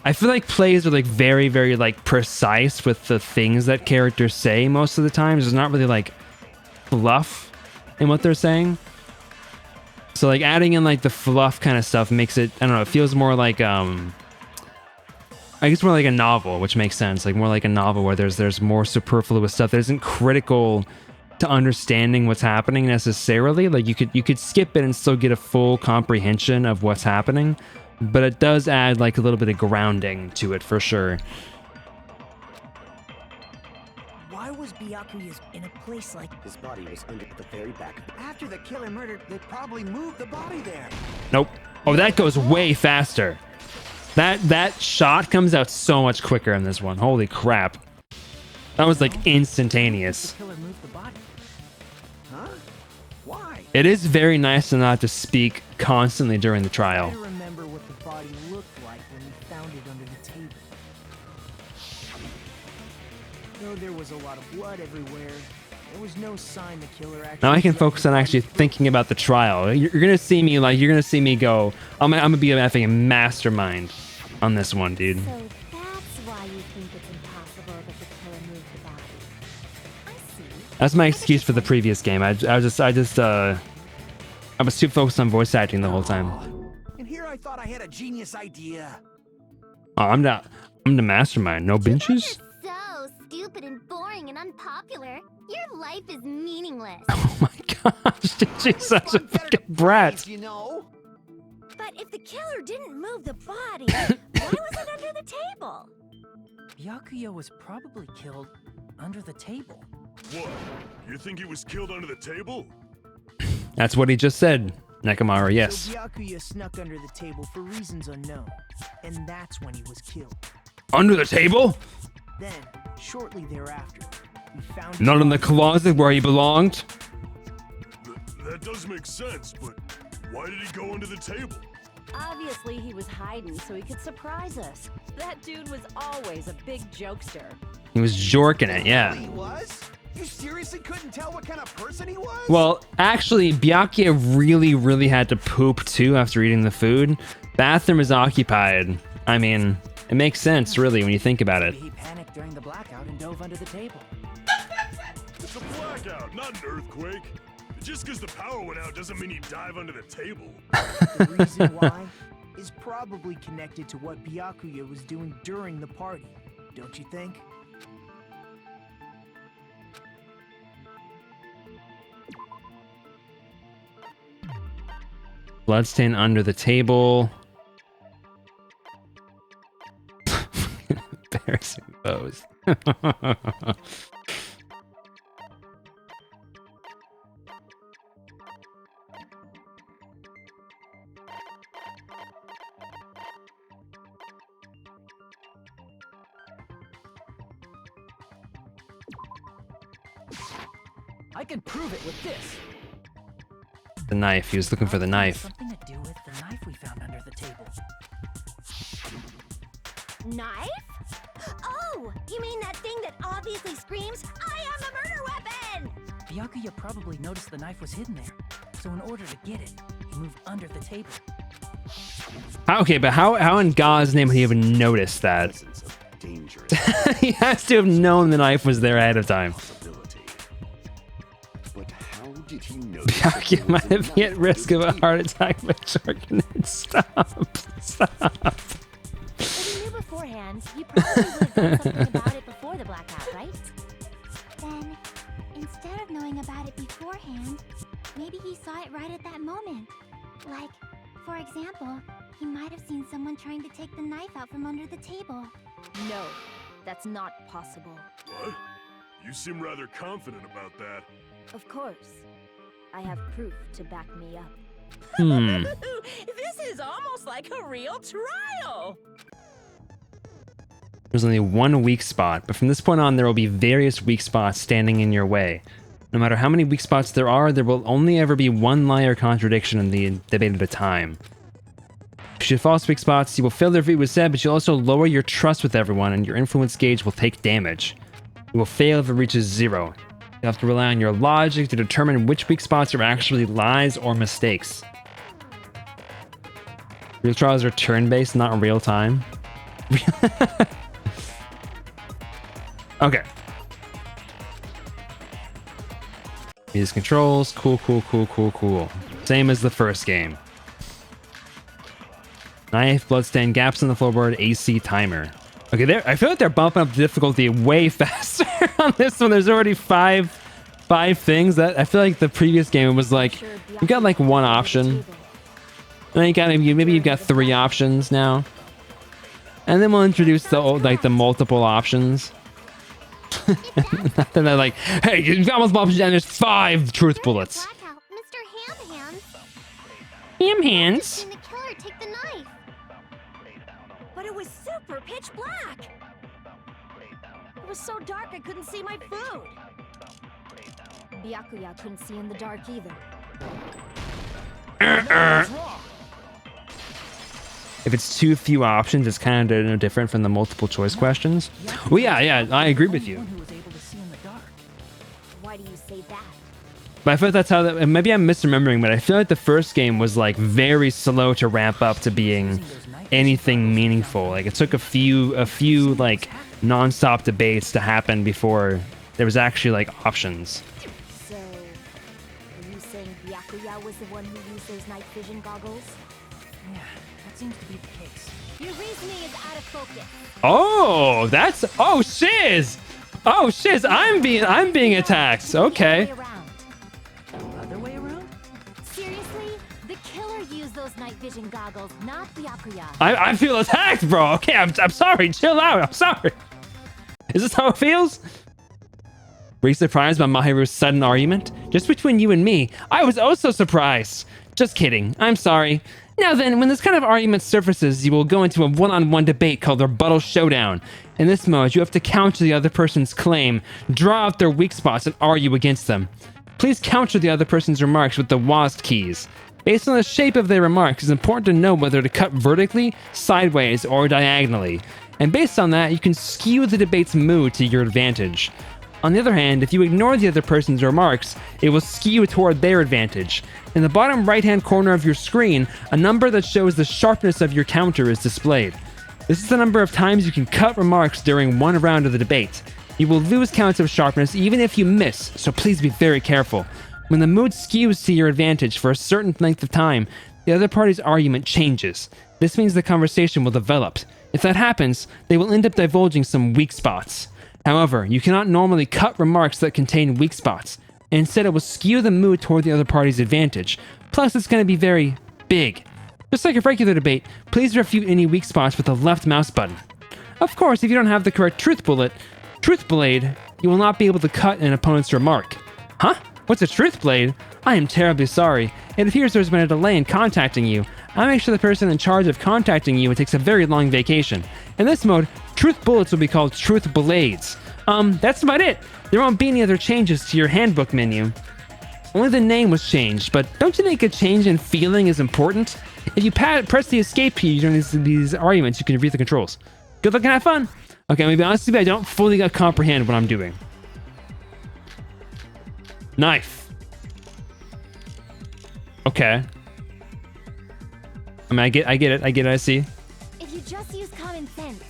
I feel like plays are like very, very like precise with the things that characters say most of the time. There's not really like fluff in what they're saying. So like adding in like the fluff kind of stuff makes it, I don't know, it feels more like I guess more like a novel, which makes sense. Like more like a novel where there's more superfluous stuff that isn't critical to understanding what's happening necessarily. Like you could skip it and still get a full comprehension of what's happening, but it does add like a little bit of grounding to it for sure. Why was Byakuya's in a place like His body was under the very back. After the killer murdered, they probably moved the body there. Nope. Oh, that goes way faster. That shot comes out so much quicker in this one. Holy crap. That was like instantaneous. the killer moved the body? Huh? Why? It is very nice to not to speak constantly during the trial. I remember what the body looked like when we found it under the table. Though there was a lot of blood everywhere, there was no sign the killer actually. Now I can dragged focus the on body actually through. thinking about the trial. You're gonna see me go. I'm gonna be a effing mastermind on this one, dude. So that's why you think it's impossible That's my excuse for the previous game. I was too focused on voice acting the whole time. And here I thought I had a genius idea. Oh, I'm the mastermind. No benches? You're so stupid and boring and unpopular. Your life is meaningless. Oh my gosh, she's such a fucking brat. You know? But if the killer didn't move the body, why was it under the table? Byakuya was probably killed under the table. What? You think he was killed under the table? That's what he just said, Nekomaru, yes. So Byakuya snuck under the table for reasons unknown, and that's when he was killed. Under the table? Then, shortly thereafter, we found Not in the closet where he belonged? That does make sense, but why did he go under the table? Obviously, he was hiding so he could surprise us. That dude was always a big jokester. He was jorking it, yeah. He was? You seriously couldn't tell what kind of person he was? Well, actually, Byakuya really had to poop too after eating the food. Bathroom is occupied. I mean, it makes sense, really, when you think about it. Maybe he panicked during the blackout and dove under the table. It's a blackout, not an earthquake. Just because the power went out doesn't mean you dive under the table. The reason why is probably connected to what Byakuya was doing during the party, don't you think? Bloodstain under the table. Embarrassing pose. I can prove it with this. The knife. He was looking for the knife. Something to do with the knife we found under the table. Knife? Oh, you mean that thing that obviously screams, I am a murder weapon! Byakuya probably noticed the knife was hidden there, so in order to get it, he moved under the table. Okay, but how in God's name would he even notice that? Dangerous He has to have known the knife was there ahead of time. possibility. But how did he know? Byakuya might have been at risk of a heart attack by choking it. Stop. Stop. If he knew beforehand, he probably would have done something about it before the blackout, right? Then, instead of knowing about it beforehand, maybe he saw it right at that moment. Like, for example, he might have seen someone trying to take the knife out from under the table. No, that's not possible. What? You seem rather confident about that. Of course. I have proof to back me up. This is almost like a real trial. There's only one weak spot, but from this point on, there will be various weak spots standing in your way. No matter how many weak spots there will only ever be one lie or contradiction in the debate at a time. If you false weak spots, you will fail everything was said, but you'll also lower your trust with everyone, and your influence gauge will take damage. You will fail if it reaches 0. You have to rely on your logic to determine which weak spots are actually lies or mistakes. Real trials are turn-based, not in real time. Okay. These controls, cool. Same as the first game. Knife, bloodstain, gaps in the floorboard, AC timer. Okay, I feel like they're bumping up the difficulty way faster on this one. There's already five things. That I feel like the previous game was like, you got like one option. And then you got maybe you've got 3 options now. And then we'll introduce the multiple options. Then they're like, hey, you've got multiple options and there's 5 truth bullets. Blackout, Mr. Ham Hands. Ham hands. Seen the killer take the knife. But it was super pitch black. It was so dark I couldn't see my food. Byakuya couldn't see in the dark either. If it's too few options, it's kind of no different from the multiple choice questions. Well, yeah, I agree with you. Who was able to see in the dark. Why do you say that? But I feel like that's how and maybe I'm misremembering, but I feel like the first game was like very slow to ramp up to being anything meaningful. Like it took a few like non-stop debates to happen before there was actually like options. was the one who used those night vision goggles? Yeah, that seems to be the case. Your reasoning is out of focus. Oh, that's shiz. Oh shiz, I'm being attacked. Okay. Other way around? Seriously? The killer used those night vision goggles, not Byakuya. I feel attacked, bro. Okay, I'm sorry. Chill out. I'm sorry. Is this how it feels? Were you surprised by Mahiru's sudden argument? Just between you and me, I was also surprised. Just kidding. I'm sorry. Now then, when this kind of argument surfaces, you will go into a one-on-one debate called the Rebuttal Showdown. In this mode, you have to counter the other person's claim, draw out their weak spots, and argue against them. Please counter the other person's remarks with the WASD keys. Based on the shape of their remarks, it's important to know whether to cut vertically, sideways, or diagonally. And based on that, you can skew the debate's mood to your advantage. On the other hand, if you ignore the other person's remarks, it will skew toward their advantage. In the bottom right-hand corner of your screen, a number that shows the sharpness of your counter is displayed. This is the number of times you can cut remarks during one round of the debate. You will lose counts of sharpness even if you miss, so please be very careful. When the mood skews to your advantage for a certain length of time, the other party's argument changes. This means the conversation will develop. If that happens, they will end up divulging some weak spots. However, you cannot normally cut remarks that contain weak spots. Instead, it will skew the mood toward the other party's advantage. Plus, it's going to be very big. Just like a regular debate, please refute any weak spots with the left mouse button. Of course, if you don't have the correct truth blade, you will not be able to cut an opponent's remark. Huh? What's a truth blade? I am terribly sorry. It appears there's been a delay in contacting you. I'll make sure the person in charge of contacting you takes a very long vacation. In this mode, truth bullets will be called truth blades. That's about it. There won't be any other changes to your handbook menu. Only the name was changed, but don't you think a change in feeling is important? If you press the escape key during these arguments, you can read the controls. Good luck and have fun. Okay, maybe honestly, I don't fully comprehend what I'm doing. Knife. Okay. I mean, I get it, I see. If you just use common sense.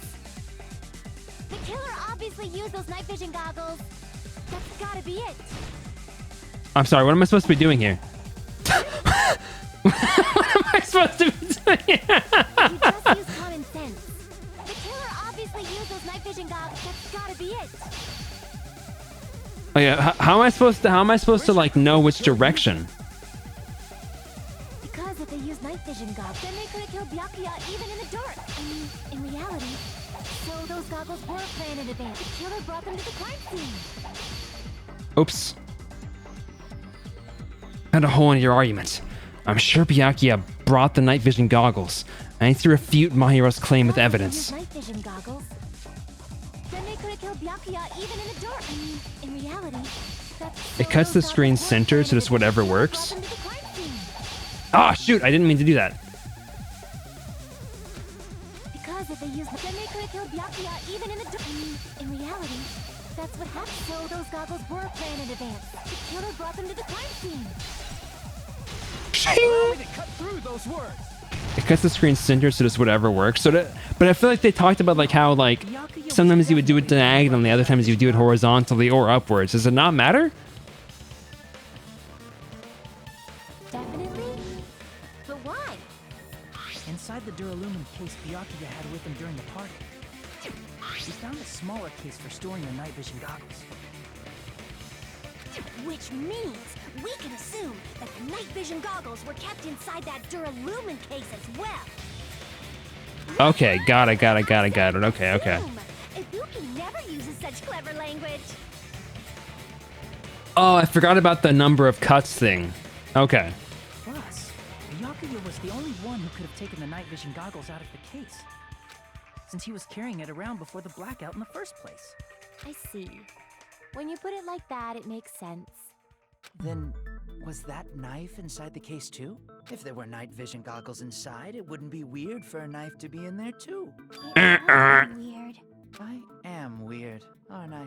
The killer obviously used those night vision goggles. That's gotta be it. I'm sorry, what am I supposed to be doing here? What am I supposed to be doing here? If you just use common sense. The killer obviously used those night vision goggles. That's gotta be it. Oh yeah, how am I supposed to like know which direction? Because if they use night vision goggles, then they could have killed Byakuya even in the dark. I mean, in reality. So those goggles were planned in advance. The killer brought them to the crime scene. Oops. Found a hole in your argument. I'm sure Byakuya brought the night vision goggles. I need to refute Mahiro's claim with evidence. Night vision goggles. Then they could have killed Byakuya even in the dark. I mean, in reality. It cuts the screen center so just whatever works. Ah, shoot! I didn't mean to do that. Because if they use, then they could have killed Byakuya even in the dark. I mean, in reality, that's what happened. So those goggles were planned in advance. The killer brought them to the crime scene. Allow me to cut through those words. It cuts the screen center so just whatever works. But I feel like they talked about like how like sometimes you would do it diagonally, other times you would do it horizontally or upwards. Does it not matter? Definitely. But why? Inside the Duralumin case Byakuya had with him during the party, we found a smaller case for storing your night vision goggles. Which means we can assume that the night vision goggles were kept inside that Duralumin case as well. Okay, got it. Okay. Ibuki never uses such clever language. Oh, I forgot about the number of cuts thing. Okay. Plus, Byakuya was the only one who could have taken the night vision goggles out of the case, since he was carrying it around before the blackout in the first place. I see. When you put it like that, it makes sense. Then, was that knife inside the case too? If there were night vision goggles inside, it wouldn't be weird for a knife to be in there too. Weird. I am weird, aren't I?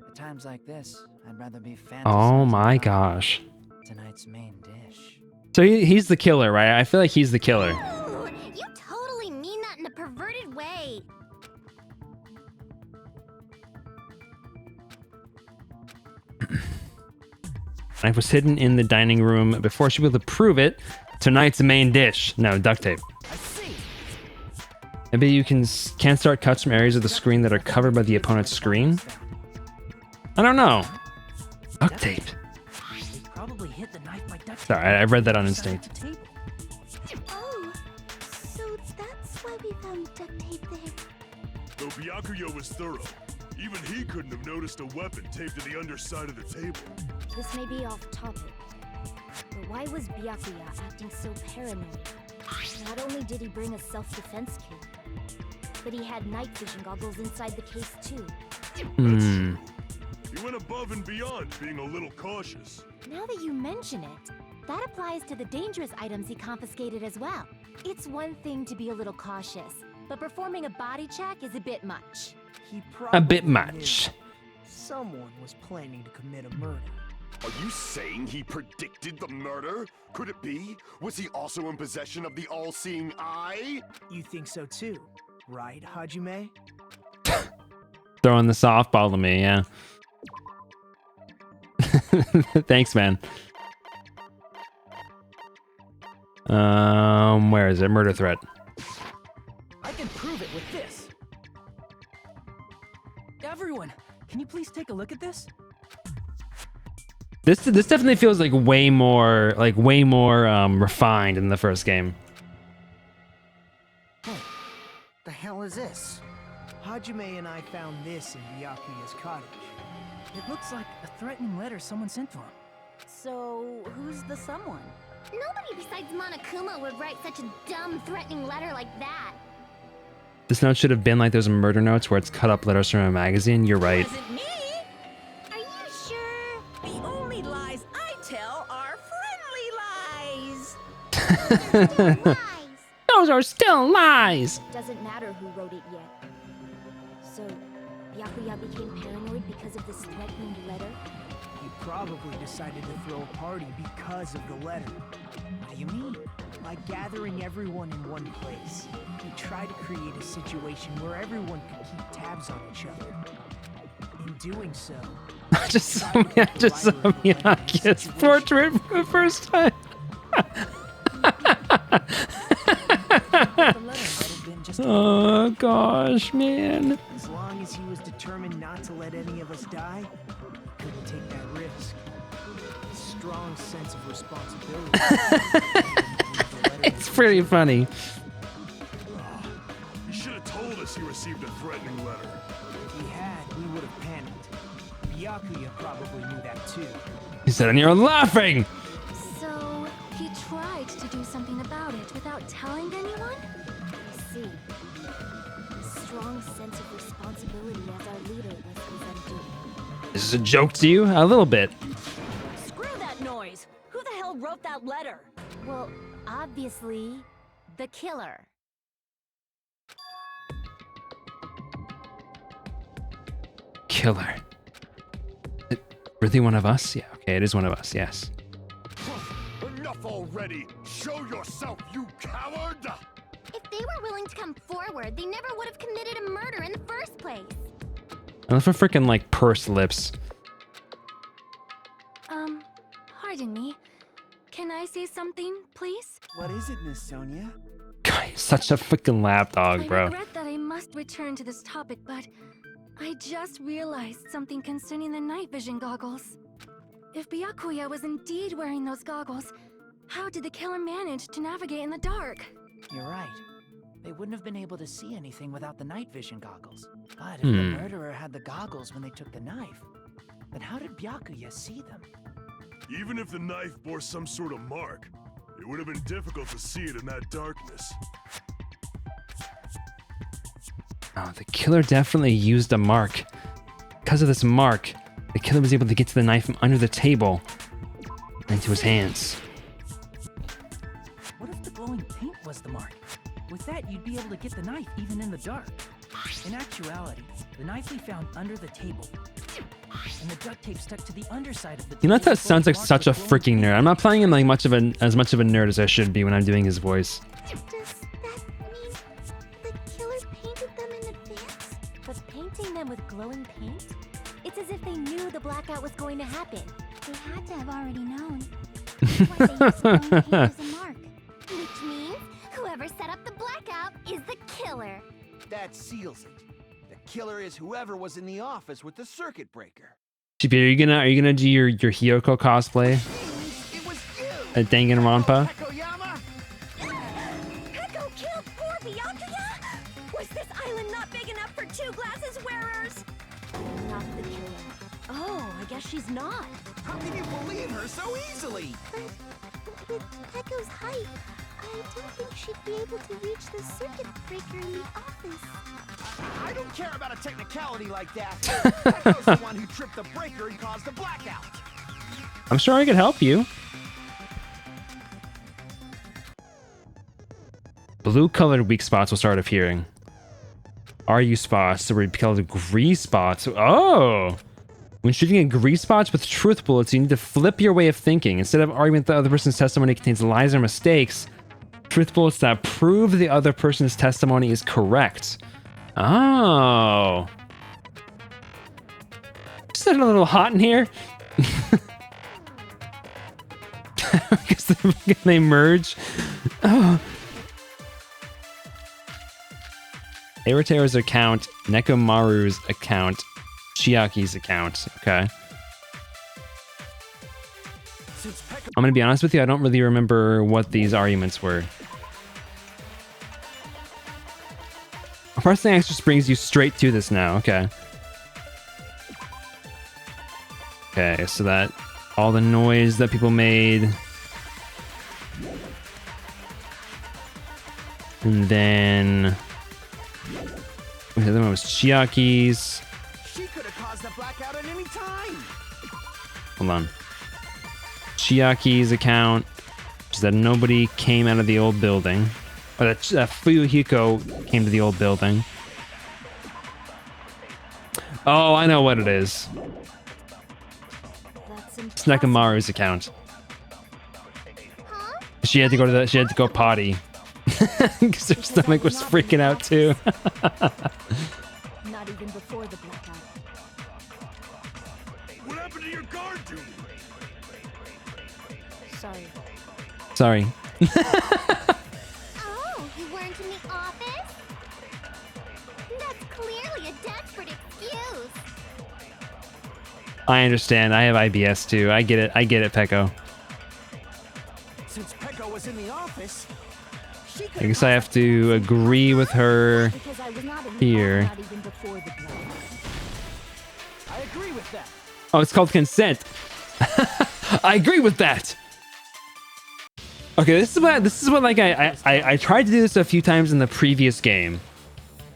At times like this, I'd rather be fantasizing Oh my about gosh. tonight's main dish. So he's the killer, right? I feel like he's the killer. Ooh, you totally mean that in a perverted way. Knife was hidden in the dining room before she was able to prove it. Tonight's main dish. No, duct tape. I see. Maybe you can't start cuts from areas of the screen that are covered by the opponent's screen? I don't know. Duct tape. They probably hit the knife by duct tape. Sorry, I read that on instinct. Oh, so that's why we found duct tape there. Though Byakuya was thorough, even he couldn't have noticed a weapon taped to the underside of the table. This may be off topic, but why was Byakuya acting so paranoid? Not only did he bring a self-defense kit, but he had night vision goggles inside the case too. Hmm. He went above and beyond, being a little cautious. Now that you mention it, that applies to the dangerous items he confiscated as well. It's one thing to be a little cautious, but performing a body check is a bit much. He A bit probably much. knew someone was planning to commit a murder. Are you saying he predicted the murder? Could it be? Was he also in possession of the all-seeing eye? You think so too, right, Hajime? Throwing the softball to me, yeah. Thanks, man. Where is it? Murder threat. I can prove it with this. Everyone, can you please take a look at this? This definitely feels like way more refined than the first game. Hey, the hell is this? Hajime and I found this in Byakuya's cottage. It looks like a threatening letter someone sent to him. So, who's the someone? Nobody besides Monokuma would write such a dumb, threatening letter like that. This note should have been like those murder notes where it's cut up letters from a magazine. You're right. Wasn't me. Are you sure? The only lies I tell are friendly lies. Lies. Those are still lies. Doesn't matter who wrote it yet. So, Byakuya became paranoid because of this threatening letter? He probably decided to throw a party because of the letter. What do you mean? By gathering everyone in one place, he tried to create a situation where everyone could keep tabs on each other. In doing so, I just saw Miyagi's portrait for the first time. the letter might have been just Oh gosh, man. as long as he was determined not to let any of us die, he couldn't take that risk. A strong sense of responsibility. It's pretty funny. He should have told us he received a threatening letter. If he had, we would have panicked. Byakuya probably knew that too. He said, and you're laughing. So, he tried to do something about it without telling anyone? I see. A strong sense of responsibility as our leader was presented. This is a joke to you? A little bit. Screw that noise. Who the hell wrote that letter? Well, obviously, the killer. Killer. Is it really one of us? Yeah, okay, it is one of us, yes. Enough already! Show yourself, you coward! If they were willing to come forward, they never would have committed a murder in the first place. Unless we're freaking like pursed lips. Pardon me. Can I say something, please? What is it, Miss Sonia? God, he's such a freaking lapdog, I bro. regret that I must return to this topic, but I just realized something concerning the night vision goggles. If Byakuya was indeed wearing those goggles, how did the killer manage to navigate in the dark? You're right. They wouldn't have been able to see anything without the night vision goggles. But if the murderer had the goggles when they took the knife, then how did Byakuya see them? Even if the knife bore some sort of mark, it would have been difficult to see it in that darkness. Oh, the killer definitely used a mark. Because of this mark, the killer was able to get to the knife from under the table and into his hands. What if the glowing paint was the mark? With that, you'd be able to get the knife even in the dark. In actuality, the knife we found under the table, and the duct tape stuck to the underside of the You know, table that sounds like marked such a with glowing freaking paint. nerd. I'm not playing him like as much of a nerd as I should be when I'm doing his voice. Does that mean the killer painted them in advance? But painting them with glowing paint? It's as if they knew the blackout was going to happen. They had to have already known. That's why they used the bone paint as a mark. Which means whoever set up the blackout is the killer. That seals it. The killer is whoever was in the office with the circuit breaker. Chibi, are you gonna do your Hiyoko cosplay It was you! at Danganronpa? Pekoyama! Peko killed poor Byakuya? Was this island not big enough for 2 glasses wearers? Not the killer. Oh, I guess she's not. How can you believe her so easily? But with Pecco's height, I don't think she'd be able to reach the circuit breaker in the office. I don't care about a technicality like that. Pecco's the one who tripped the breaker and caused the blackout. I'm sure I could help you. Blue-colored weak spots will start appearing. RU spots that were called grease spots. Oh! When shooting at grease spots with truth bullets, you need to flip your way of thinking. Instead of arguing that the other person's testimony contains lies or mistakes, truth bullets that prove the other person's testimony is correct. Oh. Is that a little hot in here? Because they merge. Oh. Erotero's account, Nekomaru's account, Chiaki's account. Okay. I'm gonna be honest with you, I don't really remember what these arguments were. First thing just brings you straight to this now. Okay. Okay, so that all the noise that people made. And then the other one was Chiaki's. She could have caused the blackout at any time. Hold on. Chiaki's account, which is that nobody came out of the old building. Or that Fuyuhiko came to the old building. Oh, I know what it is. It's Nekomaru's account. Huh? She had to go potty. Because her stomach was freaking out too. Not even before the blackout. What happened to your guard duty? Sorry. Sorry. Oh, you weren't in the office? That's clearly a desperate excuse. I understand. I have IBS too. I get it, Pecco. Since Pecco was in the office, she could I guess I have to agree with her Because I was not in here. not even before the blackout. I agree with that. Oh, it's called consent. I agree with that. Okay, this is what like I tried to do this a few times in the previous game,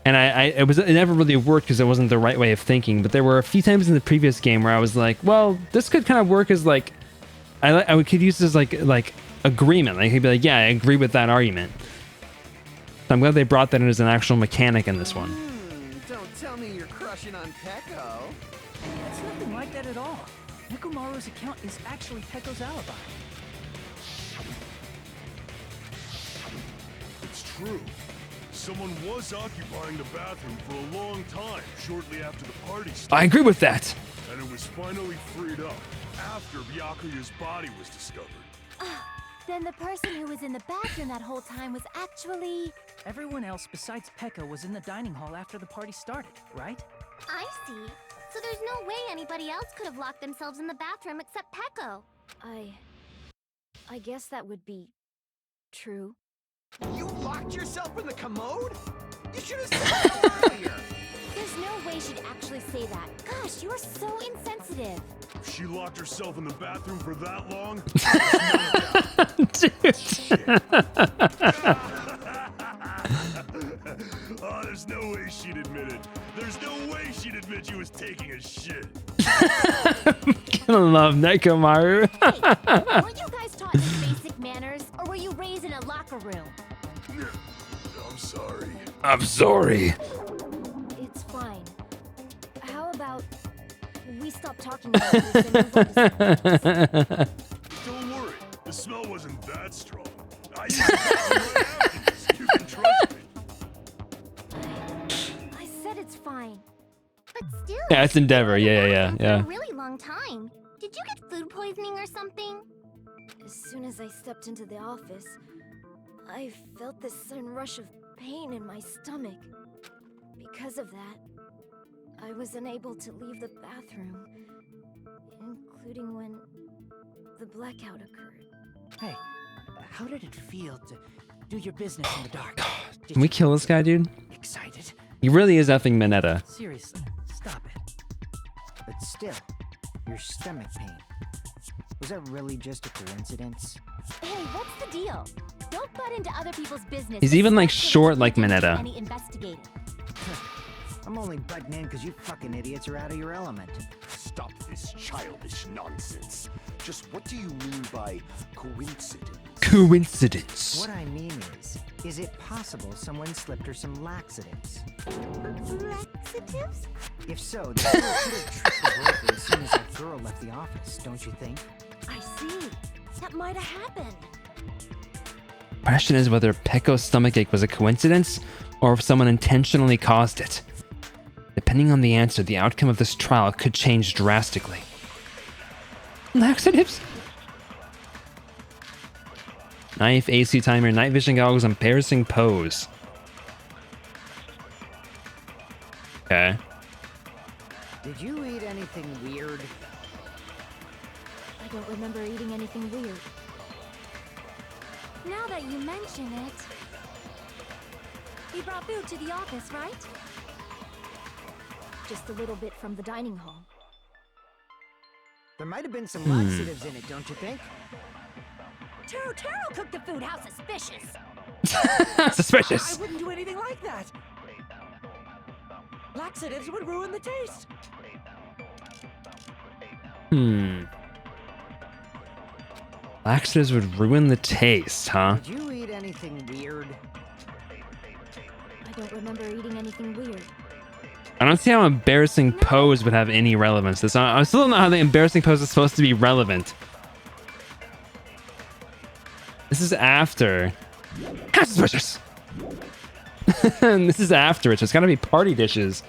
and it never really worked because it wasn't the right way of thinking. But there were a few times in the previous game where I was like, well, this could kind of work as like I could use this as like agreement. Like he'd be like, yeah, I agree with that argument. So I'm glad they brought that in as an actual mechanic in this one. Don't tell me you're crushing on Pecco. It's nothing like that at all. Nekomaru's account is actually Pecco's alibi. It's true. Someone was occupying the bathroom for a long time shortly after the party started. I agree with that. And it was finally freed up after Byakuya's body was discovered. Then the person who was in the bathroom that whole time was actually... Everyone else besides Pecco was in the dining hall after the party started, right? I see. So there's no way anybody else could have locked themselves in the bathroom except Pecco. I guess that would be true. You locked yourself in the commode? You should have said that earlier. There's no way she'd actually say that. Gosh, you're so insensitive. If she locked herself in the bathroom for that long, oh, there's no way she'd admit it. There's no way she'd admit she was taking a shit. Gonna love Nekomaru. Hey, weren't you guys taught just basic manners, or were you raised in a locker room? I'm sorry. I'm sorry. It's fine. How about we stop talking about this and move on to something else? Don't worry, the smell wasn't that strong. I used to you can trust me. I said it's fine. But still... Yeah, it's Endeavor. you were in the Yeah. bathroom for a really long time. Did Did you get food poisoning or something? As soon as I stepped into the office, I felt this sudden rush of pain in my stomach. Because of that, I was unable to leave the bathroom, including when the blackout occurred. Hey, how did it feel to do your business in the dark? Did Can we you kill this guy, dude? excited? He really is effing Mineta. Seriously, stop it. But still, your stomach pain. Was that really just a coincidence? Hey, what's the deal? Don't butt into other people's business. He's even, like, especially short if you like don't do Mineta. Any investigating. I'm only butting in because you fucking idiots are out of your element. Stop this childish nonsense. Just what do you mean by coincidence? Coincidence. What I mean is it possible someone slipped her some laxatives? Laxatives? If so, the girl could have tripped the breaker as soon as that girl left the office, don't you think? I see. That might have happened. Question is whether Pecco's stomachache was a coincidence or if someone intentionally caused it. Depending on the answer, the outcome of this trial could change drastically. Laxatives? Knife, AC timer, night vision goggles, embarrassing pose. Okay. Did you eat anything weird? I don't remember eating anything weird. Now that you mention it, you brought food to the office, right? Just a little bit from the dining hall. There might have been some laxatives in it, don't you think? Taro cooked the food. How suspicious. Suspicious. I wouldn't do anything like that. Laxatives would ruin the taste. Laxatives would ruin the taste, huh? Did you eat anything weird? I don't remember eating anything weird. I don't see how embarrassing pose would have any relevance. I still don't know how the embarrassing pose is supposed to be relevant. This is after. How suspicious! This is after it, so it's gotta be party dishes.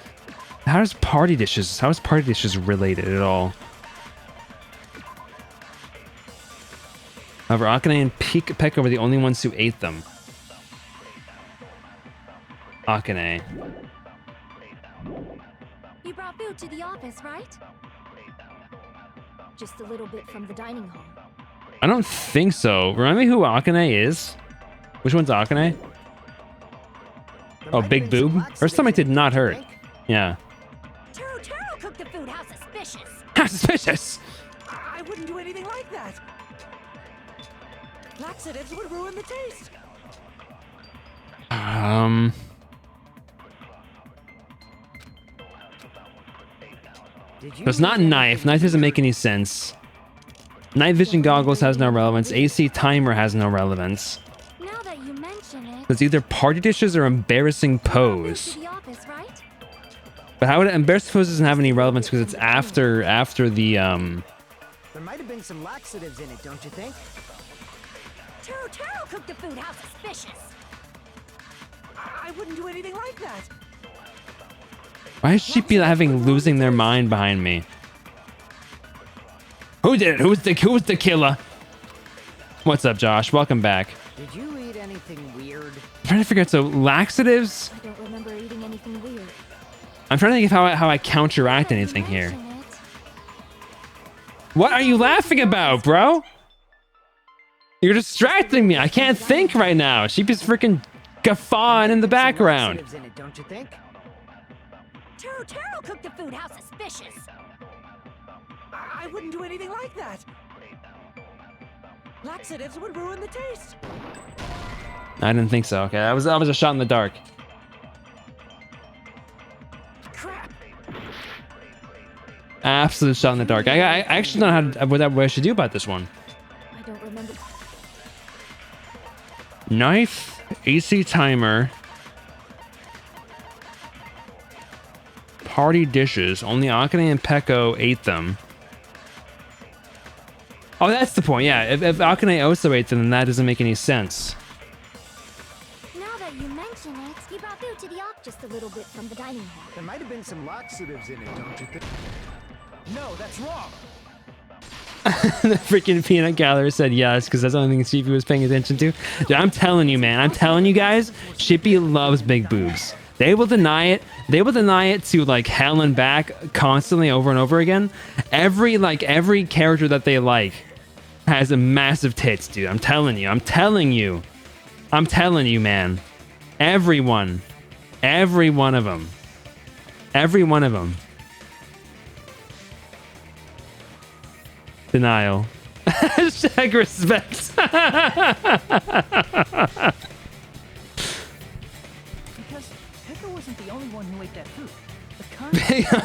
How is party dishes related at all? However, Akane and Pekka were the only ones who ate them. Akane. You brought food to the office, right? Just a little bit from the dining hall. I don't think so. Remind me who Akane is? Which one's Akane? Oh, Big Boob? Her stomach did not hurt. Yeah. Taro cooked the food. How suspicious. How suspicious! I wouldn't do anything like that. Laxatives would ruin the taste. It's not knife. Knife doesn't make any sense. Night vision goggles has no relevance. AC timer has no relevance. Now that you mention it, It's either party dishes or embarrassing you brought pose. food to the office, right? But how would embarrassing pose doesn't have any relevance because it's after the There might have been some laxatives in it, don't you think? Taro cooked the food. How suspicious. I wouldn't do anything like that. Why should she be having losing their mind behind me? Who did it? Who's the killer? What's up, Josh? Welcome back. Did you eat anything weird? I'm trying to figure out, so laxatives? I don't remember eating anything weird. I'm trying to think of how I counteract anything here. Mention it. What are you laughing about, bro? You're distracting me. I can't think right now. She's just freaking guffawing in the background. Laxatives in it, don't you think? Taro cooked the food. How suspicious. I wouldn't do anything like that. Laxatives would ruin the taste. I didn't think so. Okay, that was a shot in the dark. Crap. Absolute shot in the dark. I actually don't know what I should do about this one. I don't remember. Knife, AC timer, party dishes. Only Akane and Pecco ate them. Oh, that's the point. Yeah, if Akane also ate them, then that doesn't make any sense. Now that you mention it, you brought food to the office. Just a little bit from the dining hall. There might have been some laxatives in it, don't you think? No, that's wrong. The freaking peanut gallery said yes, because that's the only thing Shippy was paying attention to. Dude, I'm telling you, man. I'm telling you guys, Shippy loves big boobs. They will deny it. They will deny it to like hell and back constantly over and over again. Every character that they like has a massive tits, dude. I'm telling you. I'm telling you. I'm telling you, man. Everyone. Every one of them. Every one of them. Denial. Hashtag respect. Because Pekka wasn't the only one who ate that food.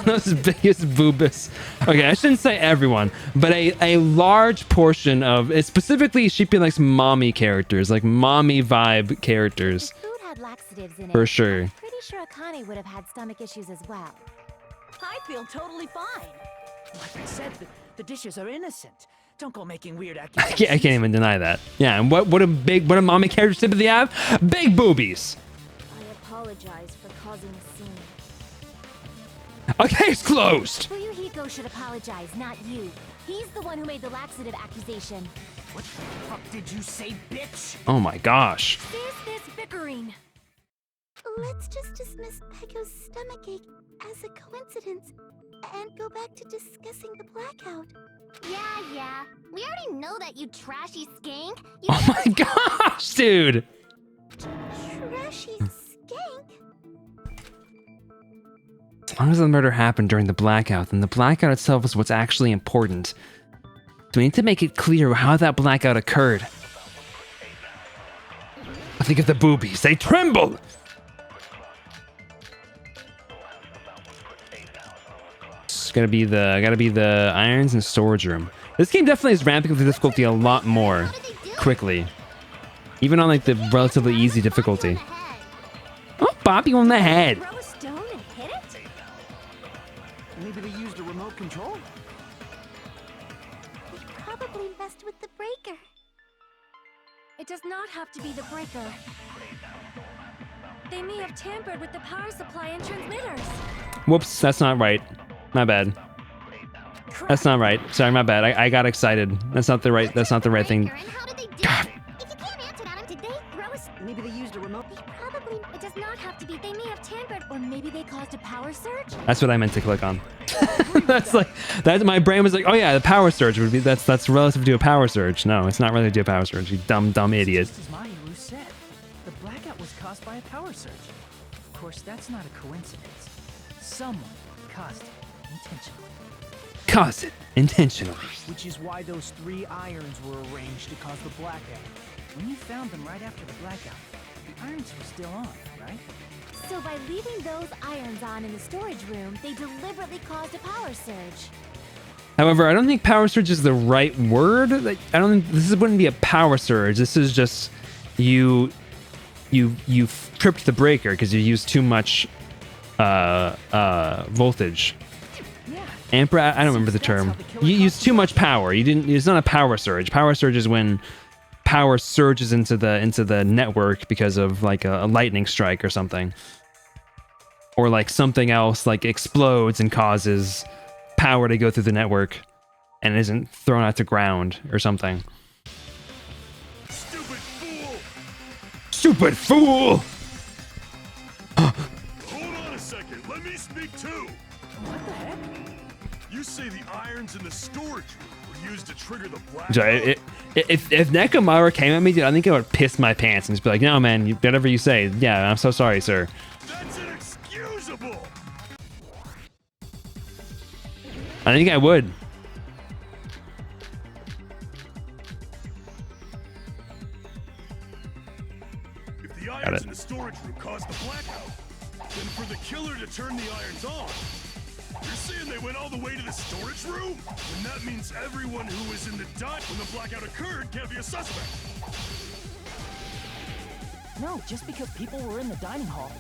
Those biggest boobus. Okay, I shouldn't say everyone, but a large portion of it, specifically Shippy likes mommy characters, like mommy vibe characters. The food had laxatives in it. For sure. I'm pretty sure Akane would have had stomach issues as well. I feel totally fine. Like I said, the dishes are innocent. Don't go making weird accusations. I can't even deny that. Yeah, and what a mommy character typically have? Big boobies. I apologize for causing a scene. Okay, it's closed. Fuyuhiko should apologize, not you. He's the one who made the laxative accusation. What the fuck did you say, bitch? Oh my gosh. There's this bickering. Let's just dismiss Pekko's stomachache as a coincidence and go back to discussing the blackout. Yeah. We already know that, you trashy skank. Oh my gosh, dude. Trashy skank? As long as the murder happened during the blackout, then the blackout itself is what's actually important. So we need to make it clear how that blackout occurred. I think of the boobies. They tremble! It's gotta be the irons and storage room. This game definitely is ramping up the difficulty a lot more quickly. Even on like the relatively easy difficulty. Oh, Bobby on the head. Throw a stone and hit it? Maybe they used a remote control? He probably messed with the breaker. It does not have to be the breaker. They may have tampered with the power supply and transmitters. Whoops, that's not right. My bad. That's not right. Sorry, my bad. I got excited. That's not the right thing. And how did they do God. it? If you can't answer that, did they throw a Maybe they used a remote. Probably. It does not have to be. They may have tampered, or maybe they caused a power surge. That's what I meant to click on. That's my brain was like, oh yeah, the power surge would be that's relative to a power surge. No, it's not relative to a power surge. You dumb idiot. Just as Mahiru said, the blackout was caused by a power surge. Of course, that's not a coincidence. Someone caused it intentionally. Caused it intentionally. Which is why those 3 irons were arranged to cause the blackout. When you found them right after the blackout, the irons were still on, right? So by leaving those irons on in the storage room, they deliberately caused a power surge. However, I don't think power surge is the right word. Like, I don't think this wouldn't be a power surge. This is just you tripped the breaker because you used too much voltage. Ampere, I don't remember the term. You used too much power. You didn't. It's not a power surge. Power surge is when power surges into the network because of like a lightning strike or something, or like something else like explodes and causes power to go through the network and isn't thrown out to ground or something. Stupid fool! Stupid fool! Hold on a second, let me speak too! What the heck? You say the irons in the storage room were used to trigger the blackout? Sorry, if Nekomaru came at me, dude, I think I would piss my pants and just be like, no, man, whatever you say. Yeah, I'm so sorry, sir. That's inexcusable! I think I would. If the irons in the storage room caused the blackout, then for the killer to turn the irons on, you're saying they went all the way to the storage room? And that means everyone who was in the dot when the blackout occurred can't be a suspect. No, just because people were in the dining hall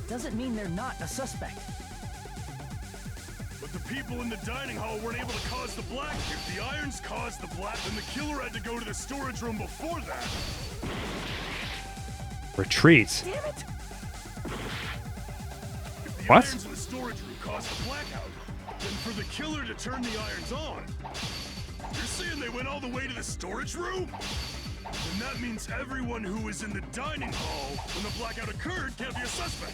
doesn't mean they're not a suspect. But the people in the dining hall weren't able to cause the black. If the irons caused the black, then the killer had to go to the storage room before that. Retreat. Damn it! If the What? irons in the storage room caused the blackout, Then for the killer to turn the irons on. You're saying they went all the way to the storage room? Then that means everyone who was in the dining hall when the blackout occurred can't be a suspect.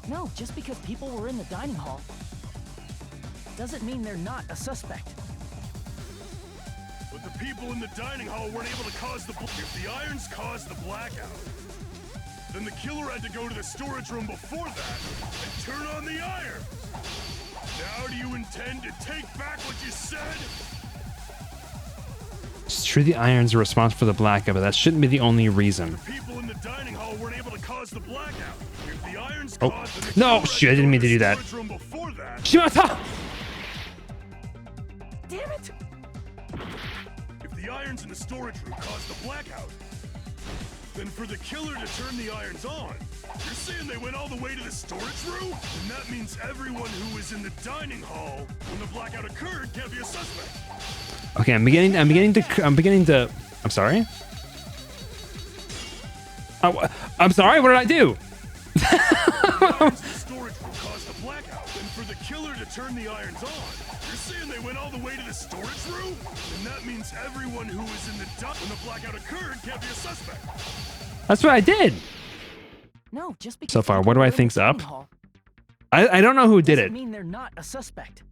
No, just because people were in the dining hall doesn't mean they're not a suspect. But the people in the dining hall weren't able to cause the... If the irons caused the blackout, then the killer had to go to the storage room before that and turn on the iron. Now do you intend to take back what you said? It's true the irons are responsible for the blackout, but that shouldn't be the only reason. The people in the dining hall weren't able to cause the blackout. If the irons Oh. caused... then the No, killer shoot, I had didn't go mean to do that. the storage room before that. Shimata! Damn it! If the irons in the storage room caused the blackout, then for the killer to turn the irons on, you're saying they went all the way to the storage room? And that means everyone who was in the dining hall when the blackout occurred can't be a suspect. Okay, I'm beginning to. I'm sorry. Oh, I'm sorry. What did I do? The irons in the storage room caused the blackout, then for the killer to turn the irons on, you're saying they went all the way to the storage room? And that means everyone who was in the when the blackout occurred can't be a suspect. That's what I did. No, just because So far, people what do were I in the think's dining up? hall I don't know who did doesn't it. mean they're not a suspect.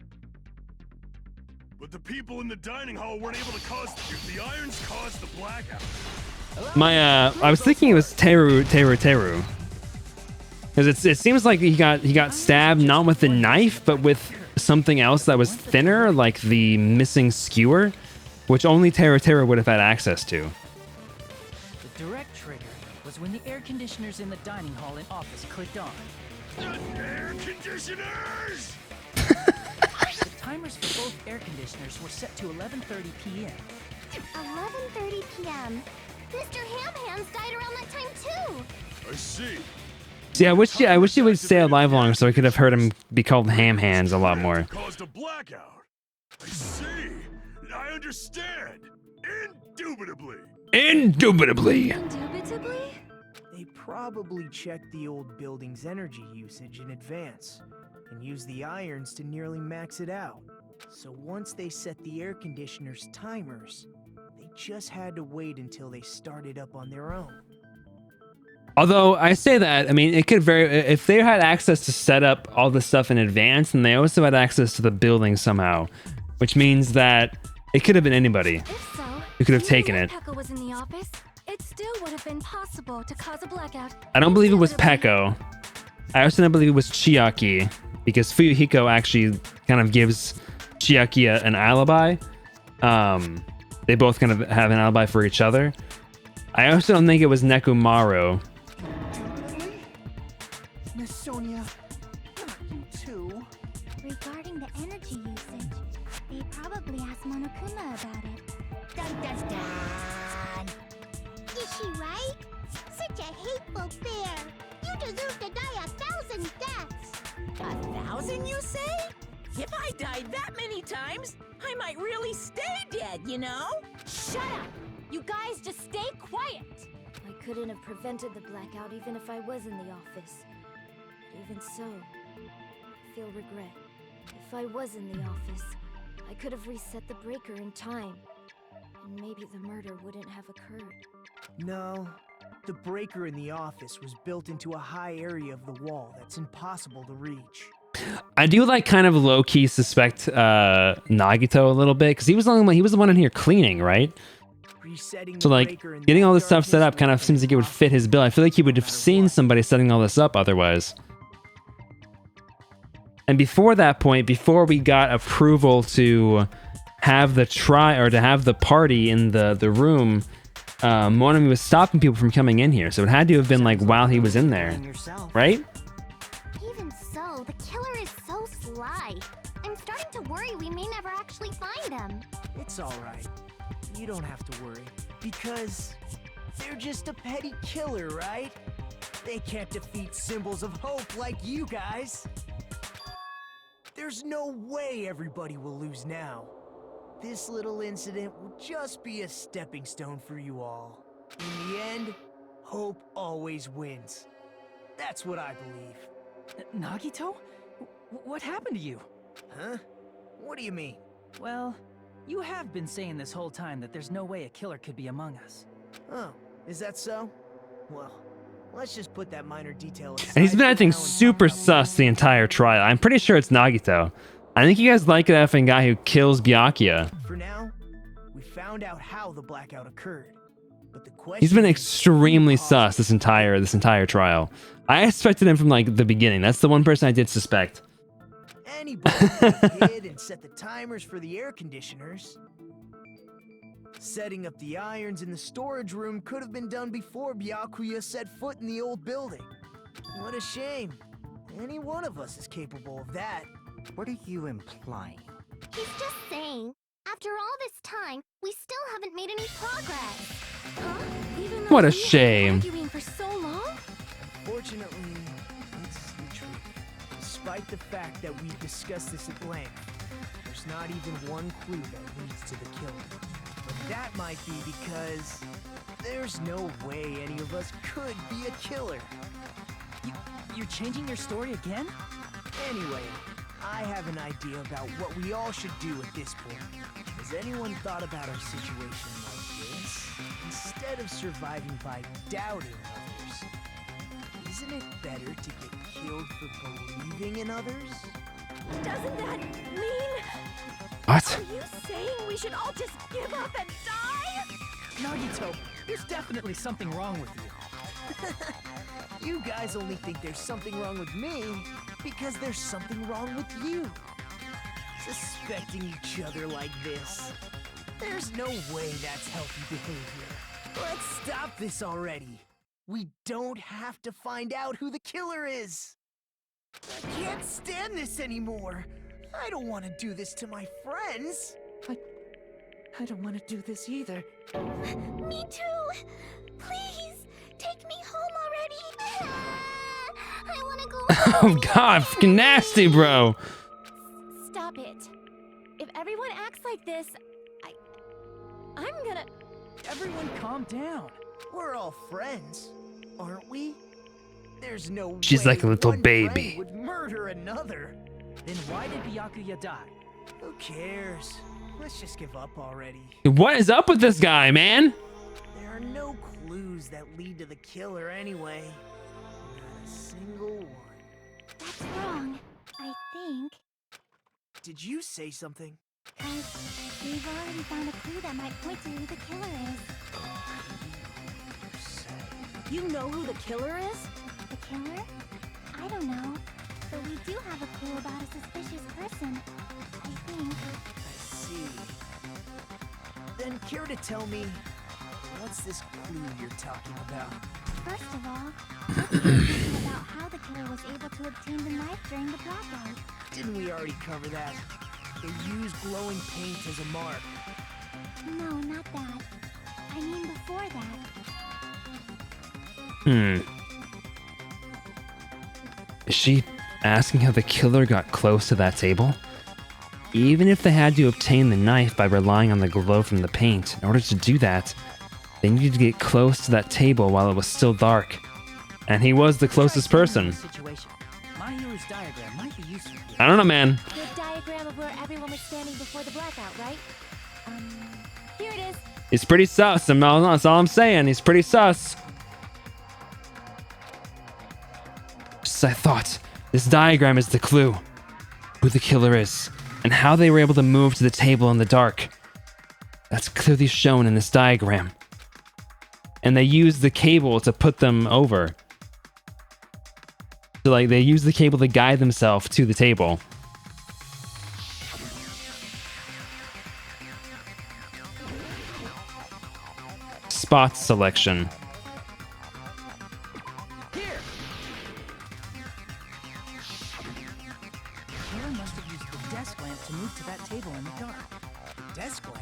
But the people in the dining hall weren't able to cause... If the irons caused the blackout, I was thinking it was Teru. Because it seems like he got stabbed not with the knife, but with something else that was thinner, like the missing skewer, which only Teru would have had access to. The direct trigger was when the air conditioners in the dining hall and office clicked on. air conditioners! The timers for both air conditioners were set to 11:30 p.m. 11:30 p.m. Mr. Ham Hands died around that time too. I see. See, I wish he would stay alive longer so I could have heard him be called Ham Hands a lot more. Caused a blackout. I see. I understand. Indubitably. Indubitably. Indubitably? They probably checked the old building's energy usage in advance and used the irons to nearly max it out. So once they set the air conditioner's timers, they just had to wait until they started up on their own. Although I say that, I mean, it could if they had access to set up all this stuff in advance, and they also had access to the building somehow, which means that it could have been anybody. If so, You could have even taken when it. Pekka was in the office, it still would have been possible to cause a blackout. I don't believe it was Indubitably. Peko. I also don't believe it was Chiaki, because Fuyuhiko actually kind of gives Chiaki an alibi. They both kind of have an alibi for each other. I also don't think it was Nekomaru. Miss Sonia, not you too. Regarding the energy usage, they probably asked Monokuma about it. Dun dun dun! Is she right? Such a hateful bear. You deserve to die 1,000 deaths. 1,000, you say? If I died that many times, I might really stay dead, you know? Shut up! You guys just stay quiet! I couldn't have prevented the blackout even if I was in the office. But even so, I feel regret. If I was in the office, I could have reset the breaker in time. And maybe the murder wouldn't have occurred. No, the breaker in the office was built into a high area of the wall that's impossible to reach. I do like kind of low key suspect Nagito a little bit, because he was the one in here cleaning, right? Resetting So the like breaker in the getting all this stuff set darkness up kind of would seems like it would fit his bill. I feel like he would have seen somebody setting all this up otherwise. And before that point, before we got approval to have the party in the room, Monami was stopping people from coming in here. So it had to have been like while he was in there, yourself. right? Even so, the killer is so sly. I'm starting to worry we may never actually find him. It's alright. You don't have to worry. Because they're just a petty killer, right? They can't defeat symbols of hope like you guys. There's no way everybody will lose now. This little incident will just be a stepping stone for you all. In the end, hope always wins. That's what I believe. Nagito? What happened to you? Huh? What do you mean? Well, you have been saying this whole time that there's no way a killer could be among us. Oh, is that so? Well, let's just put that minor detail aside. And he's been for acting now and super talk about sus the entire trial. I'm pretty sure it's Nagito. I think you guys like that effing guy who kills Byakuya. For now, we found out how the blackout occurred. But the question He's been is, extremely who caused sus this entire trial. I suspected him from like the beginning. That's the one person I did suspect. Anybody could hid and set the timers for the air conditioners. Setting up the irons in the storage room could have been done before Byakuya set foot in the old building. What a shame. Any one of us is capable of that. What are you implying? He's just saying, after all this time, we still haven't made any progress. Huh? Even though What a we have been shame. arguing for so long? Fortunately, it's the truth. Despite the fact that we've discussed this at length, there's not even one clue that leads to the killing. But that might be because there's no way any of us could be a killer. You're changing your story again? Anyway, I have an idea about what we all should do at this point. Has anyone thought about our situation like this? Instead of surviving by doubting others, isn't it better to get killed for believing in others? Doesn't that mean... What? Are you saying we should all just give up and die? Nagito, there's definitely something wrong with you. You guys only think there's something wrong with me because there's something wrong with you. Suspecting each other like this. There's no way that's healthy behavior. Let's stop this already. We don't have to find out who the killer is. I can't stand this anymore. I don't want to do this to my friends. I don't want to do this either. Me too! Please, take me home already! I wanna go Oh god, fucking nasty, bro. Stop it. If everyone acts like this, I'm gonna... Everyone calm down. We're all friends, aren't we? There's no She's way like a little one baby. friend would murder another. Then why did Byakuya die? Who cares? Let's just give up already. What is up with this guy, man? There are no clues that lead to the killer anyway. Not a single one. That's wrong, I think. Did you say something? 'Cause we've already found a clue that might point to who the killer is. You know who the killer is? The killer? I don't know. But we do have a clue about a suspicious person. I think. I see. Then care to tell me, what's this clue you're talking about? First of all, let's start thinking about how the killer was able to obtain the knife during the blackout. Didn't we already cover that? They used glowing paint as a mark. No, not that. I mean before that. Is she asking how the killer got close to that table? Even if they had to obtain the knife by relying on the glow from the paint, in order to do that, they needed to get close to that table while it was still dark. And he was the closest person. My hero's diagram might be useful here. I don't know, man. Good diagram of where everyone was standing before the blackout, right? Here it is. He's pretty sus. That's all I'm saying. He's pretty sus. Just as I thought, this diagram is the clue. Who the killer is, and how they were able to move to the table in the dark. That's clearly shown in this diagram. And they used the cable to put them over. So like they used the cable to guide themselves to the table. Spot selection. Here. Killer must have used the desk lamp to move to that table in the dark. The desk lamp?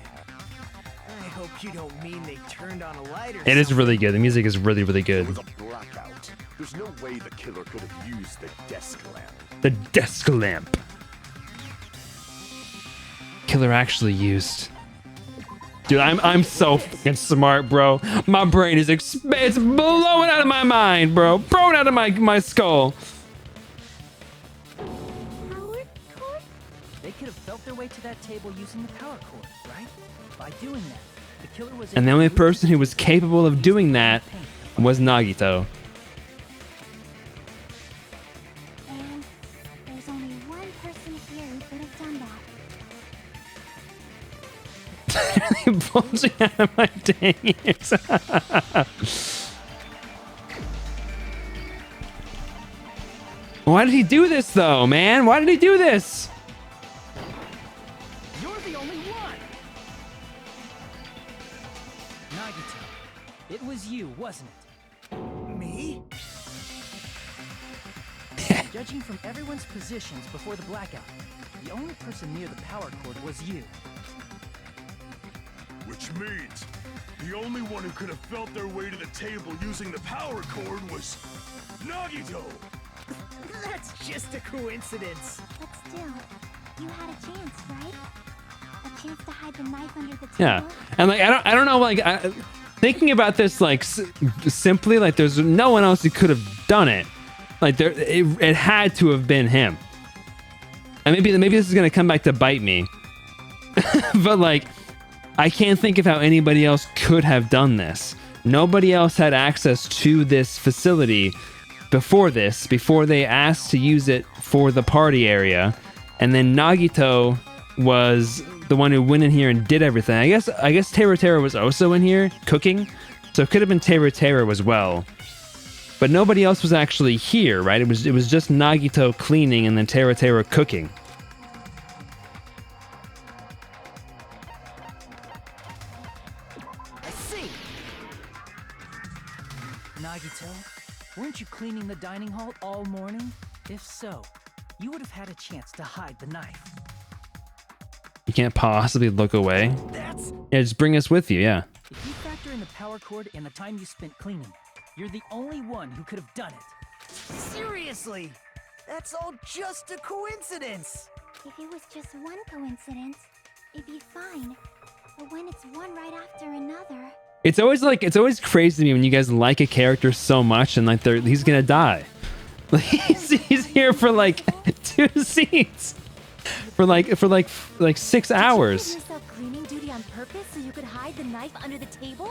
I hope you don't mean they turned on a light or It is something. really good. The music is really, really There good. was a blackout. There's no way the killer could have used the desk lamp. The desk lamp. Killer actually used. Dude, I'm so fucking smart, bro. My brain is it's blowing out of my mind, bro. Blowing out of my skull. How felt their way to that table using the power cord, right? By doing that, the killer was And the only person who was capable of doing that was Nagito. And there's only one person here who could have done that. Really bulging out of my dang ears. Why did he do this though, man? Why did he do this? You're the only one! Nagito, it was you, wasn't it? Me? Judging from everyone's positions before the blackout, the only person near the power cord was you. Which means the only one who could have felt their way to the table using the power cord was Nagito! That's just a coincidence. But still, you had a chance, right? A chance to hide the knife under the table. Yeah, and like I don't know, like thinking about this like simply, like there's no one else who could have done it. Like it had to have been him. And maybe this is gonna come back to bite me, but like I can't think of how anybody else could have done this. Nobody else had access to this facility before they asked to use it for the party area, and then Nagito was the one who went in here and did everything. I guess Teru was also in here cooking, so it could have been Teru as well. But nobody else was actually here, right? It was just Nagito cleaning and then Teru cooking. I see! Nagito, weren't you cleaning the dining hall all morning? If so, you would have had a chance to hide the knife. You can't possibly look away. That's... Yeah, just bring us with you, yeah. If you factor in the power cord and the time you spent cleaning, you're the only one who could have done it. Seriously? That's all just a coincidence. If it was just one coincidence, it'd be fine. But when it's one right after another... It's always crazy to me when you guys like a character so much and like he's gonna die. Like he's here for like 2 scenes. For like 6 hours. Did you give yourself cleaning duty on purpose so you could hide the knife under the table?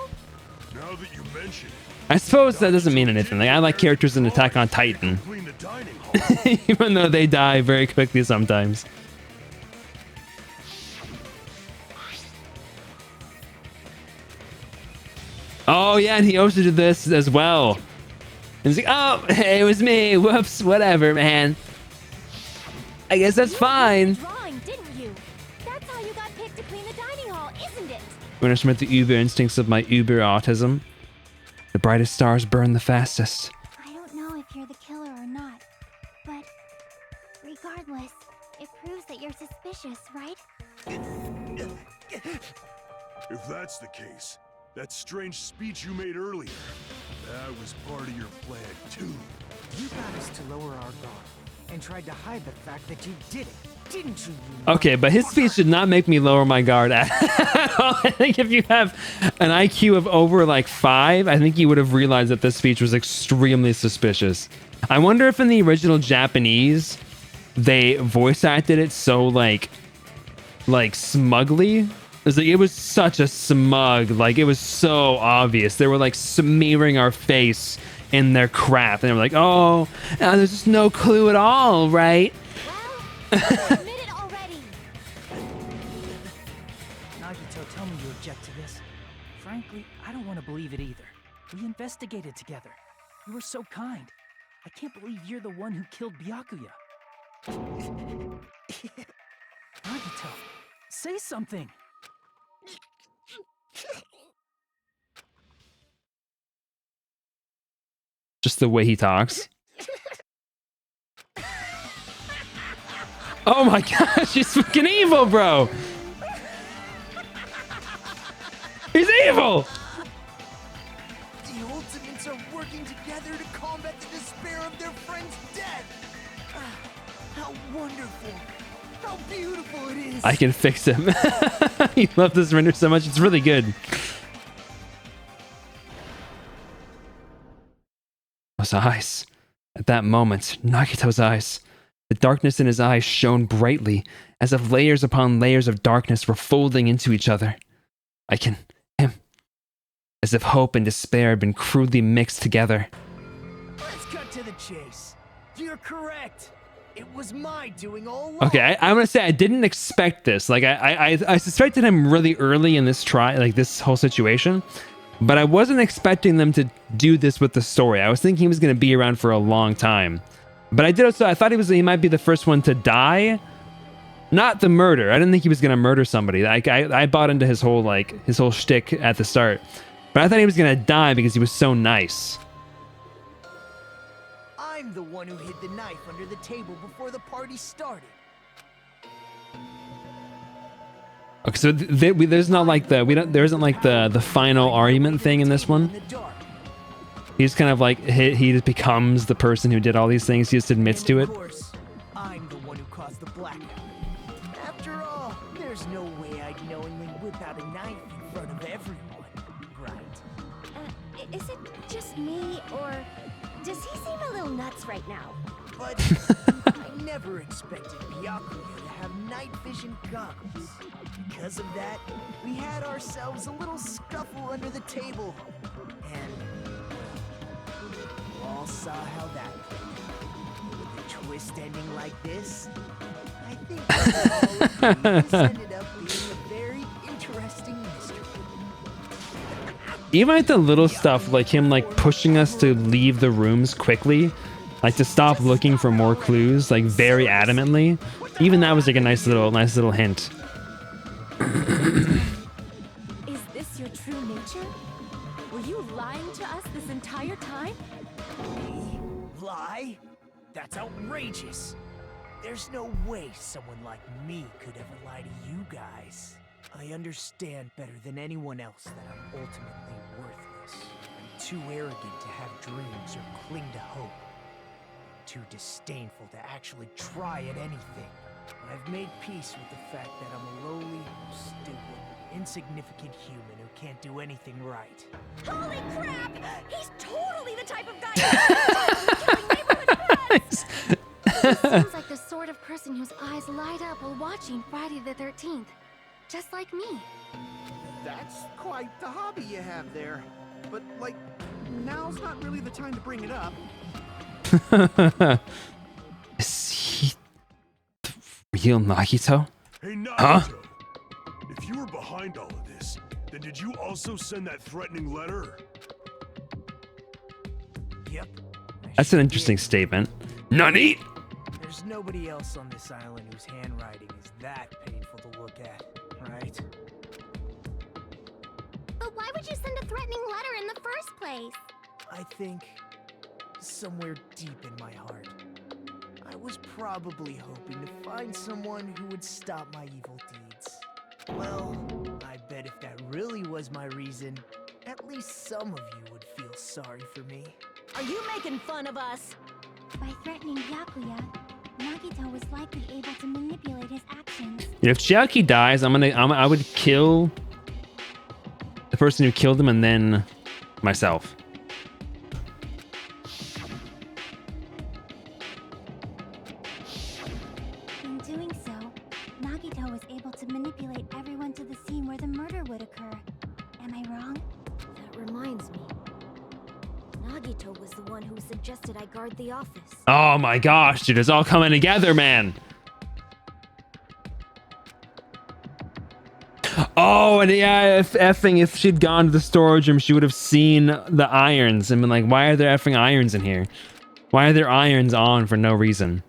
Now that you mention it, I suppose that doesn't mean anything. Like I like characters in Attack on Titan. clean the dining hall. Even though they die very quickly sometimes. Oh yeah, and he also did this as well. And he's like, oh, hey, it was me. Whoops, whatever, man. I guess that's fine. Drawing, didn't you? That's how you got picked to clean the dining hall, isn't it? When I met the uber instincts of my uber autism, the brightest stars burn the fastest. I don't know if you're the killer or not, but regardless, it proves that you're suspicious, right? If that's the case, that strange speech you made earlier, that was part of your plan too. You got us to lower our guard and tried to hide the fact that you did it, didn't you? Okay, but his speech did not make me lower my guard at all. I think if you have an IQ of over like 5, I think you would have realized that this speech was extremely suspicious. I wonder if in the original Japanese, they voice acted it so like smugly. It was such a smug, like it was so obvious. They were like smearing our face in their crap, and they were like, "Oh, there's just no clue at all, right?" Well, admit it already. Nagito, tell me you object to this. Frankly, I don't want to believe it either. We investigated together. You were so kind. I can't believe you're the one who killed Byakuya. Nagito, say something. Just the way he talks. Oh my gosh, he's fucking evil, bro. He's evil. The Ultimates are working together to combat the despair of their friend's death. How wonderful. How beautiful it is. I can fix him. You love this render so much. It's really good. Those eyes. At that moment, Nagito's eyes. The darkness in his eyes shone brightly, as if layers upon layers of darkness were folding into each other. Him. As if hope and despair had been crudely mixed together. Let's cut to the chase. You're correct. It was my doing all along. Okay, I'm gonna say I didn't expect this. Like I suspected him really early in this this whole situation, but I wasn't expecting them to do this with the story. I was thinking he was gonna be around for a long time. But I thought he might be the first one to die. Not the murder. I didn't think he was gonna murder somebody. I bought into his whole shtick at the start. But I thought he was gonna die because he was so nice. I'm the one who hid the knife under the table before the party started. Okay, so there's not like there isn't like the final argument thing in this one. He's kind of like he just becomes the person who did all these things. He just admits to it. Of course, I'm the one who caused the blackout. After all, there's no way I'd knowingly whip out a knife in front of everyone, right? Is it just me, or does he seem a little nuts right now? But I never expected Byakuya to have night vision goggles. Because of that, we had ourselves a little scuffle under the table. And you all saw how that went. With a twist ending like this, I think all of these ended up being a very interesting mystery. Even like the little stuff, like him pushing us to leave the rooms quickly, like to stop looking for more clues, like very adamantly. Even that was like a nice little hint. Is this your true nature? Were you lying to us this entire time? Me? Lie? That's outrageous. There's no way someone like me could ever lie to you guys. I understand better than anyone else that I'm ultimately worthless. I'm too arrogant to have dreams or cling to hope. I'm too disdainful to actually try at anything. I've made peace with the fact that I'm a lowly, stupid, insignificant human who can't do anything right. Holy crap! He's totally the type of guy killing neighborhood pets! He seems like the sort of person whose eyes light up while watching Friday the 13th. Just like me. That's quite the hobby you have there. But, now's not really the time to bring it up. Is he the real Nagito? Hey, Nagito. Huh? If you were behind all of this, then did you also send that threatening letter? Yep. That's an interesting statement. Nani? There's nobody else on this island whose handwriting is that painful to look at, right? But why would you send a threatening letter in the first place? I think somewhere deep in my heart, I was probably hoping to find someone who would stop my evil deeds. Well, I bet if that really was my reason, at least some of you would feel sorry for me. Are you making fun of us? By threatening Byakuya, Nagito was likely able to manipulate his actions. If Chiaki dies, I would kill the person who killed him and then myself. In doing so, Nagito was able to manipulate everyone to the scene where the murder would occur. Am I wrong? That reminds me. Nagito was the one who suggested I guard the office. Oh my gosh, dude, it's all coming together, man. Oh, and yeah, if she'd gone to the storage room, she would have seen the irons and been like, why are there effing irons in here? Why are there irons on for no reason?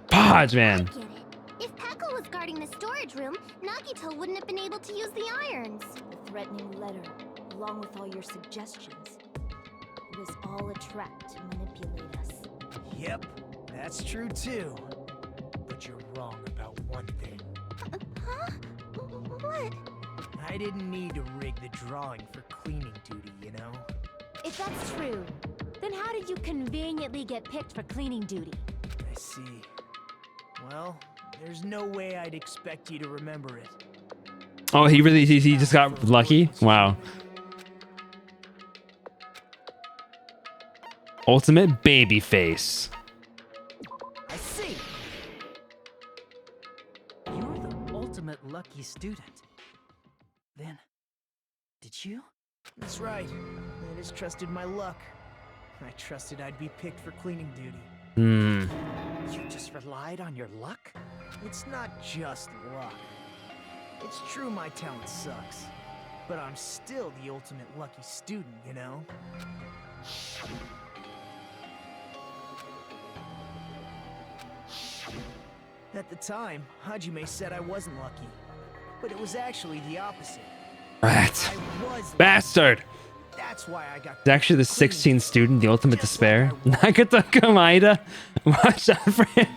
Podge, man. I get it. If Peckle was guarding the storage room, Nagito wouldn't have been able to use the irons. The threatening letter, along with all your suggestions, it was all a trap to manipulate us. Yep, that's true too. But you're wrong about one thing. Huh? What? I didn't need to rig the drawing for cleaning duty, you know? If that's true, then how did you conveniently get picked for cleaning duty? I see. Well, there's no way I'd expect you to remember it. Oh, he just got lucky? Wow. Ultimate baby face. I see. You're the ultimate lucky student. Then, did you? That's right. I just trusted my luck. I trusted I'd be picked for cleaning duty. Hmm. You just relied on your luck? It's not just luck. It's true my talent sucks, but I'm still the ultimate lucky student, you know? At the time, Hajime said I wasn't lucky, but it was actually the opposite. Rat. I was lucky. Bastard. That's why I got It's actually the 16th student, the ultimate despair. Nagata Kamaida. Watch out for him.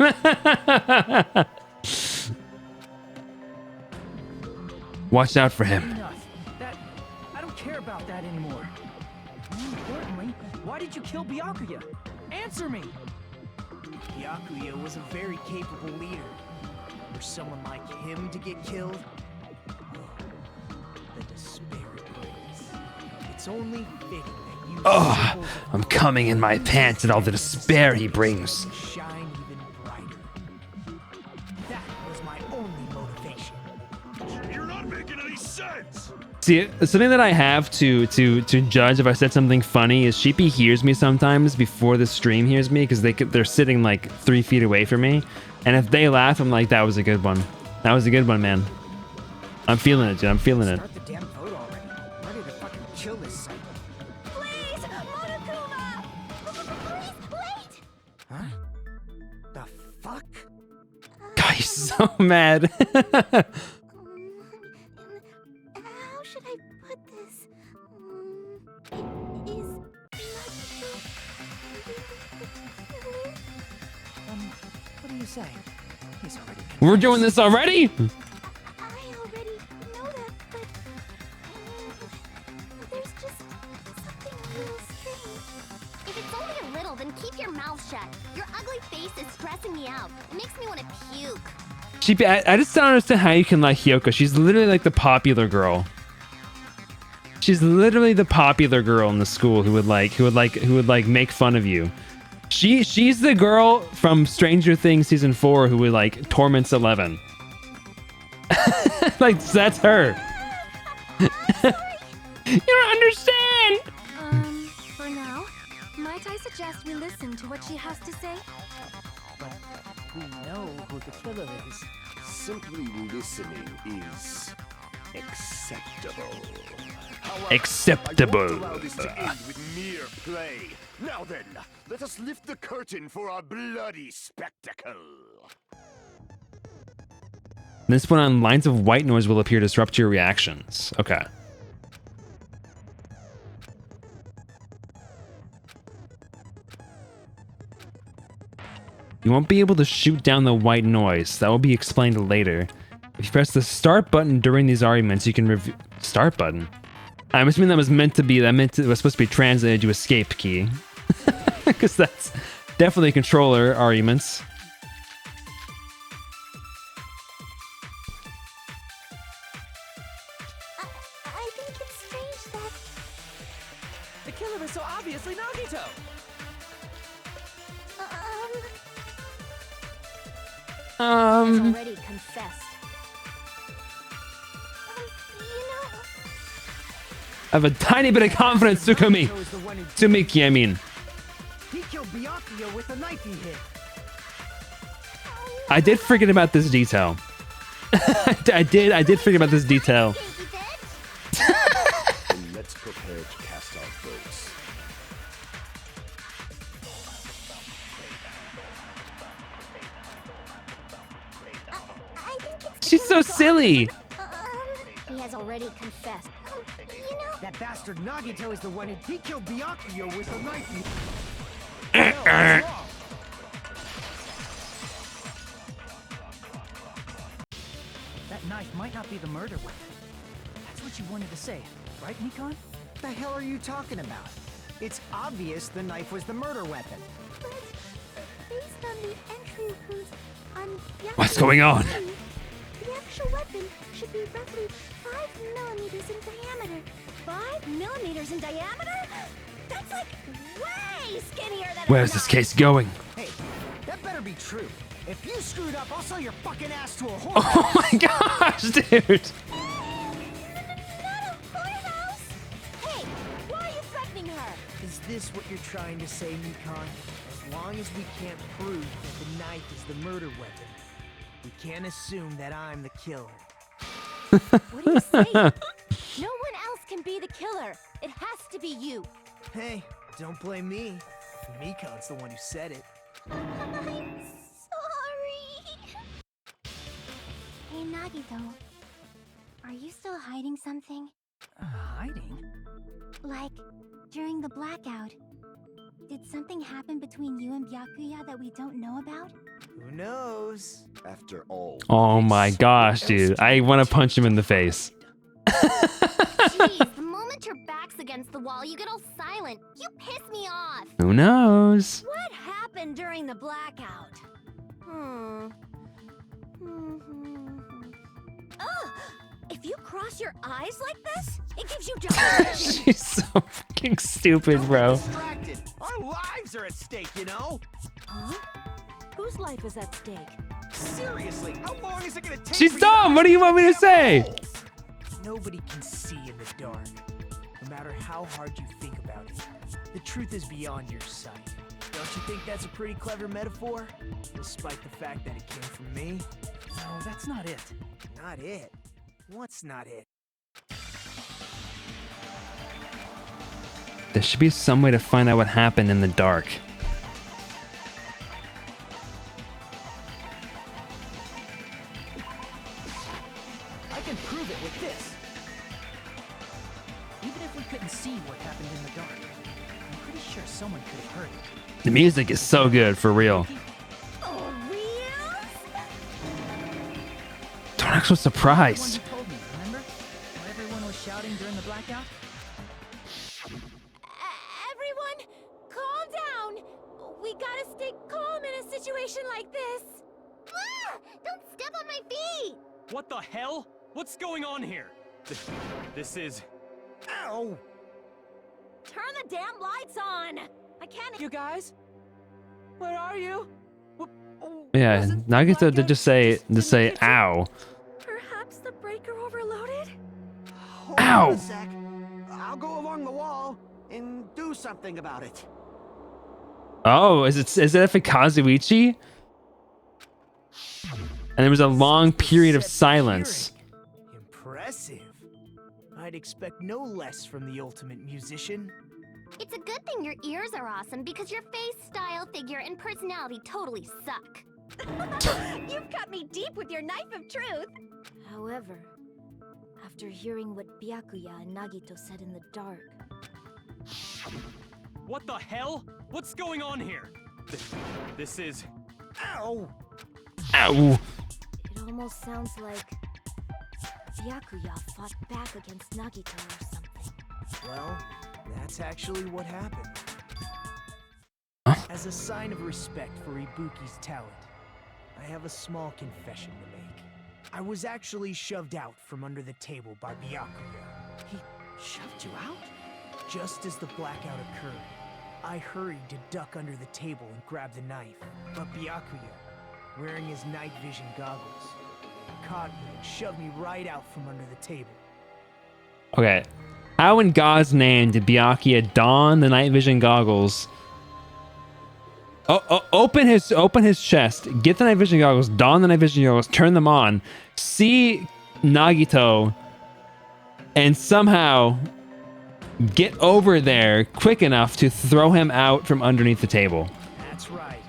Watch out for him. Enough. I don't care about that anymore. More importantly, why did you kill Byakuya? Answer me! Byakuya was a very capable leader. For someone like him to get killed, the despair it brings. It's only fitting that you Oh, I'm coming in my pants at all the despair he brings. shine even brighter. That was my only motivation. You're not making any sense. See, something that I have to judge if I said something funny is Sheepy hears me sometimes before the stream hears me because they're sitting like 3 feet away from me, and if they laugh, I'm like, that was a good one. That was a good one, man. I'm feeling it, dude. I'm feeling it. Start the damn vote already. I'm ready to fucking kill this cycle. Please, Monokuma! Please, wait! Huh? The fuck? God, he's so mad. How should I put this? Is What do you say? He's already We're doing this already? I already know that, but there's just something a little strange. If it's only a little, then keep your mouth shut. Your ugly face is stressing me out. It makes me want to puke. Sheepy, I just don't understand how you can like Hyoko. She's literally like the popular girl. She's literally the popular girl in the school who would make fun of you. She's the girl from Stranger Things season 4 who would like torments 11. Like that's her. You don't understand. For now, might I suggest we listen to what she has to say? But we know who the killer is. Simply listening is acceptable. Acceptable. I won't allow this to end with mere play. Now then, let us lift the curtain for our bloody spectacle. This one on lines of white noise will appear to disrupt your reactions. Okay. You won't be able to shoot down the white noise. That will be explained later. If you press the start button during these arguments, you can review... Start button? I'm assuming that was meant to be... it was supposed to be translated to escape key. Because that's definitely controller arguments. I think it's strange that The killer is so obviously Nagito! Has already confessed. I have a tiny bit of confidence, Tsukumi. Tsumiki, I mean. He killed Byakuya with a knife he hit. I did forget about this detail. I did forget about this detail. And let's prepare to cast our votes. She's so silly. He has already confessed. That bastard Nagito is the one he killed Byakuya with a knife he That knife might not be the murder weapon. That's what you wanted to say, right, Nikon? What the hell are you talking about? It's obvious the knife was the murder weapon. But based on the entry clues on What's going on? The actual weapon should be roughly 5 millimeters in diameter. 5 millimeters in diameter? That's like way skinnier than Where's this case going? Hey, that better be true. If you screwed up, I'll sell your fucking ass to a whore. Oh my gosh, dude. Not a whorehouse! Hey, why are you threatening her? Is this what you're trying to say, Nikon? As long as we can't prove that the knife is the murder weapon, we can't assume that I'm the killer. What are you saying? No one else can be the killer. It has to be you. Hey, don't blame me. Mikon's the one who said it. I'm sorry. Hey, Nagito. Are you still hiding something? Hiding? Like, during the blackout, did something happen between you and Byakuya that we don't know about? Who knows? After all. Oh my gosh, dude. I want to punch him in the face. Jeez, the moment your back's against the wall, you get all silent. You piss me off. Who knows? What happened during the blackout? Ugh! If you cross your eyes like this, it gives you double. She's so fucking stupid, bro. Distracted. Our lives are at stake, you know? Huh? Whose life is at stake? Seriously, how long is it gonna take? She's for you dumb. What do you want me to say? Nobody can see in the dark, no matter how hard you think about it. The truth is beyond your sight. Don't you think that's a pretty clever metaphor? Despite the fact that it came from me? No, that's not it. Not it. What's not it? There should be some way to find out what happened in the dark. I can prove it with this. Even if we couldn't see what happened in the dark, I'm pretty sure someone could have heard it. The music is so good, for real. Oh, real? Don't act so surprised. The one you told me, remember? Where everyone was shouting during the blackout? Everyone, calm down. We gotta stay calm in a situation like this. Ah! Don't step on my feet! What the hell? What's going on here? This is... Ow! Turn the damn lights on. I can't. You guys? Where are you? Yeah, Was it Nagito did blackout just say in the kitchen? ow. Perhaps the breaker overloaded? Hold Ow! on a sec. I'll go along the wall and do something about it. Oh, is it for Kazuichi? And there was a long period of silence. Impressive. I'd expect no less from the ultimate musician. It's a good thing your ears are awesome because your face, style, figure, and personality totally suck. You've cut me deep with your knife of truth. However, after hearing what Byakuya and Nagito said in the dark, What the hell? What's going on here? This is... Ow! Ow. it almost sounds like Byakuya fought back against Nagito or something. Well, that's actually what happened. As a sign of respect for Ibuki's talent, I have a small confession to make. I was actually shoved out from under the table by Byakuya. He shoved you out? Just as the blackout occurred, I hurried to duck under the table and grab the knife. But Byakuya, wearing his night vision goggles, caught me and shoved me right out from under the table. Okay. How in God's name did Byakuya don the night vision goggles? Open his chest, get the night vision goggles, don the night vision goggles, turn them on, see Nagito, and somehow get over there quick enough to throw him out from underneath the table. That's right.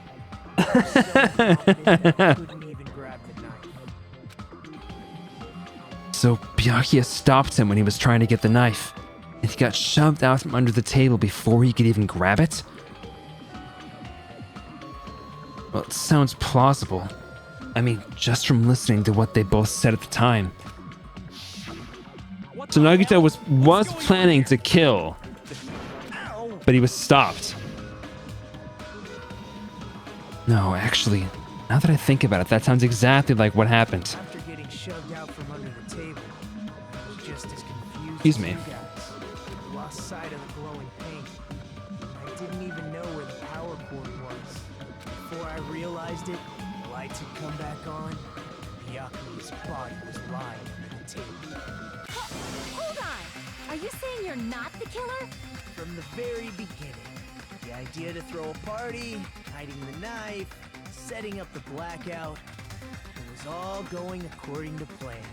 I was so confident I couldn't even grab the knife. So Byakuya stopped him when he was trying to get the knife, and he got shoved out from under the table before he could even grab it? Well, it sounds plausible. I mean, just from listening to what they both said at the time. So Nagito was planning to kill, but he was stopped. No, actually, now that I think about it, that sounds exactly like what happened. After getting shoved out from under the table, I was just as confused Excuse as me. you guys. Lost sight of the glowing paint. I didn't even know where the power cord was. Before I realized it, the lights had come back on. Byakuya's body was lying on the table. Hold on! Are you saying you're not the killer? From the very beginning, the idea to throw a party, hiding the knife, setting up the blackout, it was all going according to plan.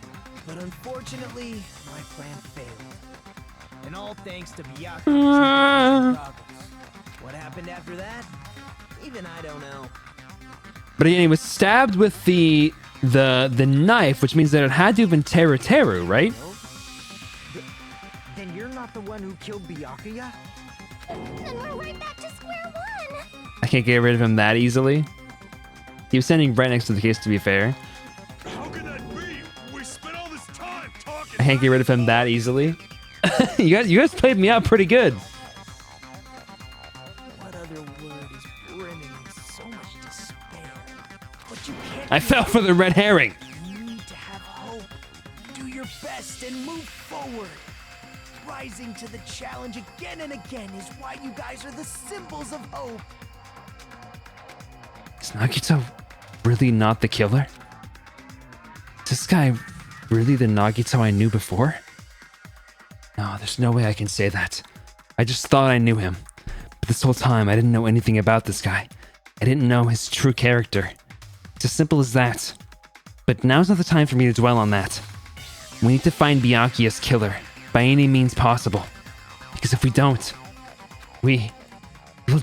But unfortunately, my plan failed. And all thanks to Byakuya's goggles. What happened after that? Even I don't know. But he was stabbed with the knife, which means that it had to have been Teru, right? Then you're not the one who killed Byakuya? Then we're right back to square one! I can't get rid of him that easily. He was standing right next to the case, to be fair. How can that be? We spent all this time talking. I can't get rid of him that easily. you guys played me out pretty good. What other word is brimming with so much despair? But you can't. I fell for the red herring. You need to have hope. Do your best and move forward. Rising to the challenge again and again is why you guys are the symbols of hope. Is Nagito really not the killer? Is this guy really the Nagito I knew before? No, there's no way I can say that. I just thought I knew him. But this whole time, I didn't know anything about this guy. I didn't know his true character. It's as simple as that. But now's not the time for me to dwell on that. We need to find Byakuya's killer by any means possible. Because if we don't, we'll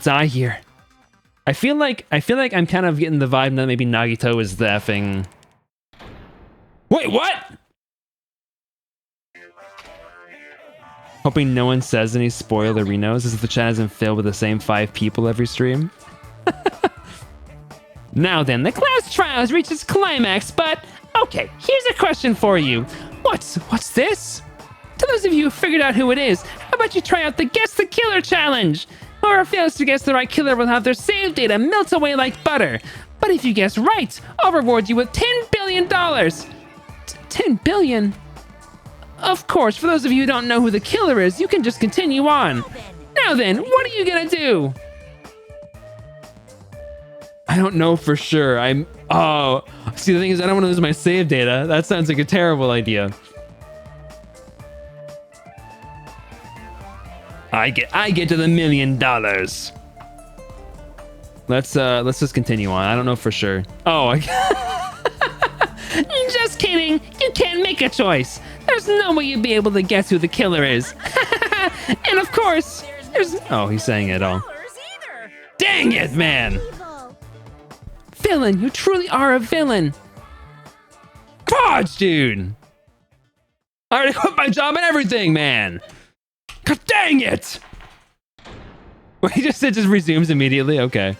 die here. I feel like I'm kind of getting the vibe that maybe Nagito is the effing... Wait, what? Hoping no one says any spoilerinos as if the chat isn't filled with the same 5 people every stream. Now then, the class trials reach its climax, but... Okay, here's a question for you. What's this? To those of you who figured out who it is, how about you try out the Guess the Killer challenge? Whoever fails to guess the right killer will have their save data melt away like butter. But if you guess right, I'll reward you with $10 billion. 10 billion? Of course, for those of you who don't know who the killer is, you can just continue on. Now then, what are you gonna do? I don't know for sure. Oh, see, the thing is, I don't want to lose my save data. That sounds like a terrible idea. I get to the $1 million. Let's just continue on. I don't know for sure. Oh, just kidding. You can't make a choice. There's no way you'd be able to guess who the killer is. And of course, there's... Oh, he's saying it all. Dang it, man. Villain, you truly are a villain. Fudge, dude. I already quit my job and everything, man. God dang it! Wait, it just resumes immediately? Okay. I'm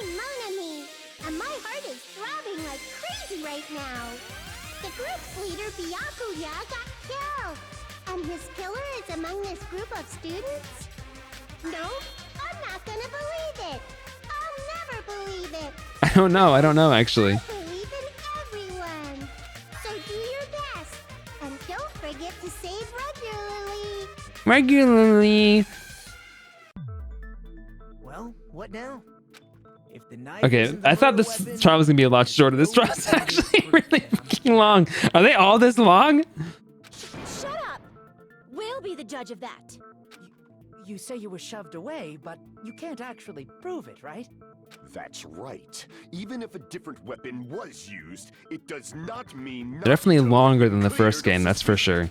Monami, and my heart is throbbing like crazy right now. The group's leader, Byakuya, got killed. And his killer is among this group of students? No, I'm not gonna believe it. I'll never believe it. I don't know, actually. I believe in everyone. So do your best. And don't forget to save regularly. Well, what now? If the knife Okay, I thought this trial was gonna be a lot shorter. This trial is actually really fucking long. Are they all this long? Shut up! We'll be the judge of that. You say you were shoved away, but you can't actually prove it, right? That's right. Even if a different weapon was used, it does not mean... They're definitely longer than the first game, that's for sure.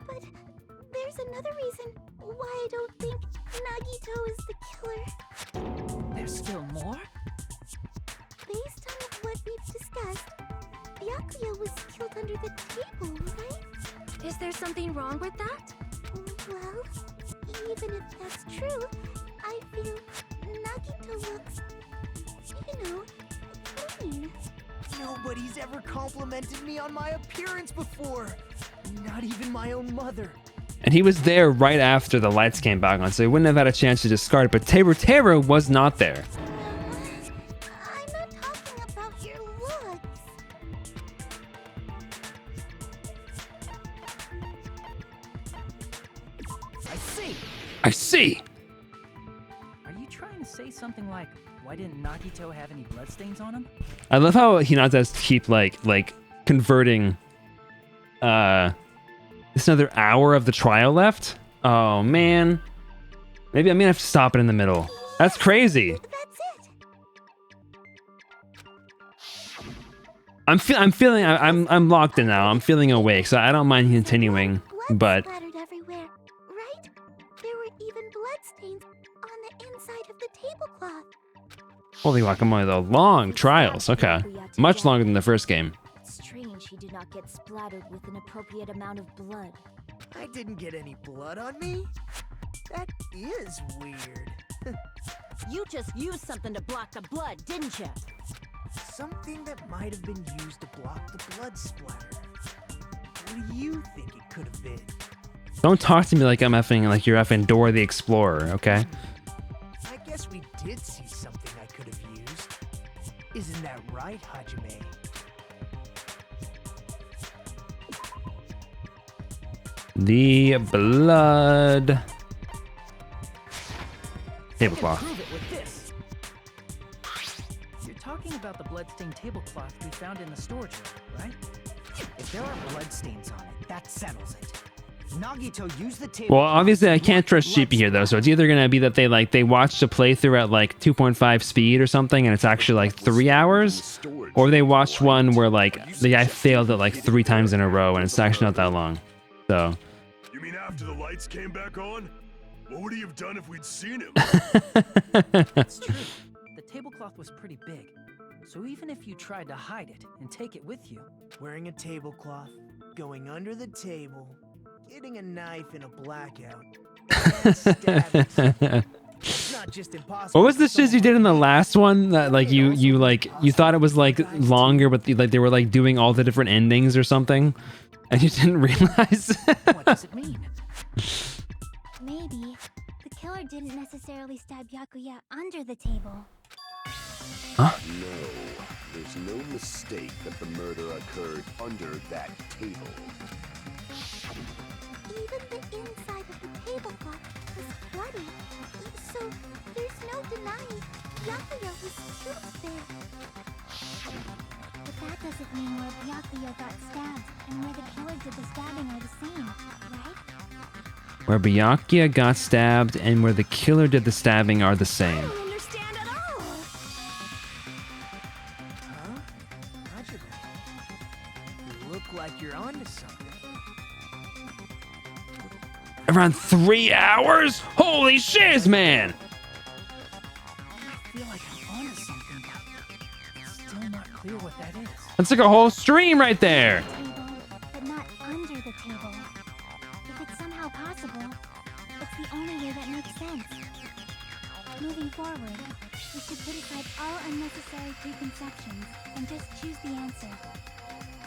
But there's another reason why I don't think Nagito is the killer. There's still more? Based on what we've discussed, Byakuya was killed under the table, right? Is there something wrong with that? Well, even if that's true, I feel Nagito looks, clean. Nobody's ever complimented me on my appearance before. Not even my own mother. And he was there right after the lights came back on, so he wouldn't have had a chance to discard it, but Teru was not there. I'm not talking about your looks. I see. I see. say something like, "Why didn't Nagito have any bloodstains on him?" I love how Hinata's keep like converting. It's another hour of the trial left. Oh man, maybe I'm gonna have to stop it in the middle. That's crazy. That's it. I'm locked in now. I'm feeling awake, so I don't mind continuing. Blood But splattered everywhere, right? There were even bloodstains on the inside of the tablecloth. holy guacamole, though, long trials. Okay, much longer than the first game. It's strange he did not get splattered with an appropriate amount of blood. I didn't get any blood on me? That is weird. You just used something to block the blood, didn't you? Something that might have been used to block the blood splatter. What do you think it could have been? Don't talk to me like I'm effing like you're effing Dora the Explorer, okay? I guess we did see something I could have used. Isn't that right, Hajime? The blood tablecloth. Prove it with this. You're talking about the bloodstained tablecloth we found in the storage room, right? If there are bloodstains on it, that settles it. Nagito used the table. Well, obviously I can't trust Sheepy here though, so it's either gonna be that they watched a playthrough at like 2.5 speed or something, and it's actually like 3 hours, or they watched one where like the guy failed it like 3 times in a row, and it's actually not that long. So. You mean after the lights came back on? What would he have done if we'd seen him? It's true. The tablecloth was pretty big, so even if you tried to hide it and take it with you, Wearing a tablecloth, going under the table, getting a knife in a blackout, and stabbing someone. It's not just impossible. What was the shiz you did in the last one? That like you thought it was like longer, but like they were like doing all the different endings or something, and you didn't realize. what does it mean? Maybe the killer didn't necessarily stab Byakuya under the table. No, there's no mistake that the murder occurred under that table. Even the inside of the tablecloth was bloody, so there's no denying Byakuya was killed there. But that doesn't mean where Byakuya got stabbed and where the killer did the stabbing are the same, right? Where Byakuya got stabbed and where the killer did the stabbing are the same. I don't understand at all. Huh? Hajime, you look like you're onto something. Around 3 hours? Holy shiz, man! I feel like I'm onto something, but it's still not clear what that is. That's like a whole stream right there. Table, but not under the table. If it's somehow possible, it's the only way that makes sense. Moving forward, we should put aside all unnecessary preconceptions and just choose the answer.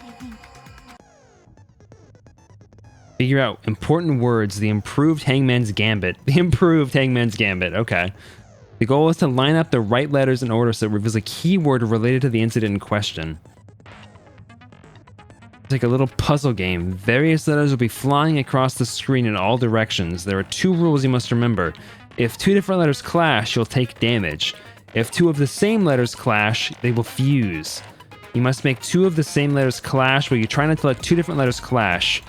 I think. Figure out important words, the improved Hangman's Gambit. The improved Hangman's Gambit, okay. The goal is to line up the right letters in order so it reveals a keyword related to the incident in question. It's like a little puzzle game. Various letters will be flying across the screen in all directions. There are 2 rules you must remember. If 2 different letters clash, you'll take damage. If 2 of the same letters clash, they will fuse. You must make 2 of the same letters clash, but you try not to let 2 different letters clash.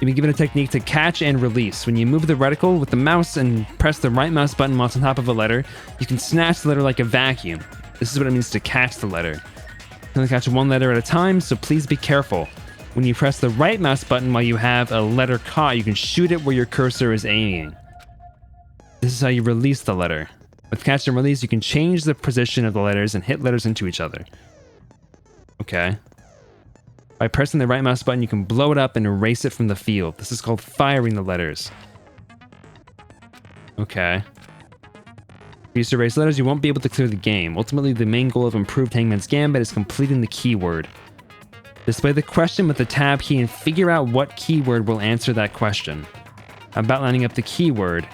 You've been given a technique to catch and release. When you move the reticle with the mouse and press the right mouse button while it's on top of a letter, you can snatch the letter like a vacuum. This is what it means to catch the letter. You can only catch 1 letter at a time, so please be careful. When you press the right mouse button while you have a letter caught, you can shoot it where your cursor is aiming. This is how you release the letter. With catch and release, you can change the position of the letters and hit letters into each other. Okay. By pressing the right mouse button, you can blow it up and erase it from the field. This is called firing the letters. Okay. If you use to erase letters, you won't be able to clear the game. Ultimately, the main goal of improved Hangman's Gambit is completing the keyword. Display the question with the tab key and figure out what keyword will answer that question. About lining up the keyword,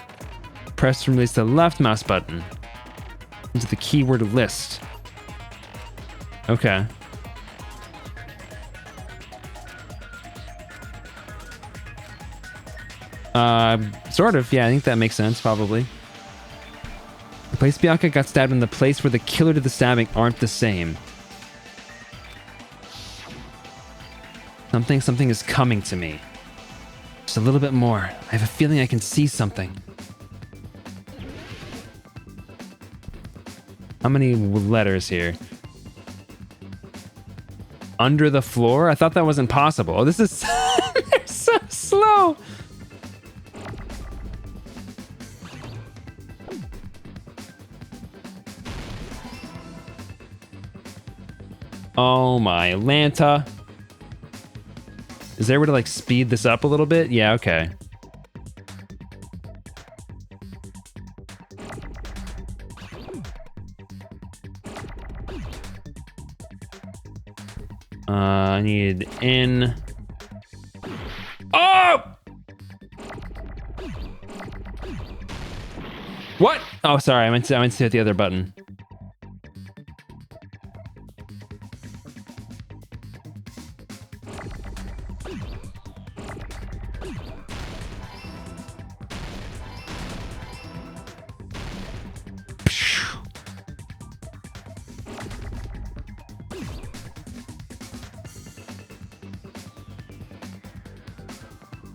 press and release the left mouse button into the keyword list. Okay. Sort of, yeah, I think that makes sense, probably. The place Bianca got stabbed and the place where the killer did the stabbing aren't the same. Something is coming to me. Just a little bit more. I have a feeling I can see something. How many letters here? Under the floor? I thought that wasn't possible. Oh, this is they're so slow. Oh my Lanta. Is there a way to like speed this up a little bit? Yeah, okay. I need in. Oh! What? Oh, sorry. I meant to hit the other button.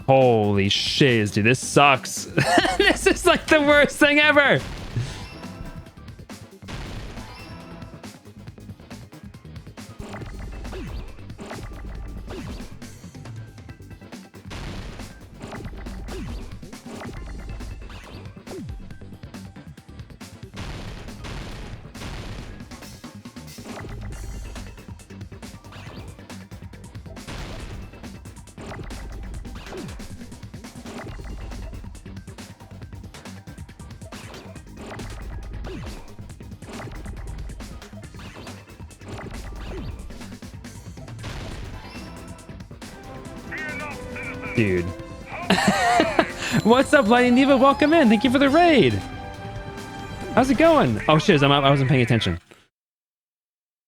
Holy shiz, dude, this sucks. This is like the worst thing ever. Dude. What's up, Lightning Diva? Welcome in. Thank you for the raid. How's it going? Oh, shiz, I wasn't paying attention.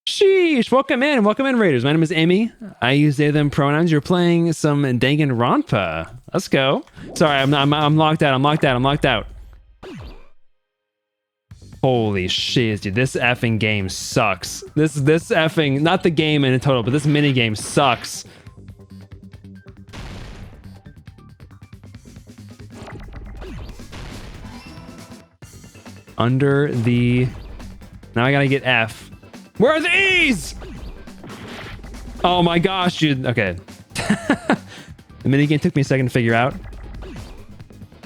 Sheesh. Welcome in. Welcome in, Raiders. My name is Amy. I use they, them pronouns. You're playing some Danganronpa. Let's go. Sorry, I'm locked out. I'm locked out. Holy shiz, dude. This effing game sucks. This effing, not the game in total, but this mini game sucks. Under the... Now I gotta get F. Where are the E's? Oh my gosh, dude. Okay. The minigame took me a second to figure out.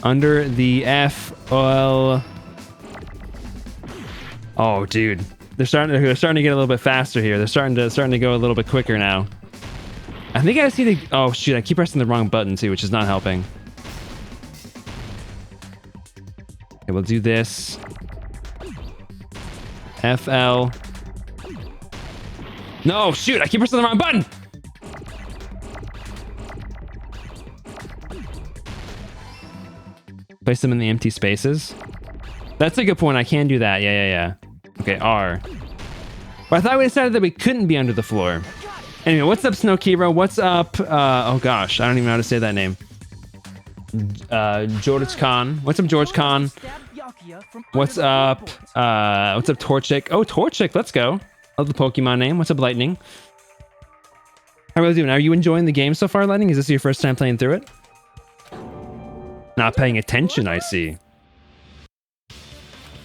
Under the F, well... Oh, dude. They're starting to get a little bit faster here. They're starting to go a little bit quicker now. I think I just need to... Oh, shoot. I keep pressing the wrong button, too, which is not helping. Okay, we'll do this. FL. No, shoot, I keep pressing the wrong button. Place them in the empty spaces. That's a good point. I can do that. Yeah. Okay, R. But I thought we decided that we couldn't be under the floor. Anyway, what's up, Snowkiro? What's up? Oh gosh, I don't even know how to say that name. George Khan. What's up, George Khan? What's up? What's up, Torchic? Oh, Torchic, let's go. Love the Pokemon name. What's up, Lightning? How are you doing? Are you enjoying the game so far, Lightning? Is this your first time playing through it? Not paying attention, I see.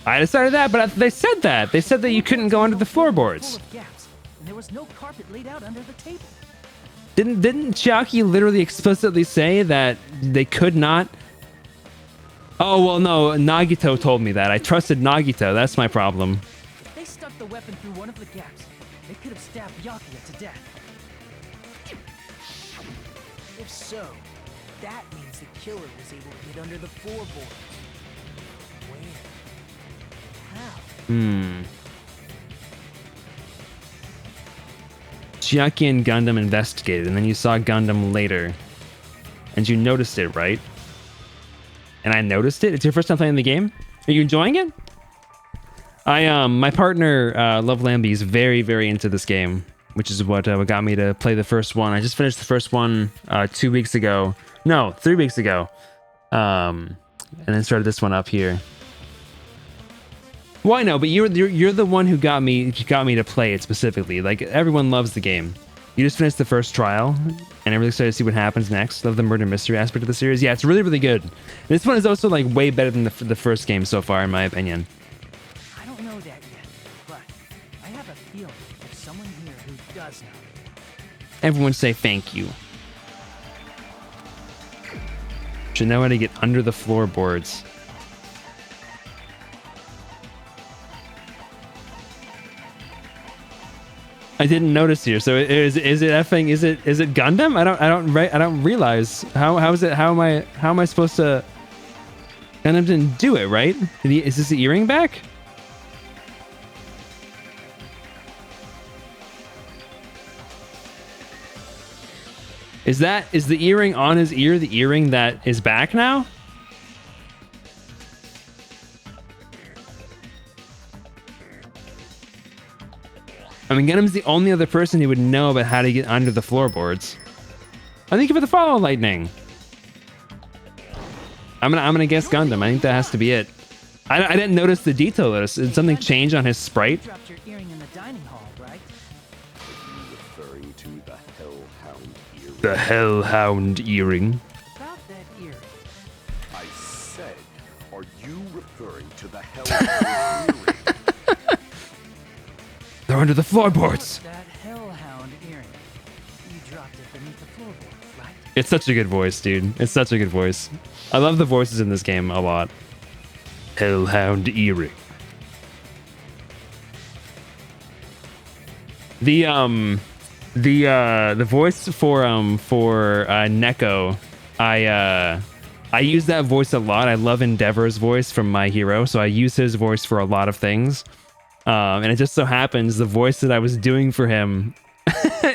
I decided that, but they said that. They said that you couldn't go under the floorboards. And there was no carpet laid out under the table. Didn't Chiaki literally explicitly say that they could not? Oh, well, no. Nagito told me that. I trusted Nagito. That's my problem. If they stuck the weapon through one of the gaps, they could have stabbed Byakuya to death. If so, that means the killer was able to get under the floorboards. Where? How? Chiaki and Gundam investigated, and then you saw Gundam later. And you noticed it, right? And I noticed it? It's your first time playing the game? Are you enjoying it? My partner, Love Lambie, is very, very into this game, which is what got me to play the first one. I just finished the first one 2 weeks ago. No, 3 weeks ago. And then started this one up here. Well, I know, but you're the one who got me to play it specifically. Like, everyone loves the game. You just finished the first trial, and I'm really excited to see what happens next. Love the murder mystery aspect of the series. Yeah, it's really, really good. This one is also like way better than the first game so far, in my opinion. I don't know that yet, but I have a feeling there's someone here who does know. Everyone say thank you. Should know how to get under the floorboards. I didn't notice here. So is it effing? Is it Gundam? I don't realize how am I supposed to? Gundam didn't do it, right? Is this the earring back? Is the earring on his ear the earring that is back now? I mean, Gundam's the only other person who would know about how to get under the floorboards. I think for the follow lightning. I'm gonna guess Gundam. I think that has to be it. I didn't notice the detail of this. Did something change on his sprite? You dropped your earring in the dining hall, right? Are you referring to the Hellhound earring? The Hellhound earring. About that earring. I said, are you referring to the Hellhound earring? They're under the floorboards. That Hellhound earring. You dropped it beneath the floorboards, right? It's such a good voice, dude. It's such a good voice. I love the voices in this game a lot. Hellhound earring. The voice for Neko, I use that voice a lot. I love Endeavor's voice from My Hero, so I use his voice for a lot of things. And it just so happens the voice that I was doing for him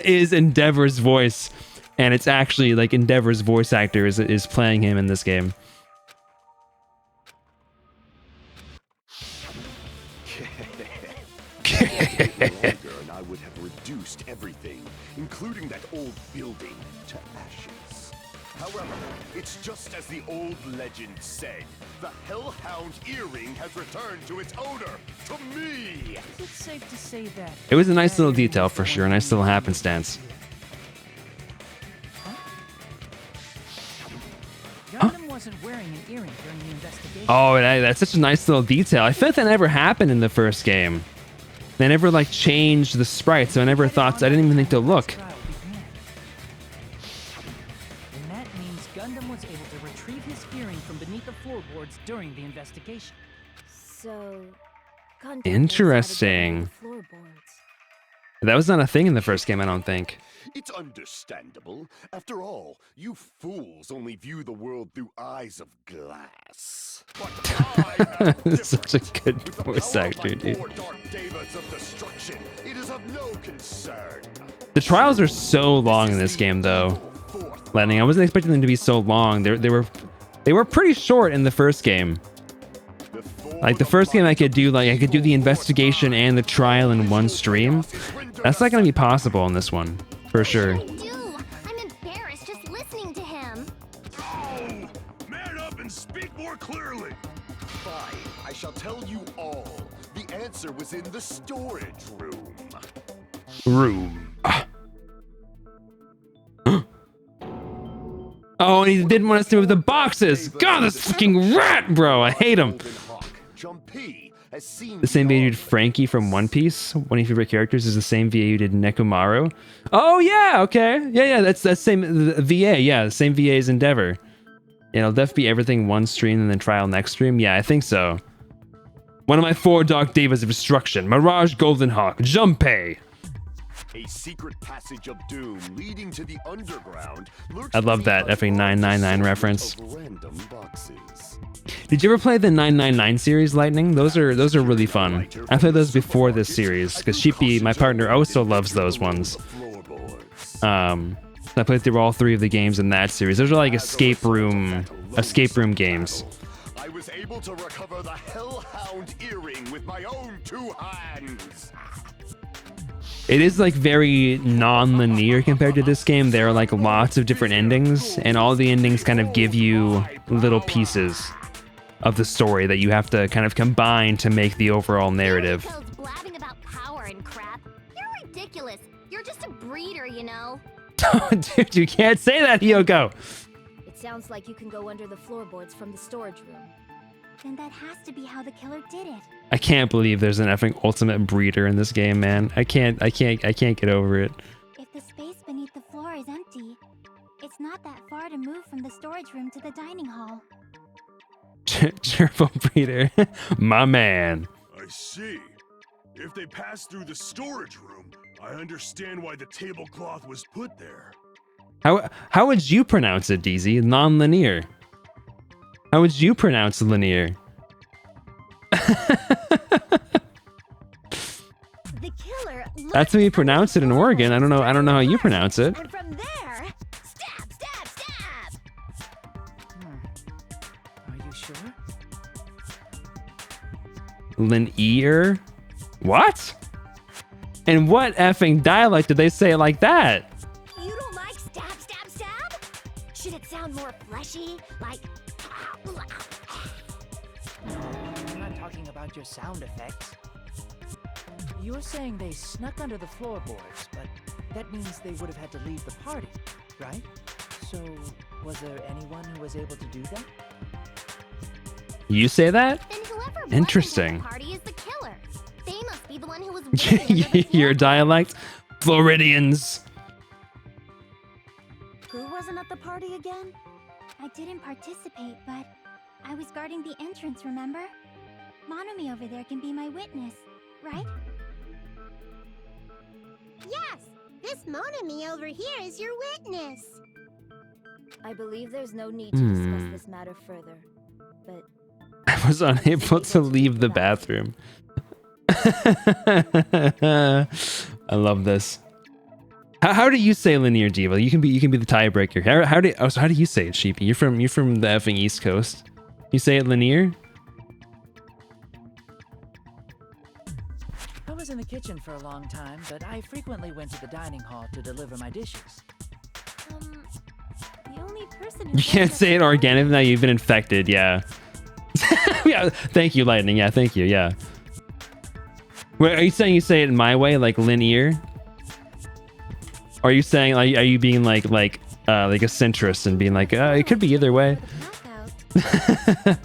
is Endeavor's voice, and it's actually like Endeavor's voice actor is playing him in this game. And I would have reduced everything, including that old building, to ashes. However, it's just as the old legend said. The Hellhound earring has returned to its owner, to me! Is it safe to say that... It was a nice little detail for sure, a nice little happenstance. Gundam wasn't wearing an earring during the investigation. Oh, that's such a nice little detail. I feel like that never happened in the first game. They never like changed the sprite, so I never thought. I didn't even think to look. And that means Gundam was able to retrieve his earring from beneath the floorboards during the investigation. So, Interesting. That was not a thing in the first game, I don't think. It's understandable. After all, you fools only view the world through eyes of glass. But Such a good voice actor, dude. It is of no concern. The trials are so long in this game, though. Lightning, I wasn't expecting them to be so long. They were pretty short in the first game. Like the first game, I could do the investigation and the trial in one stream. That's not gonna be possible in this one, for sure. I'm embarrassed just listening to him. Oh, man up and speak more clearly. Fine, I shall tell you all. The answer was in the storage room. Oh, and he didn't want us to move the boxes. God, this fucking rat, bro. I hate him. The same VA who did Frankie from One Piece. One of your favorite characters is the same VA who did Nekomaru. Oh yeah, okay, yeah, that's same VA. Yeah, the same VA as Endeavor. Yeah, it'll definitely be everything one stream and then trial next stream. Yeah, I think so. One of my 4 Dark Devas of Destruction: Mirage, Golden Hawk, Junpei. A secret passage of doom leading to the underground. I love that effing 999 reference. Did you ever play the 999 series, Lightning? Those are really fun. I played those before this series because Sheepy, my partner, also loves those ones. I played through all 3 of the games in that series. Those are like escape room games. I was able to recover the Hellhound earring with my own 2 hands. It is like very non-linear compared to this game. There are like lots of different endings, and all the endings kind of give you little pieces. of the story that you have to kind of combine to make the overall narrative. Blabbing about power and crap. You're ridiculous. You're just a breeder, you know. Dude, you can't say that, Hyoko. It sounds like you can go under the floorboards from the storage room. Then that has to be how the killer did it. I can't believe there's an effing ultimate breeder in this game, man. I can't get over it. If the space beneath the floor is empty, it's not that far to move from the storage room to the dining hall. Gerbil breeder. My man. I see. If they passed through the storage room, I understand why the tablecloth was put there. How would you pronounce it, DZ? Non-linear. How would you pronounce linear? The killer. That's how you pronounce it in Oregon. I don't know how you pronounce it. And from there, stab, stab, stab. Are you sure? Linear? What? And what effing dialect did they say it like that? You don't like stab, stab, stab? Should it sound more fleshy, like? I'm not talking about your sound effects. You're saying they snuck under the floorboards, but that means they would have had to leave the party, right? So, was there anyone who was able to do that? You say that? Then whoever Interesting. wasn't at the party is the killer. They must be the one who was waiting under the Your floor. dialect? Floridians. Who wasn't at the party again? I didn't participate, but I was guarding the entrance, remember? Monomi over there can be my witness, right? Yes! This Monomi over here is your witness! I believe there's no need to discuss this matter further, but... I was unable to leave the bathroom. I love this. How do you say linear, Diva? You can be the tiebreaker. How do you say it, Sheepy? You're from the effing East Coast. You say it linear? I was in the kitchen for a long time, but I frequently went to the dining hall to deliver my dishes. The only person who You can't say it organic now. You've been infected. Yeah. Yeah. Thank you, Lightning. Yeah. Thank you. Yeah. Wait, are you saying you say it in my way, like linear? Or are you saying like, are you being like a centrist and being like, it could be either way? It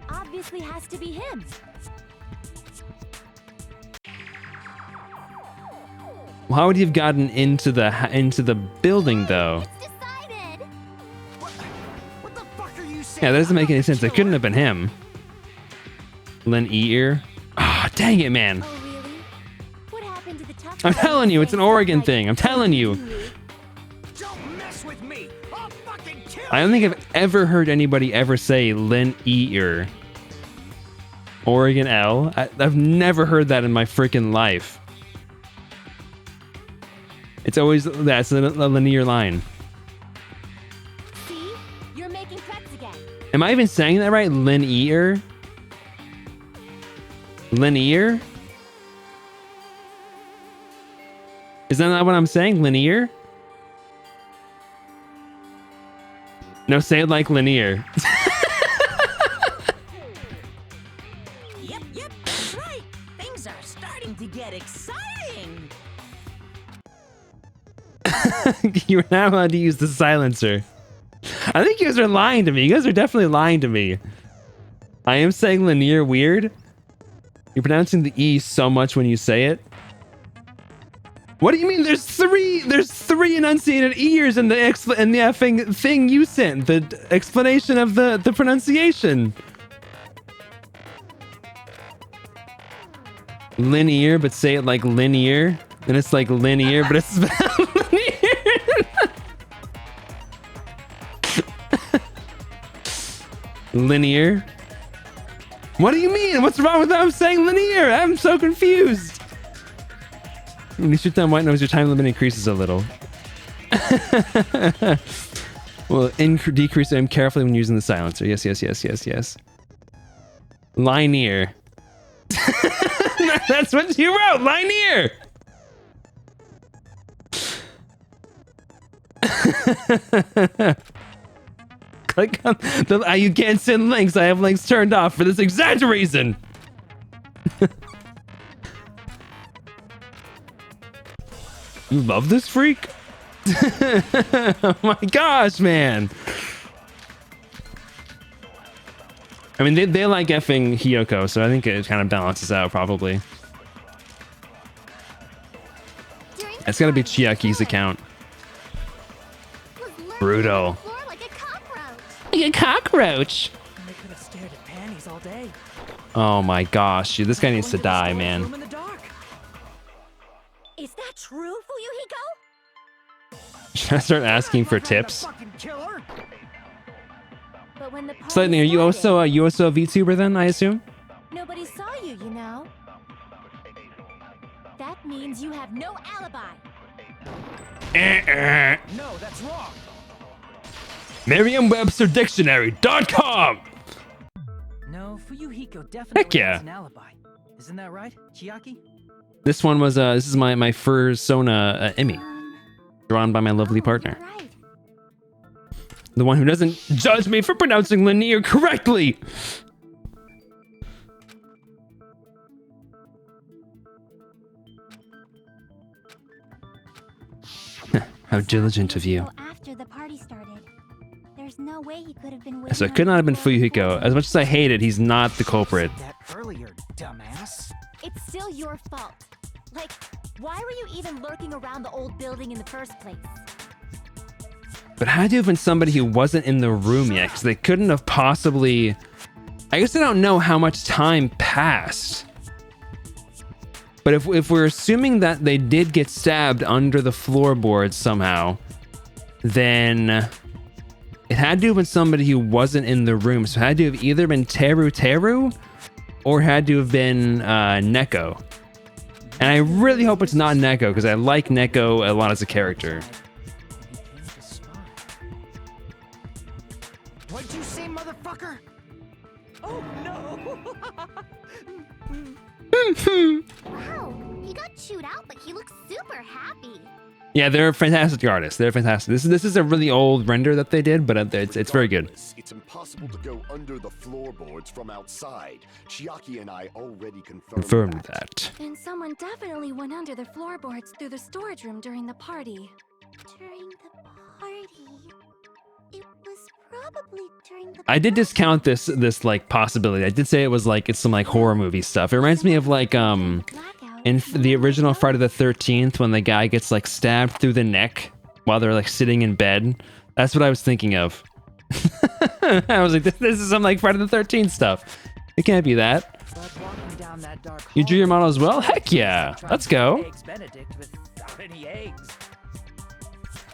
obviously has to be him. Well, how would you have gotten into the building though? Decided. What the fuck are you saying? Yeah, that doesn't make any sense. It couldn't have been him. Linear. Ah, dang it, man. Oh really? What happened to the tough I'm guy telling who you, it's an said Oregon stuff thing. I'm telling you. Don't mess with me. I'll fucking kill I don't think I've ever heard anybody ever say linear. Oregon L. I've never heard that in my freaking life. It's always that's a linear line. See? You're making cuts again. Am I even saying that right? Linear? Linear? Is that not what I'm saying? Linear? No, say it like linear. Yep, that's right. Things are starting to get exciting. You're not allowed to use the silencer. I think you guys are lying to me. You guys are definitely lying to me. I am saying linear weird. You're pronouncing the E so much when you say it. What do you mean? There's three enunciated ears in the effing thing you sent. The explanation of the pronunciation. Linear, but say it like linear. And it's like linear, but it's spelled linear. Linear. What do you mean? What's wrong with that? I'm saying linear. I'm so confused. When you shoot down white nose, your time limit increases a little. Well, decrease aim carefully when using the silencer. Yes. Linear. That's what you wrote. Linear. Click on you can't send links. I have links turned off for this exact reason. You love this freak? Oh my gosh, man. I mean, they like effing Hiyoko, so I think it kind of balances out, probably. It's gotta be Chiaki's account. Brutal. Like a cockroach. Like a cockroach. They could have stared at panties all day. Oh my gosh, dude, this guy needs to die, man. Room in the dark. Is that true, Fuyuhiko? Should I start asking for tips? Fucking killer. But when the party Slightly, are you started, also a VTuber then, I assume? nobody saw you, you know. That means you have no alibi. No, that's wrong. Merriam-Webster-Dictionary.com. No, Fuyuhiko definitely Heck yeah. has an alibi. Isn't that right, Chiaki? This one was this is my Fursona Emmy, drawn by my lovely partner. You're right. The one who doesn't judge me for pronouncing linear correctly. How diligent of you. After the party started, there's no way he could have been So waiting it could on not have been the floor Fuyuhiko. before. As much as I hate it, he's not the culprit. That earlier, dumbass. It's still your fault. Like, why were you even lurking around the old building in the first place? But had to have been somebody who wasn't in the room yet, because they couldn't have possibly... I guess I don't know how much time passed. But if we're assuming that they did get stabbed under the floorboards somehow, then it had to have been somebody who wasn't in the room. So it had to have either been Teru or had to have been Neko. And I really hope it's not Neko, because I like Neko a lot as a character. What'd you say, motherfucker? Oh no! Wow, he got chewed out, but he looks super happy. Yeah, they're fantastic artists. They're fantastic. This is a really old render that they did, but it's very good. Regardless, it's impossible to go under the floorboards from outside. Chiaki and I already Confirmed that. Then someone definitely went under the floorboards through the storage room during the party. During the party. It was probably during the I did discount this like possibility. I did say it was like it's some like horror movie stuff. It reminds me of like in the original Friday the 13th when the guy gets like stabbed through the neck while they're like sitting in bed. That's what I was thinking of. I was like, this is some like Friday the 13th stuff. It can't be that. But walking down that dark You drew your hallway, model as well? Heck yeah. trying Let's to go. make Eggs Benedict without any eggs.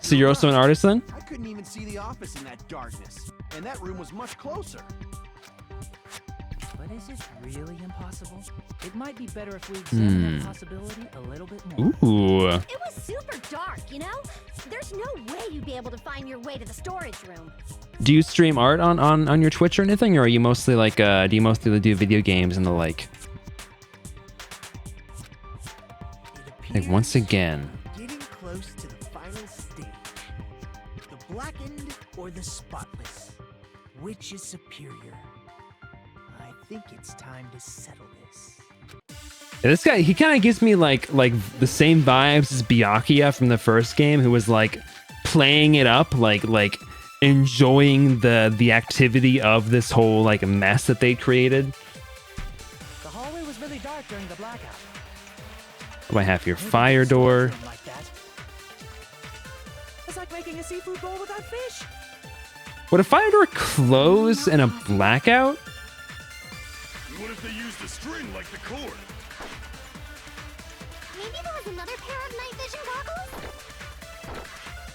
So you're also an artist then? I couldn't even see the office in that darkness, and that room was much closer. But is it really impossible? It might be better if we examine that possibility a little bit more. Ooh. It was super dark, you know? There's no way you'd be able to find your way to the storage room. Do you stream art on your Twitch or anything, or are you mostly like do you mostly do video games and the like? Like once again. Getting close to the final stage. The blackened or the spotless? Which is superior? I think it's time to settle this. Yeah, this guy, he kind of gives me like the same vibes as Byakuya from the first game, who was like playing it up, like enjoying the activity of this whole like mess that they created. The hallway was really dark during the blackout. Do I have your fire door? Like that. It's like making a seafood bowl without fish. Would a fire door close in a blackout? What if they used a string like the cord? Maybe there was another pair of night vision goggles?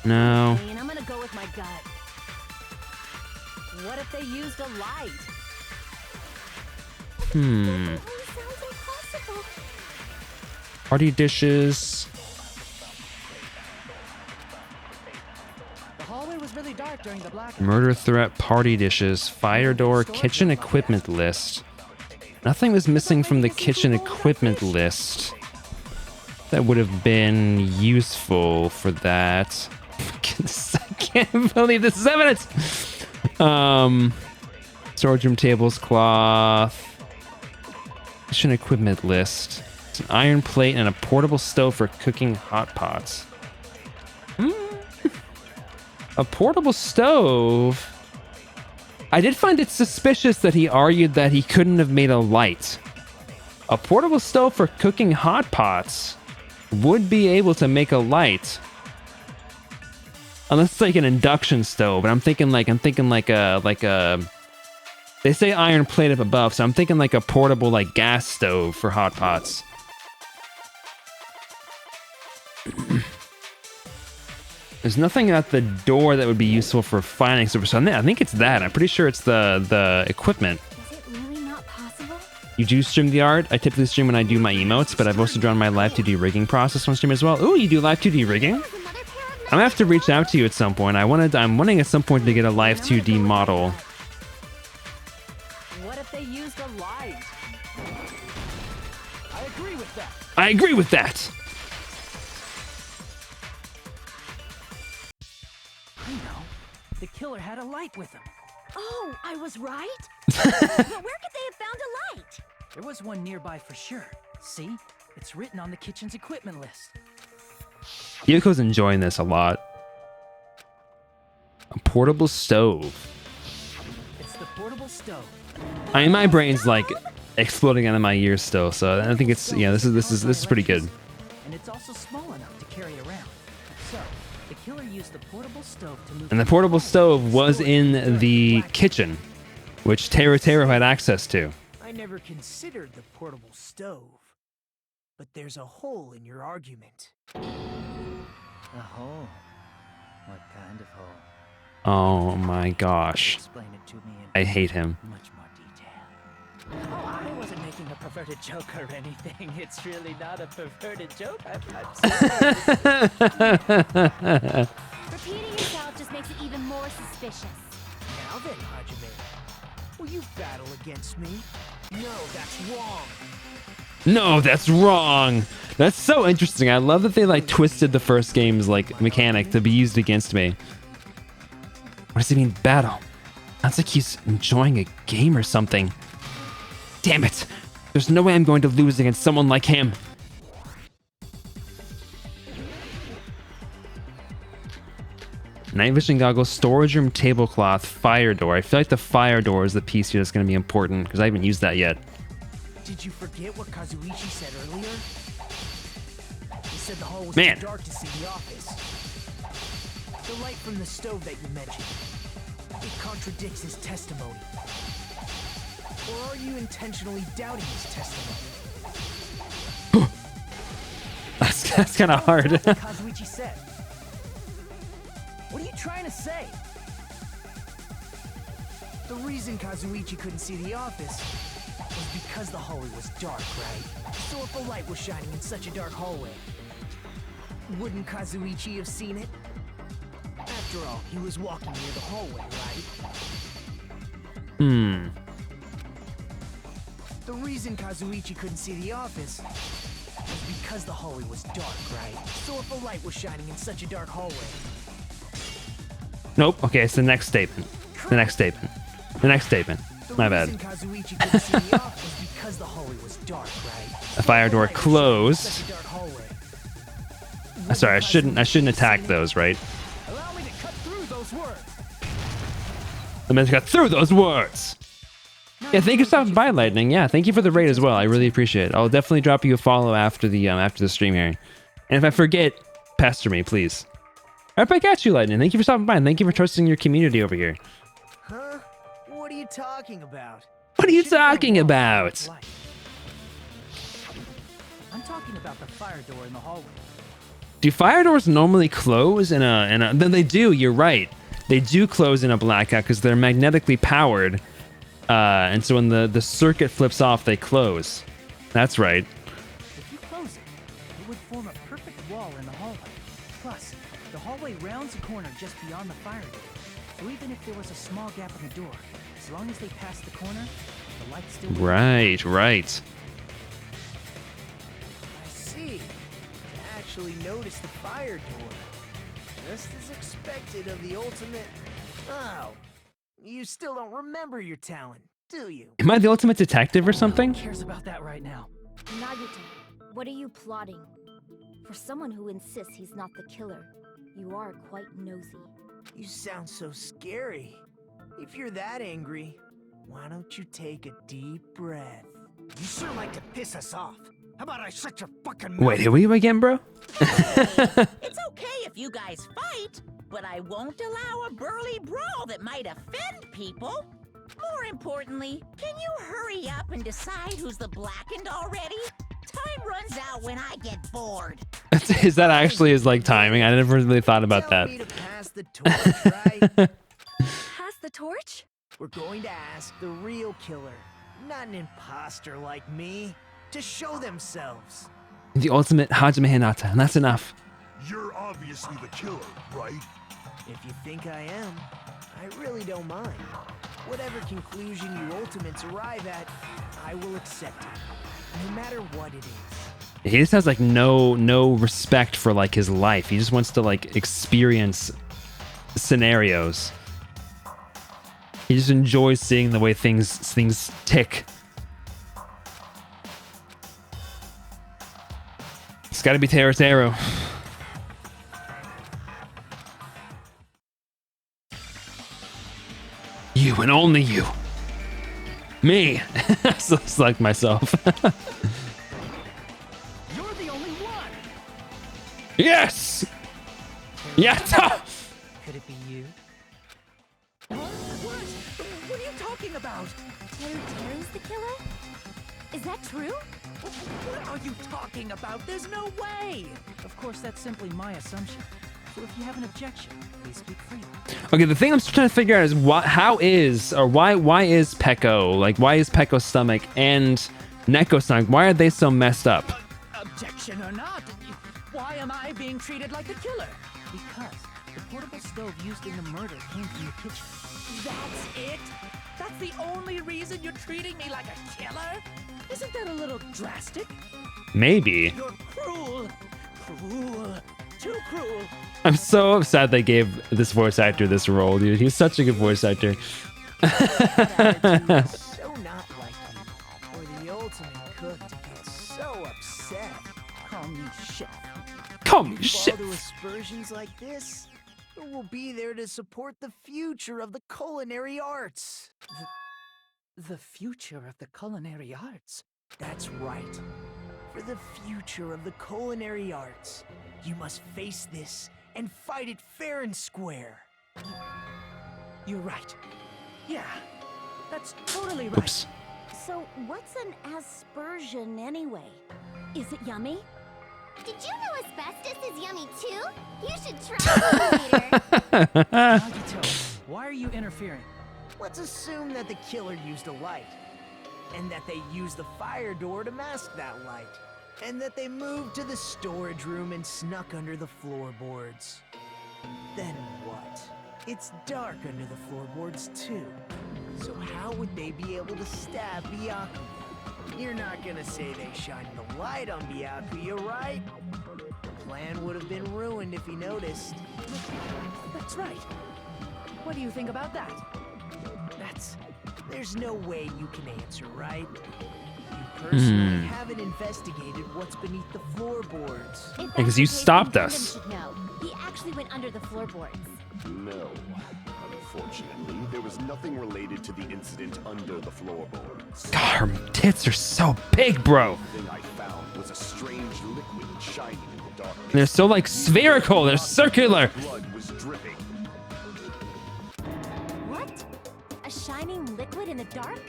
No. And I'm gonna go with my gut. What if they used a light? It sounds impossible. Party dishes. The hallway was really dark during the blackout. Murder threat, party dishes, fire door, kitchen equipment list. Nothing was missing from the kitchen equipment list that would have been useful for that. can't believe this is evidence. Storage room tables, cloth. Mission equipment list. It's an iron plate and a portable stove for cooking hot pots. A portable stove? I did find it suspicious that he argued that he couldn't have made a light. A portable stove for cooking hot pots would be able to make a light. Unless it's like an induction stove, but I'm thinking like a they say iron plate up above, so I'm thinking like a portable like gas stove for hot pots. There's nothing at the door that would be useful for finding super. So I think it's that. I'm pretty sure it's the equipment. Is it really not possible? You do stream the art. I typically stream when I do my emotes, but I've also drawn my live 2D rigging process on stream as well. Ooh, you do live 2D rigging? I'm gonna have to reach out to you at some point. I'm wanting at some point to get a live 2D model. What if they used a light? I agree with that. I agree with that. I know. The killer had a light with him. Oh, I was right? But where could they have found a light? There was one nearby for sure. See? It's written on the kitchen's equipment list. Yuko's enjoying this a lot. A portable stove. It's the portable stove. My brain's like exploding out of my ears still, so I think it's this is pretty good. And it's also small enough to carry around. So, the killer used the portable stove to move. And the portable stove was in the kitchen, which Taro had access to. I never considered the portable stove. But there's a hole in your argument. A hole? What kind of hole? Oh my gosh. Explain it to me I hate him. in much more detail. Oh, I wasn't making a perverted joke or anything. It's really not a perverted joke. Repeating yourself just makes it even more suspicious. Now then, Hajime, will you battle against me? No, that's wrong. No, that's wrong. That's so interesting. I love that they like twisted the first game's like mechanic to be used against me. What does he mean, battle? Sounds like he's enjoying a game or something. Damn it. There's no way I'm going to lose against someone like him. Night vision goggles, storage room tablecloth, fire door. I feel like the fire door is the piece here that's going to be important because I haven't used that yet. Did you forget what Kazuichi said earlier? He said the hall was Man. too dark to see the office. The light from the stove that you mentioned. It contradicts his testimony. Or are you intentionally doubting his testimony? That's kind of hard. What Kazuichi said. What are you trying to say? The reason Kazuichi couldn't see the office was because the hallway was dark, right? So if a light was shining in such a dark hallway, wouldn't Kazuichi have seen it? After all, he was walking near the hallway, right? The reason Kazuichi couldn't see the office was because the hallway was dark, right? So if a light was shining in such a dark hallway... Nope. Okay, it's the next statement. The next statement. The next statement. My bad. The reason Kazuichi couldn't see the office was because the hallway was dark, right? The fire door closed. Such a dark hallway. Sorry, I shouldn't attack those, right? Allow me to cut through those words. The man got through those words. Yeah, thank you for stopping by, Lightning. Yeah, thank you for the raid as well. I really appreciate it. I'll definitely drop you a follow after the stream here. And if I forget, pester me, please. Right back at you, Lightning. Thank you for stopping by, and thank you for trusting your community over here. Huh? What are you talking about? What are you talking about? I'm talking about the fire door in the hallway. Do fire doors normally close in a then they do, you're right. They do close in a blackout because they're magnetically powered. And so when the circuit flips off, they close. That's right. If you close it, it would form a perfect wall in the hallway. Plus, the hallway rounds a corner just beyond the fire door. So even if there was a small gap in the door, as long as they passed the corner, the light still would... Right. I see. I actually noticed the fire door. Just as expected of the ultimate. Oh, you still don't remember your talent, do you? Am I the ultimate detective or something? Who cares about that right now? Nagito, what are you plotting? For someone who insists he's not the killer, you are quite nosy. You sound so scary. If you're that angry, why don't you take a deep breath? You sure like to piss us off. How about I shut your fucking mouth? Wait, who are you again, bro? It's okay if you guys fight, but I won't allow a burly brawl that might offend people. More importantly, can you hurry up and decide who's the blackened already? Time runs out when I get bored. Is that actually his like timing? I never really thought about Tell that. me to pass the torch, right? Pass the torch? We're going to ask the real killer, not an imposter like me, to show themselves. The ultimate Hajime Hinata, and that's enough. You're obviously the killer, right? If you think I am, I really don't mind. Whatever conclusion you ultimates arrive at, I will accept it, no matter what it is. He just has like no respect for like his life. He just wants to like experience scenarios. He just enjoys seeing the way things tick. It's got to be Teru. You and only you. Me. Looks like myself. You're the only one! Yes! Yatta! Could it be you? What? What are you talking about? Teru's the killer? Is that true? What are you talking about? There's no way! Of course, that's simply my assumption. So if you have an objection, please speak freely. Okay, the thing I'm trying to figure out is why is Peko, like why is Peko's stomach and Neko's stomach, why are they so messed up? Objection or not, why am I being treated like the killer? Because the portable stove used in the murder came from the kitchen. That's it? That's the only reason you're treating me like a killer? Isn't that a little drastic? Maybe. You're cruel. Cruel. Too cruel. I'm so upset they gave this voice actor this role, dude. He's such a good voice actor. That is so not like you, or the ultimate cook to get so upset. Call me chef. Call me Fall shit. to aspersions like this, who will be there to support the future of the culinary arts? The future of the culinary arts. That's right. For the future of the culinary arts, you must face this and fight it fair and square. You're right. Yeah, that's totally right. Oops. So, what's an aspersion anyway? Is it yummy? Did you know asbestos is yummy too? You should try it later. Nagito, why are you interfering? Let's assume that the killer used a light, and that they used the fire door to mask that light, and that they moved to the storage room and snuck under the floorboards. Then what? It's dark under the floorboards too. So how would they be able to stab Byakuya? You're not gonna say they shined the light on Byakuya, right? The plan would have been ruined if he noticed. That's right. What do you think about that? There's no way you can answer, right? You personally haven't investigated what's beneath the floorboards. If that's Because the you case, stopped then us. Gundam should know. He actually went under the floorboards. No. Unfortunately, there was nothing related to the incident under the floorboards. God, her tits are so big, bro. The thing I found was a strange liquid shining in the darkness. They're so like spherical. They're circular. Blood was dripping. What? A shining liquid in the dark?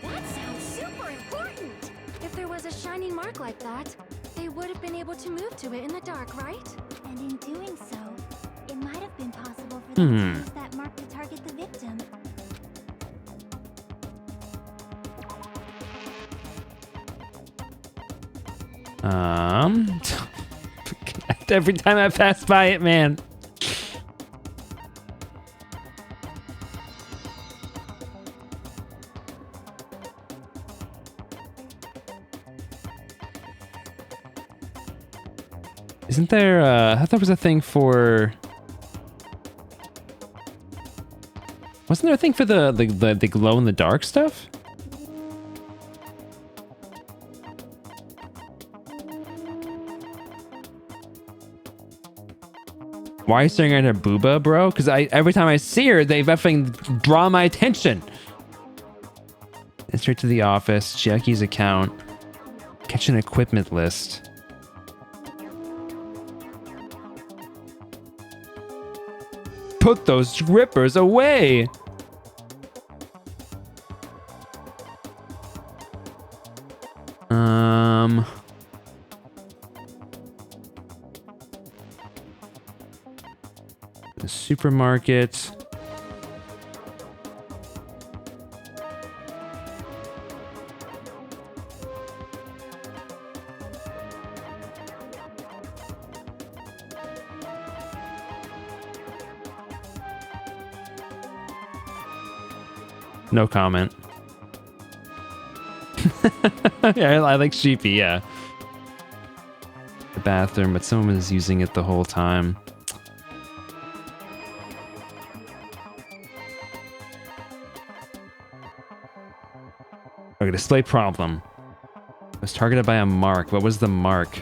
That sounds super important. If there was a shining mark like that, they would have been able to move to it in the dark, right? And in doing so, it might have been possible for them to use that mark to target the victim. Every time I pass by it, man. Isn't there, I thought there was a thing for Wasn't there a thing for the glow in the dark stuff? Why are you staring at her booba, bro? Because every time I see her, they effing draw my attention. And straight to the office, Chiaki's account, kitchen equipment list. Put those grippers away. The supermarket. No comment. Yeah, I like sheepy, yeah. The bathroom, but someone was using it the whole time. Okay, display problem. It was targeted by a mark. What was the mark?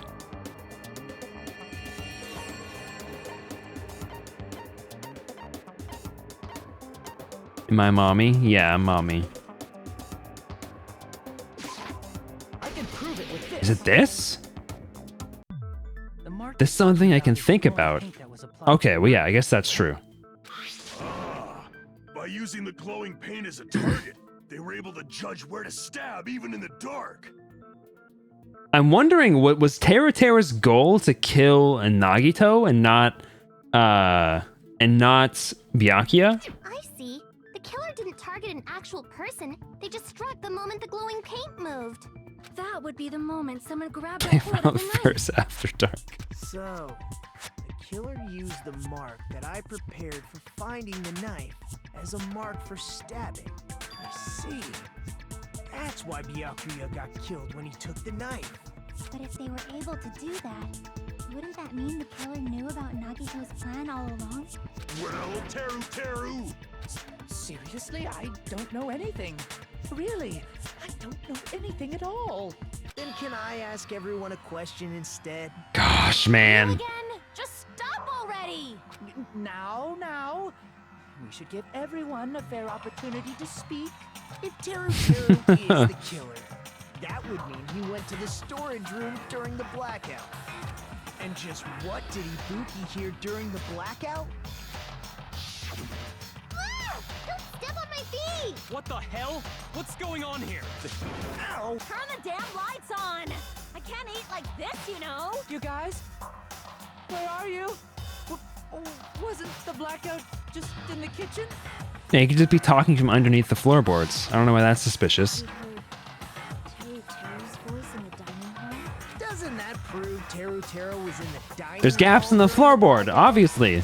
Am I mommy? Yeah, I'm mommy. I can prove it with this. Is it this? The mark This is something I can think before the about. paint that was applied Okay, well, yeah, I guess that's true. Ah, by using the glowing paint as a target, they were able to judge where to stab even in the dark. I'm wondering, what was Terra's goal to kill a Nagito and not Byakuya? I see. The killer didn't target an actual person. They just struck the moment the glowing paint moved. That would be the moment someone grabbed They a hold of found the knife. first after dark. So, the killer used the mark that I prepared for finding the knife as a mark for stabbing. I see. That's why Byakuya got killed when he took the knife. But if they were able to do that, wouldn't that mean the killer knew about Nagito's plan all along? Well, Teru! Seriously, I don't know anything. Really, I don't know anything at all. Then can I ask everyone a question instead? Gosh, man. Again? Just stop already! Now. We should give everyone a fair opportunity to speak. If Teru is the killer, that would mean he went to the storage room during the blackout. And just what did Ibuki hear during the blackout? Ah! Don't step on my feet! What the hell? What's going on here? Ow! Turn the damn lights on! I can't eat like this, you know! You guys, where are you? Wasn't the blackout just in the kitchen? Yeah, you could just be talking from underneath the floorboards. I don't know why that's suspicious. We heard Teru's voice in the dining hall. Doesn't that prove Teru was in the dining There's gaps in the floorboard, obviously.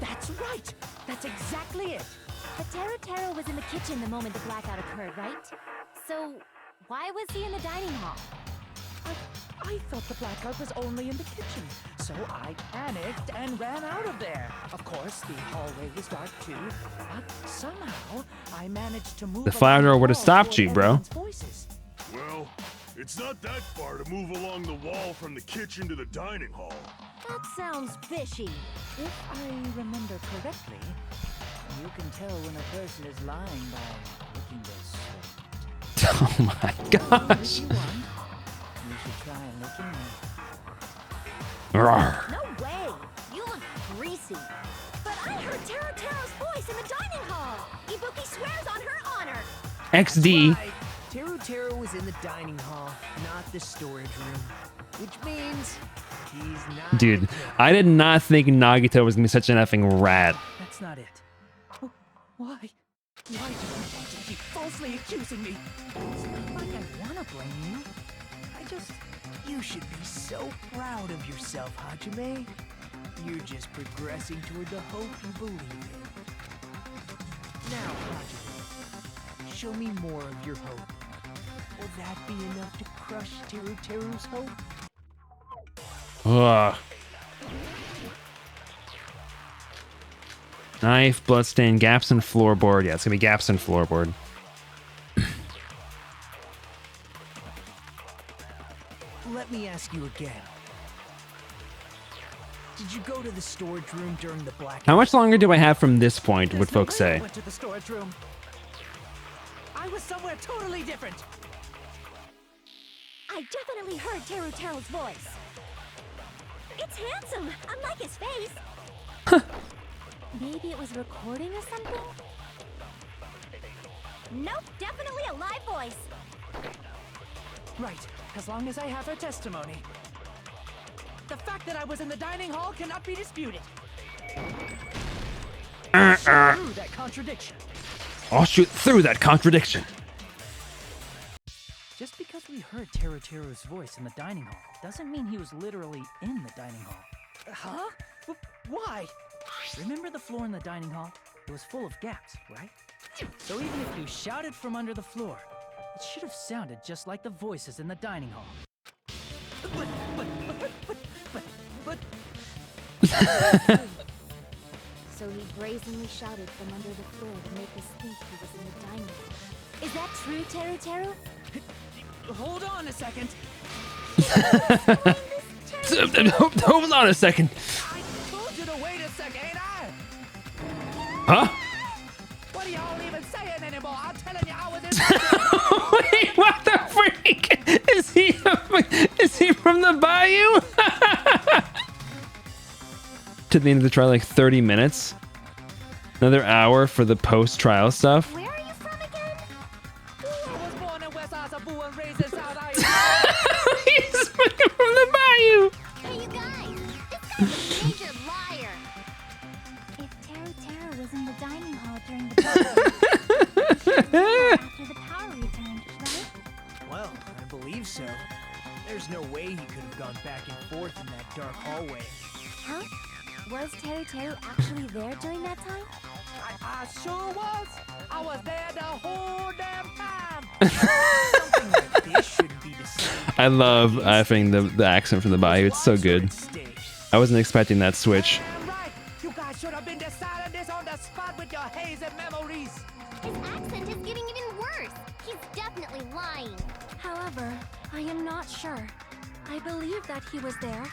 That's right. That's exactly it. But Teru was in the kitchen the moment the blackout occurred, right? So, why was he in the dining hall? I thought the blackout was only in the kitchen, so I panicked and ran out of there. Of course, the hallway was dark too, but somehow I managed to move. The fire door would have stopped you, bro. Voices. Well, it's not that far to move along the wall from the kitchen to the dining hall. That sounds fishy. If I remember correctly, you can tell when a person is lying by looking this. Oh my gosh. If you want, you should try looking at. Rawr. No way! You look greasy. But I heard Teru's voice in the dining hall. Ibuki swears on her honor. XD. Right. Teru was in the dining hall, not the storage room. Which means he's not. Dude, I did not think Nagito was gonna be such an effing rat. That's not it. Why? Why do you want to keep falsely accusing me? It's not like I want to blame you. I just... You should be so proud of yourself, Hajime. You're just progressing toward the hope you believe in. Now, Hajime, show me more of your hope. Will that be enough to crush Teru's hope? Ugh. Knife, bloodstain, gaps in floorboard. Yeah, it's gonna be gaps in floorboard. Let me ask you again. Did you go to the storage room during the blackout? How much longer do I have from this point, would There's no folks way I say? went to the storage room. I was somewhere totally different. I definitely heard Teru's voice. It's handsome, unlike his face. Maybe it was recording or something? Nope, definitely a live voice. Right, as long as I have her testimony. The fact that I was in the dining hall cannot be disputed. Through that contradiction. I'll shoot through that contradiction. Just because we heard Teru's voice in the dining hall doesn't mean he was literally in the dining hall. Huh? Why? Remember the floor in the dining hall? It was full of gaps, right? So even if you shouted from under the floor, it should have sounded just like the voices in the dining hall. But... So he brazenly shouted from under the floor to make us think he was in the dining hall. Is that true, Teru? Hold on a second. Hold on a second. I told you to wait a second, ain't I? Huh? What are y'all even saying anymore? I'm telling you, I was in. Wait, what the freak? Is he from the bayou? To the end of the trial, like 30 minutes. Another hour for the post-trial stuff. Where are you from again? I was born in West Asabu and raised in South Iowa. He's fucking from the bayou. Hey, you guys! This guy's a major liar! If Teru was in the dining hall during the after the power returned, right? Well, I believe so. There's no way he could have gone back and forth in that dark hallway. Huh? Was Teru actually there during that time? I sure was. I was there the whole damn time. Something like this shouldn't be the same. I love effing the accent from the bayou. It's so good. I wasn't expecting that switch. Damn right. You guys should have been deciding this on the spot with your hazy memories. His accent is getting even worse. He's definitely lying. However, I am not sure. I believe that he was there,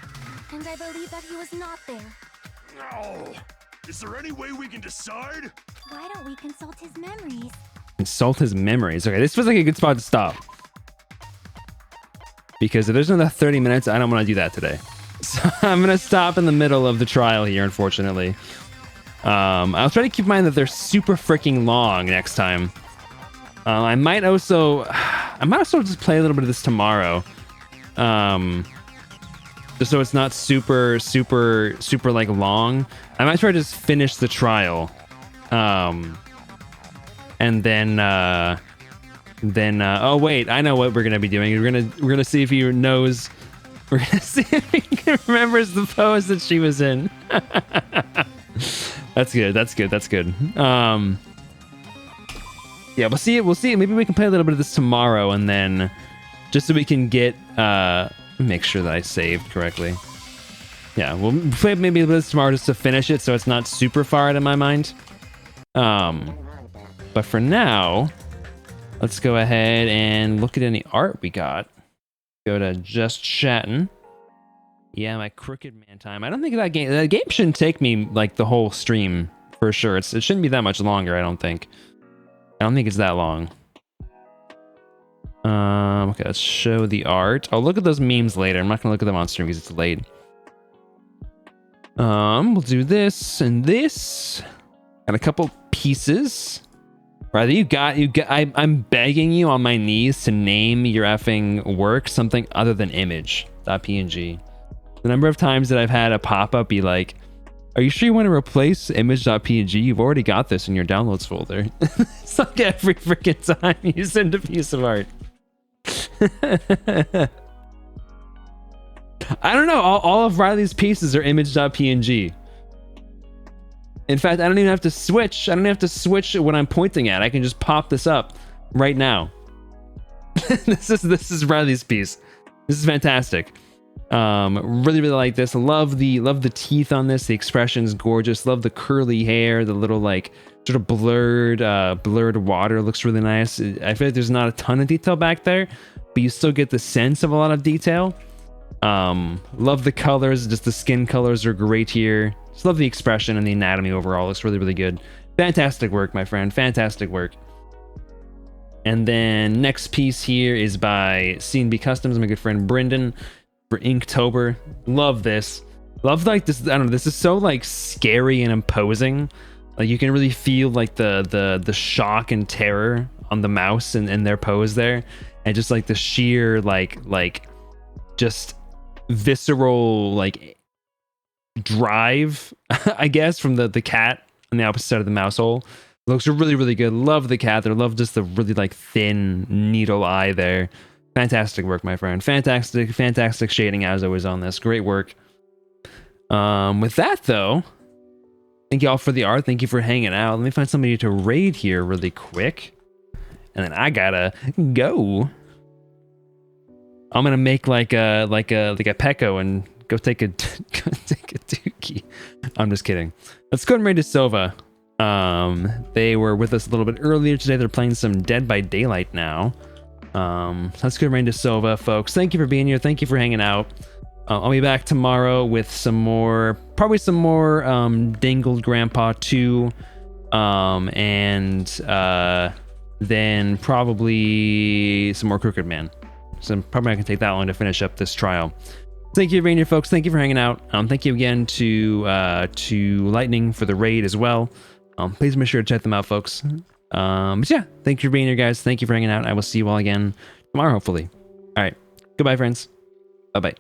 and I believe that he was not there. No. Is there any way we can decide? Why don't we consult his memories? Consult his memories. Okay, this feels like a good spot to stop. Because if there's another 30 minutes, I don't want to do that today. So I'm going to stop in the middle of the trial here, unfortunately. I'll try to keep in mind that they're super freaking long next time. I might also just play a little bit of this tomorrow. Just so it's not super like long. I might try to just finish the trial. And then oh wait, I know what we're gonna be doing. We're gonna see if he knows. We're gonna see if he remembers the pose that she was in. That's good. Yeah, we'll see. Maybe we can play a little bit of this tomorrow, and then just so we can get make sure that I saved correctly. Yeah, we'll play maybe a little bit of this tomorrow just to finish it, so it's not super far out of my mind. But for now, let's go ahead and look at any art we got. Go to just chatting. Yeah, my Crooked Man time. I don't think that game shouldn't take me like the whole stream for sure. It shouldn't be that much longer. I don't think it's that long. Okay, let's show the art. I'll look at those memes later. I'm not gonna look at them on stream because it's late. We'll do this and this. Got a couple pieces. Rather, I'm begging you on my knees to name your effing work something other than image.png. The number of times that I've had a pop-up be like, are you sure you want to replace image.png? You've already got this in your downloads folder. It's like every freaking time you send a piece of art. I don't know. All of Riley's pieces are image.png. In fact, I don't even have to switch. I don't have to switch what I'm pointing at. I can just pop this up right now. This is Riley's piece. This is fantastic. Really like this. Love the teeth on this. The expression's gorgeous. Love the curly hair, the little like sort of blurred water looks really nice. I feel like there's not a ton of detail back there, but you still get the sense of a lot of detail. Love the colors. Just the skin colors are great here. Just love the expression and the anatomy overall. Looks really good. Fantastic work, my friend. Fantastic work. And then next piece here is by C&B Customs, my good friend Brendan, for Inktober. Love this. Love like this. I don't know. This is so like scary and imposing. Like you can really feel like the shock and terror on the mouse and their pose there, and just like the sheer like just visceral like drive, I guess, from the cat on the opposite side of the mouse hole. Looks really good. Love the cat there. Love just the really like thin needle eye there. Fantastic work, my friend. Fantastic shading as always on this. Great work. With that though, thank you all for the art. Thank you for hanging out. Let me find somebody to raid here really quick, and then I gotta go. I'm gonna make like a Pecco and go take a dookie. I'm just kidding. Let's go and raid to Sova. They were with us a little bit earlier today. They're playing some Dead by Daylight now. Let's go raid to Sova, folks. Thank you for being here. Thank you for hanging out. I'll be back tomorrow with probably some more Dangled Grandpa 2, and then probably some more Crooked Man. So I'm probably not gonna take that long to finish up this trial. Thank you, Rainier folks. Thank you for hanging out. Thank you again to Lightning for the raid as well. Please make sure to check them out, folks. But yeah, thank you for being here, guys. Thank you for hanging out. I will see you all again tomorrow, hopefully. All right, goodbye, friends. Bye bye.